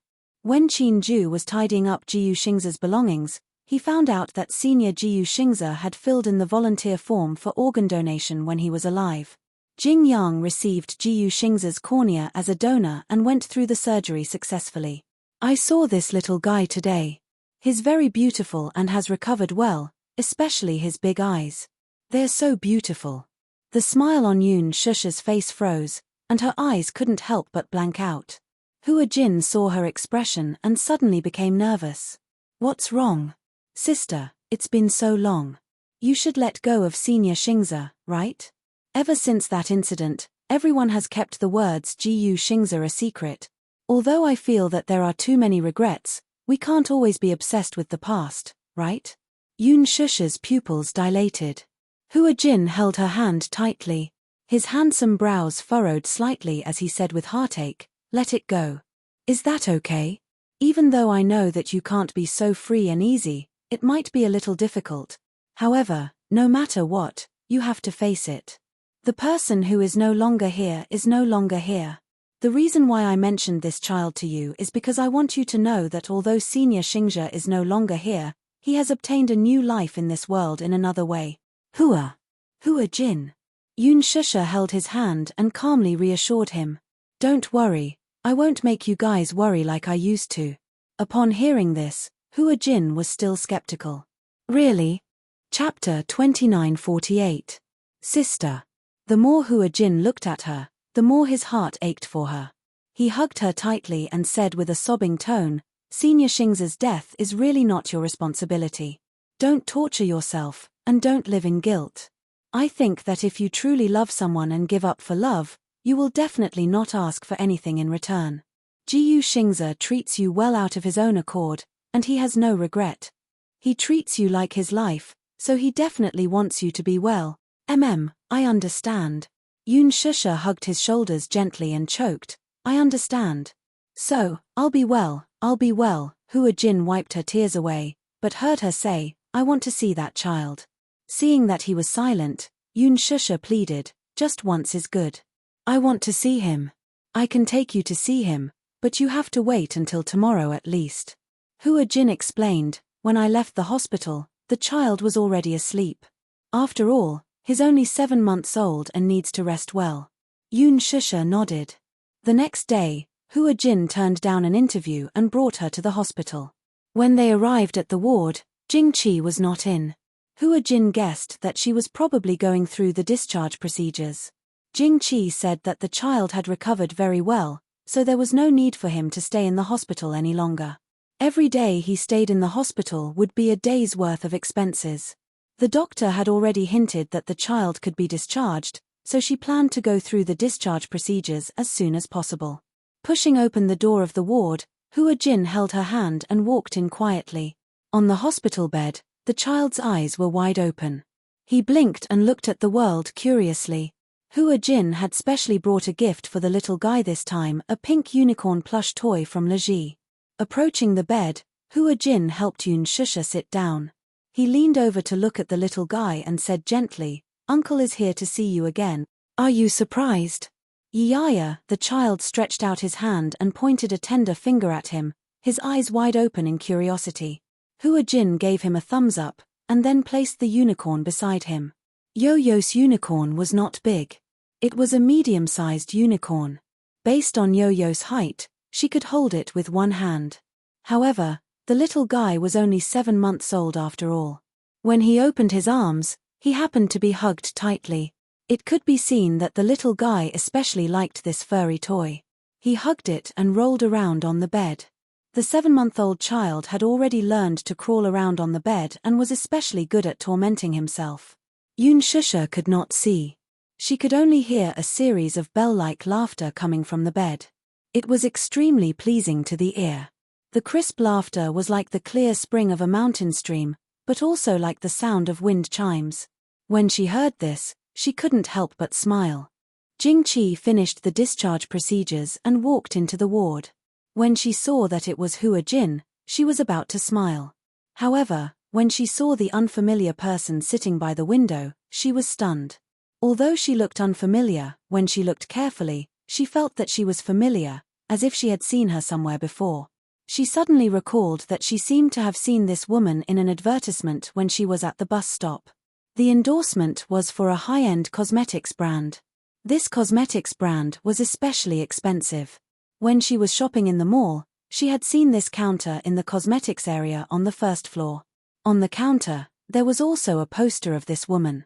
When Qin Ju was tidying up Jiyu Xingza's belongings, he found out that senior Jiyu Xingza had filled in the volunteer form for organ donation when he was alive. Jing Yang received Jiyu Xingza's cornea as a donor and went through the surgery successfully. I saw this little guy today. He's very beautiful and has recovered well, especially his big eyes. They're so beautiful. The smile on Yoon Shusha's face froze, and her eyes couldn't help but blank out. Hua Jin saw her expression and suddenly became nervous. What's wrong? Sister, it's been so long. You should let go of Senior Xingzi, right? Ever since that incident, everyone has kept the words Gu Xingzi a secret. Although I feel that there are too many regrets, we can't always be obsessed with the past, right? Yoon Shusha's pupils dilated. Hua Jin held her hand tightly. His handsome brows furrowed slightly as he said with heartache, "Let it go. Is that okay? Even though I know that you can't be so free and easy, it might be a little difficult. However, no matter what, you have to face it. The person who is no longer here is no longer here. The reason why I mentioned this child to you is because I want you to know that although Senior Xingzi is no longer here, he has obtained a new life in this world in another way." Hua Jin. Yoon Shusha held his hand and calmly reassured him. "Don't worry, I won't make you guys worry like I used to." Upon hearing this, Hua Jin was still skeptical. Really? Chapter 2948. Sister. The more Hua Jin looked at her, the more his heart ached for her. He hugged her tightly and said with a sobbing tone, "Senior Xingzi's death is really not your responsibility. Don't torture yourself, and don't live in guilt. I think that if you truly love someone and give up for love, you will definitely not ask for anything in return. Gu Xingzi treats you well out of his own accord, and he has no regret. He treats you like his life, so he definitely wants you to be well. I understand." Yoon Shusha hugged his shoulders gently and choked, "I understand. So, I'll be well. Hua Jin wiped her tears away, but heard her say, "I want to see that child." Seeing that he was silent, Yoon Shusha pleaded, "Just once is good. I want to see him. I can take you to see him, but you have to wait until tomorrow at least." Hua Jin explained, "When I left the hospital, the child was already asleep. After all, he's only 7 months old and needs to rest well." Yoon Shusha nodded. The next day, Hua Jin turned down an interview and brought her to the hospital. When they arrived at the ward, Jing Qi was not in. Hua Jin guessed that she was probably going through the discharge procedures. Jing Qi said that the child had recovered very well, so there was no need for him to stay in the hospital any longer. Every day he stayed in the hospital would be a day's worth of expenses. The doctor had already hinted that the child could be discharged, so she planned to go through the discharge procedures as soon as possible. Pushing open the door of the ward, Hua Jin held her hand and walked in quietly. On the hospital bed, the child's eyes were wide open. He blinked and looked at the world curiously. Hua Jin had specially brought a gift for the little guy this time, a pink unicorn plush toy from Leji. Approaching the bed, Hua Jin helped Yoon Shusha sit down. He leaned over to look at the little guy and said gently, "Uncle is here to see you again. Are you surprised?" "Yaya," the child stretched out his hand and pointed a tender finger at him, his eyes wide open in curiosity. Hua Jin gave him a thumbs up, and then placed the unicorn beside him. Yo-Yo's unicorn was not big. It was a medium-sized unicorn. Based on Yo-Yo's height, she could hold it with one hand. However, the little guy was only 7 months old after all. When he opened his arms, he happened to be hugged tightly. It could be seen that the little guy especially liked this furry toy. He hugged it and rolled around on the bed. The 7-month-old child had already learned to crawl around on the bed and was especially good at tormenting himself. Yoon Shusha could not see. She could only hear a series of bell-like laughter coming from the bed. It was extremely pleasing to the ear. The crisp laughter was like the clear spring of a mountain stream, but also like the sound of wind chimes. When she heard this, she couldn't help but smile. Jing Qi finished the discharge procedures and walked into the ward. When she saw that it was Hua Jin, she was about to smile. However, when she saw the unfamiliar person sitting by the window, she was stunned. Although she looked unfamiliar, when she looked carefully, she felt that she was familiar, as if she had seen her somewhere before. She suddenly recalled that she seemed to have seen this woman in an advertisement when she was at the bus stop. The endorsement was for a high-end cosmetics brand. This cosmetics brand was especially expensive. When she was shopping in the mall, she had seen this counter in the cosmetics area on the first floor. On the counter, there was also a poster of this woman.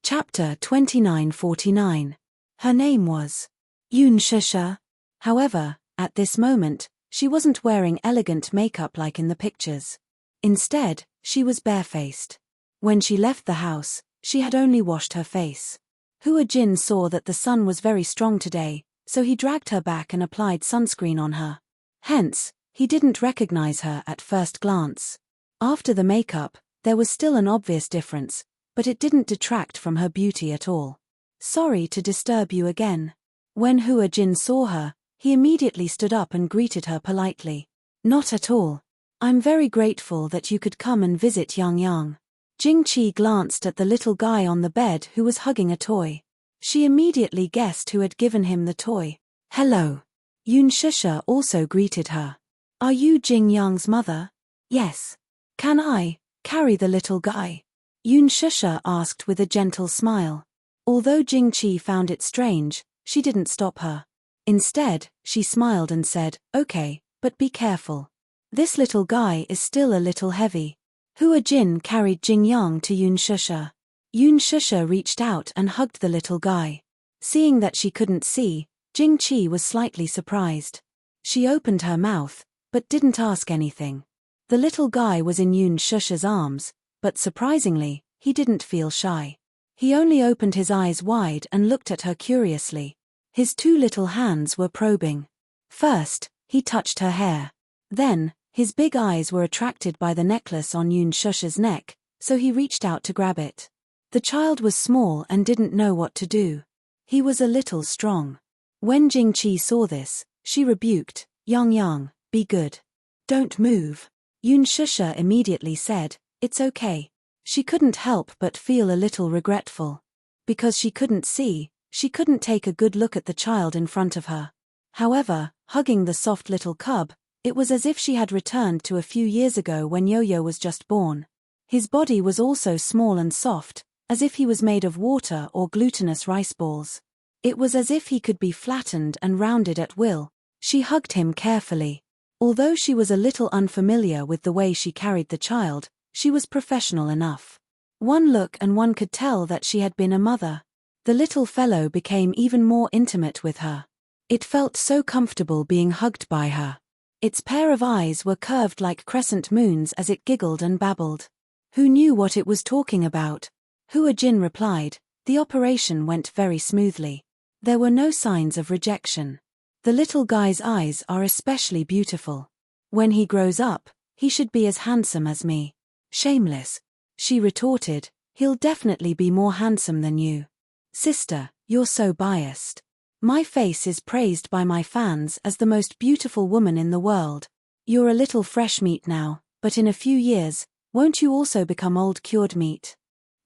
Chapter 2949. Her name was Yoon Shusha. However, at this moment, she wasn't wearing elegant makeup like in the pictures. Instead, she was barefaced. When she left the house, she had only washed her face. Hua Jin saw that the sun was very strong today, so he dragged her back and applied sunscreen on her. Hence, he didn't recognize her at first glance. After the makeup, there was still an obvious difference, but it didn't detract from her beauty at all. Sorry to disturb you again. When Hua Jin saw her, he immediately stood up and greeted her politely. Not at all. I'm very grateful that you could come and visit Yang Yang. Jing Qi glanced at the little guy on the bed who was hugging a toy. She immediately guessed who had given him the toy. Hello. Yoon Shusha also greeted her. Are you Jing Yang's mother? Yes. Can I carry the little guy? Yoon Shusha asked with a gentle smile. Although Jing Qi found it strange, she didn't stop her. Instead, she smiled and said, okay, but be careful. This little guy is still a little heavy. Hua Jin carried Jing Yang to Yoon Shusha. Yoon Shusha reached out and hugged the little guy. Seeing that she couldn't see, Jing Qi was slightly surprised. She opened her mouth, but didn't ask anything. The little guy was in Yoon Shusha's arms, but surprisingly, he didn't feel shy. He only opened his eyes wide and looked at her curiously. His two little hands were probing. First, he touched her hair. Then, his big eyes were attracted by the necklace on Yoon Shusha's neck, so he reached out to grab it. The child was small and didn't know what to do. He was a little strong. When Jing Qi saw this, she rebuked, Yang Yang, be good. Don't move. Yoon Shusha immediately said, it's okay. She couldn't help but feel a little regretful. Because she couldn't see, she couldn't take a good look at the child in front of her. However, hugging the soft little cub, it was as if she had returned to a few years ago when Yo-Yo was just born. His body was also small and soft, as if he was made of water or glutinous rice balls. It was as if he could be flattened and rounded at will. She hugged him carefully. Although she was a little unfamiliar with the way she carried the child, she was professional enough. One look and one could tell that she had been a mother. The little fellow became even more intimate with her. It felt so comfortable being hugged by her. Its pair of eyes were curved like crescent moons as it giggled and babbled. Who knew what it was talking about? Hua Jin replied, the operation went very smoothly. There were no signs of rejection. The little guy's eyes are especially beautiful. When he grows up, he should be as handsome as me. Shameless. She retorted, he'll definitely be more handsome than you. Sister, you're so biased. My face is praised by my fans as the most beautiful woman in the world. You're a little fresh meat now, but in a few years, won't you also become old cured meat?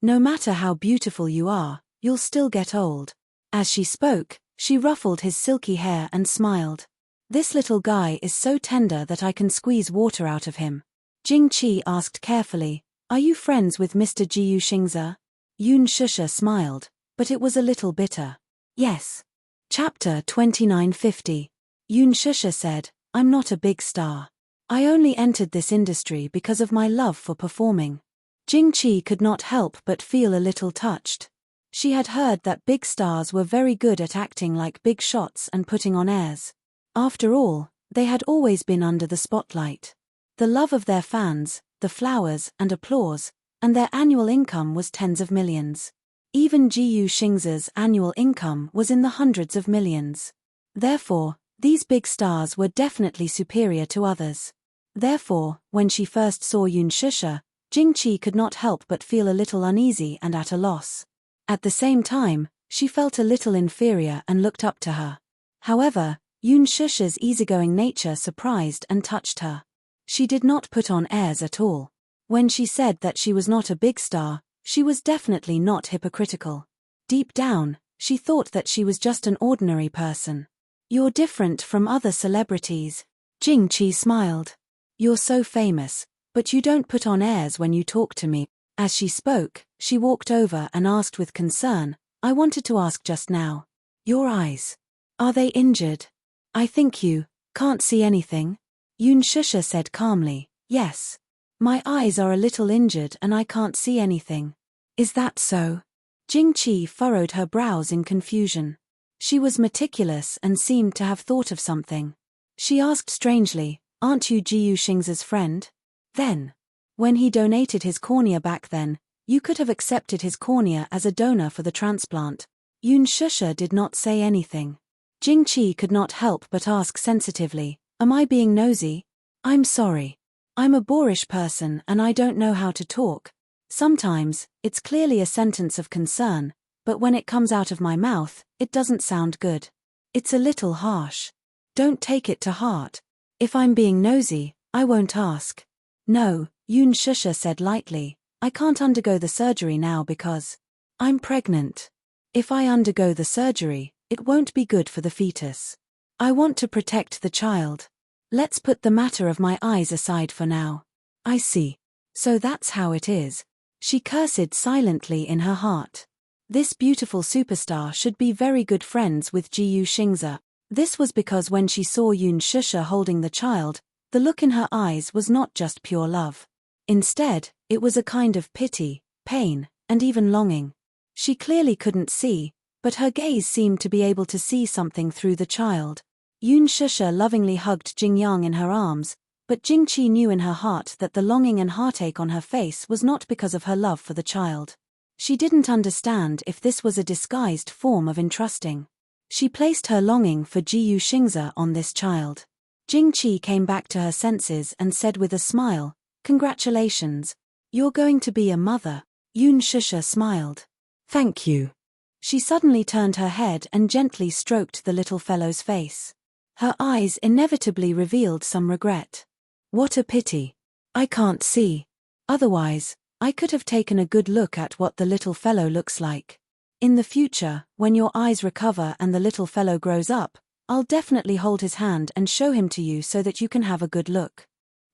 No matter how beautiful you are, you'll still get old. As she spoke, she ruffled his silky hair and smiled. This little guy is so tender that I can squeeze water out of him. Jing Qi asked carefully, are you friends with Mr. Jiu Xingze? Yoon Shusha smiled, but it was a little bitter. Yes. Chapter 2950. Yoon Shusha said, I'm not a big star. I only entered this industry because of my love for performing. Jing Qi could not help but feel a little touched. She had heard that big stars were very good at acting like big shots and putting on airs. After all, they had always been under the spotlight. The love of their fans, the flowers and applause, and their annual income was tens of millions. Even Jiu Xingze's annual income was in the hundreds of millions. Therefore, these big stars were definitely superior to others. Therefore, when she first saw Yoon Shusha, Jing Qi could not help but feel a little uneasy and at a loss. At the same time, she felt a little inferior and looked up to her. However, Yoon Shusha's easygoing nature surprised and touched her. She did not put on airs at all. When she said that she was not a big star, she was definitely not hypocritical. Deep down, she thought that she was just an ordinary person. You're different from other celebrities. Jing Qi smiled. You're so famous, but you don't put on airs when you talk to me. As she spoke, she walked over and asked with concern, I wanted to ask just now. Your eyes. Are they injured? I think you can't see anything. Yoon Shusha said calmly, yes. My eyes are a little injured and I can't see anything. Is that so? Jingqi furrowed her brows in confusion. She was meticulous and seemed to have thought of something. She asked strangely, "Aren't you Jiyu Xingza's friend?" Then, when he donated his cornea back then, you could have accepted his cornea as a donor for the transplant. Yun Shusha did not say anything. Jingqi could not help but ask sensitively, "Am I being nosy? I'm sorry. I'm a boorish person and I don't know how to talk. Sometimes, it's clearly a sentence of concern, but when it comes out of my mouth, it doesn't sound good. It's a little harsh. Don't take it to heart. If I'm being nosy, I won't ask." "No," Yun Shusha said lightly, "I can't undergo the surgery now because I'm pregnant. If I undergo the surgery, it won't be good for the fetus. I want to protect the child. Let's put the matter of my eyes aside for now." "I see. So that's how it is." She cursed silently in her heart. This beautiful superstar should be very good friends with Jiyu Xingza. This was because when she saw Yun Shusha holding the child, the look in her eyes was not just pure love. Instead, it was a kind of pity, pain, and even longing. She clearly couldn't see, but her gaze seemed to be able to see something through the child. Yun Shusha lovingly hugged Jingyang in her arms, but Jingqi knew in her heart that the longing and heartache on her face was not because of her love for the child. She didn't understand if this was a disguised form of entrusting. She placed her longing for Jiyu Xingza on this child. Jingqi came back to her senses and said with a smile, "Congratulations. You're going to be a mother." Yun Shusha smiled. "Thank you." She suddenly turned her head and gently stroked the little fellow's face. Her eyes inevitably revealed some regret. "What a pity. I can't see. Otherwise, I could have taken a good look at what the little fellow looks like. In the future, when your eyes recover and the little fellow grows up, I'll definitely hold his hand and show him to you so that you can have a good look."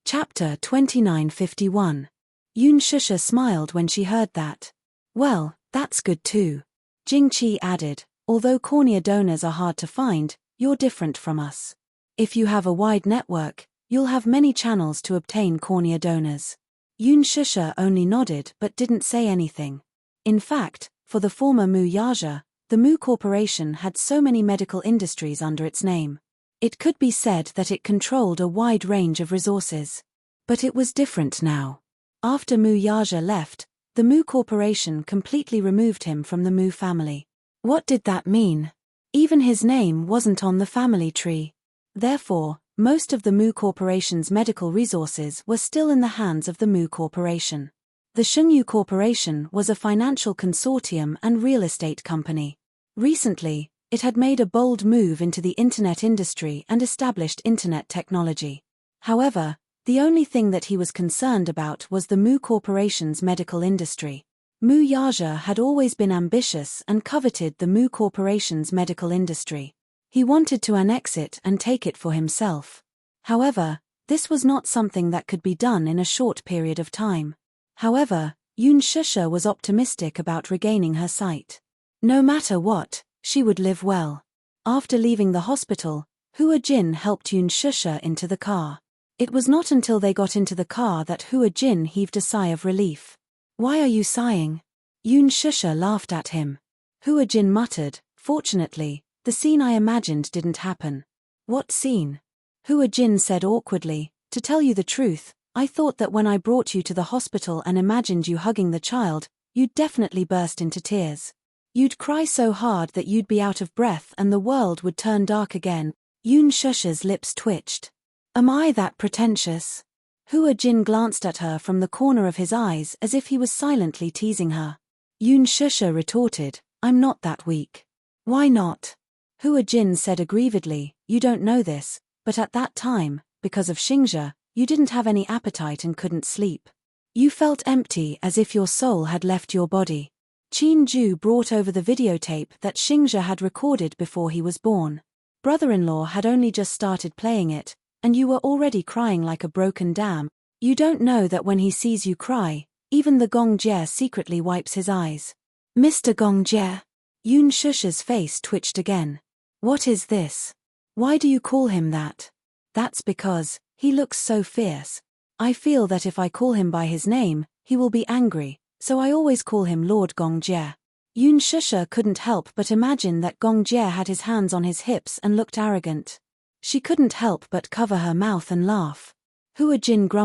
Chapter 2951. Yun Shusha smiled when she heard that. "Well, that's good too." Jingqi added, "Although cornea donors are hard to find, you're different from us. If you have a wide network, you'll have many channels to obtain cornea donors." Yun Shusha only nodded but didn't say anything. In fact, for the former Mu Yaja, the Mu Corporation had so many medical industries under its name. It could be said that it controlled a wide range of resources. But it was different now. After Mu Yaja left, the Mu Corporation completely removed him from the Mu family. What did that mean? Even his name wasn't on the family tree. Therefore, most of the Mu Corporation's medical resources were still in the hands of the Mu Corporation. The Shengyu Corporation was a financial consortium and real estate company. Recently, it had made a bold move into the internet industry and established internet technology. However, the only thing that he was concerned about was the Mu Corporation's medical industry. Mu Yaja had always been ambitious and coveted the Mu Corporation's medical industry. He wanted to annex it and take it for himself. However, this was not something that could be done in a short period of time. However, Yun Shusha was optimistic about regaining her sight. No matter what, she would live well. After leaving the hospital, Hua Jin helped Yun Shusha into the car. It was not until they got into the car that Hua Jin heaved a sigh of relief. "Why are you sighing?" Yun Shusha laughed at him. Hua Jin muttered, "Fortunately, the scene I imagined didn't happen." "What scene?" Hua Jin said awkwardly, "To tell you the truth, I thought that when I brought you to the hospital and imagined you hugging the child, you'd definitely burst into tears. You'd cry so hard that you'd be out of breath and the world would turn dark again." Yun Shusha's lips twitched. "Am I that pretentious?" Hua Jin glanced at her from the corner of his eyes as if he was silently teasing her. Yun Shusha retorted, "I'm not that weak." "Why not?" Hua Jin said aggrievedly, "You don't know this, but at that time, because of Xingzhe, you didn't have any appetite and couldn't sleep. You felt empty as if your soul had left your body. Qin Ju brought over the videotape that Xingzhe had recorded before he was born. Brother-in-law had only just started playing it, and you were already crying like a broken dam. You don't know that when he sees you cry, even the Gongjie secretly wipes his eyes." "Mr. Gongjie?" Yun Shusha's face twitched again. "What is this? Why do you call him that?" "That's because he looks so fierce. I feel that if I call him by his name, he will be angry, so I always call him Lord Gongjie." Yoon Shusha couldn't help but imagine that Gong Jie had his hands on his hips and looked arrogant. She couldn't help but cover her mouth and laugh. Hua Jin grumbled.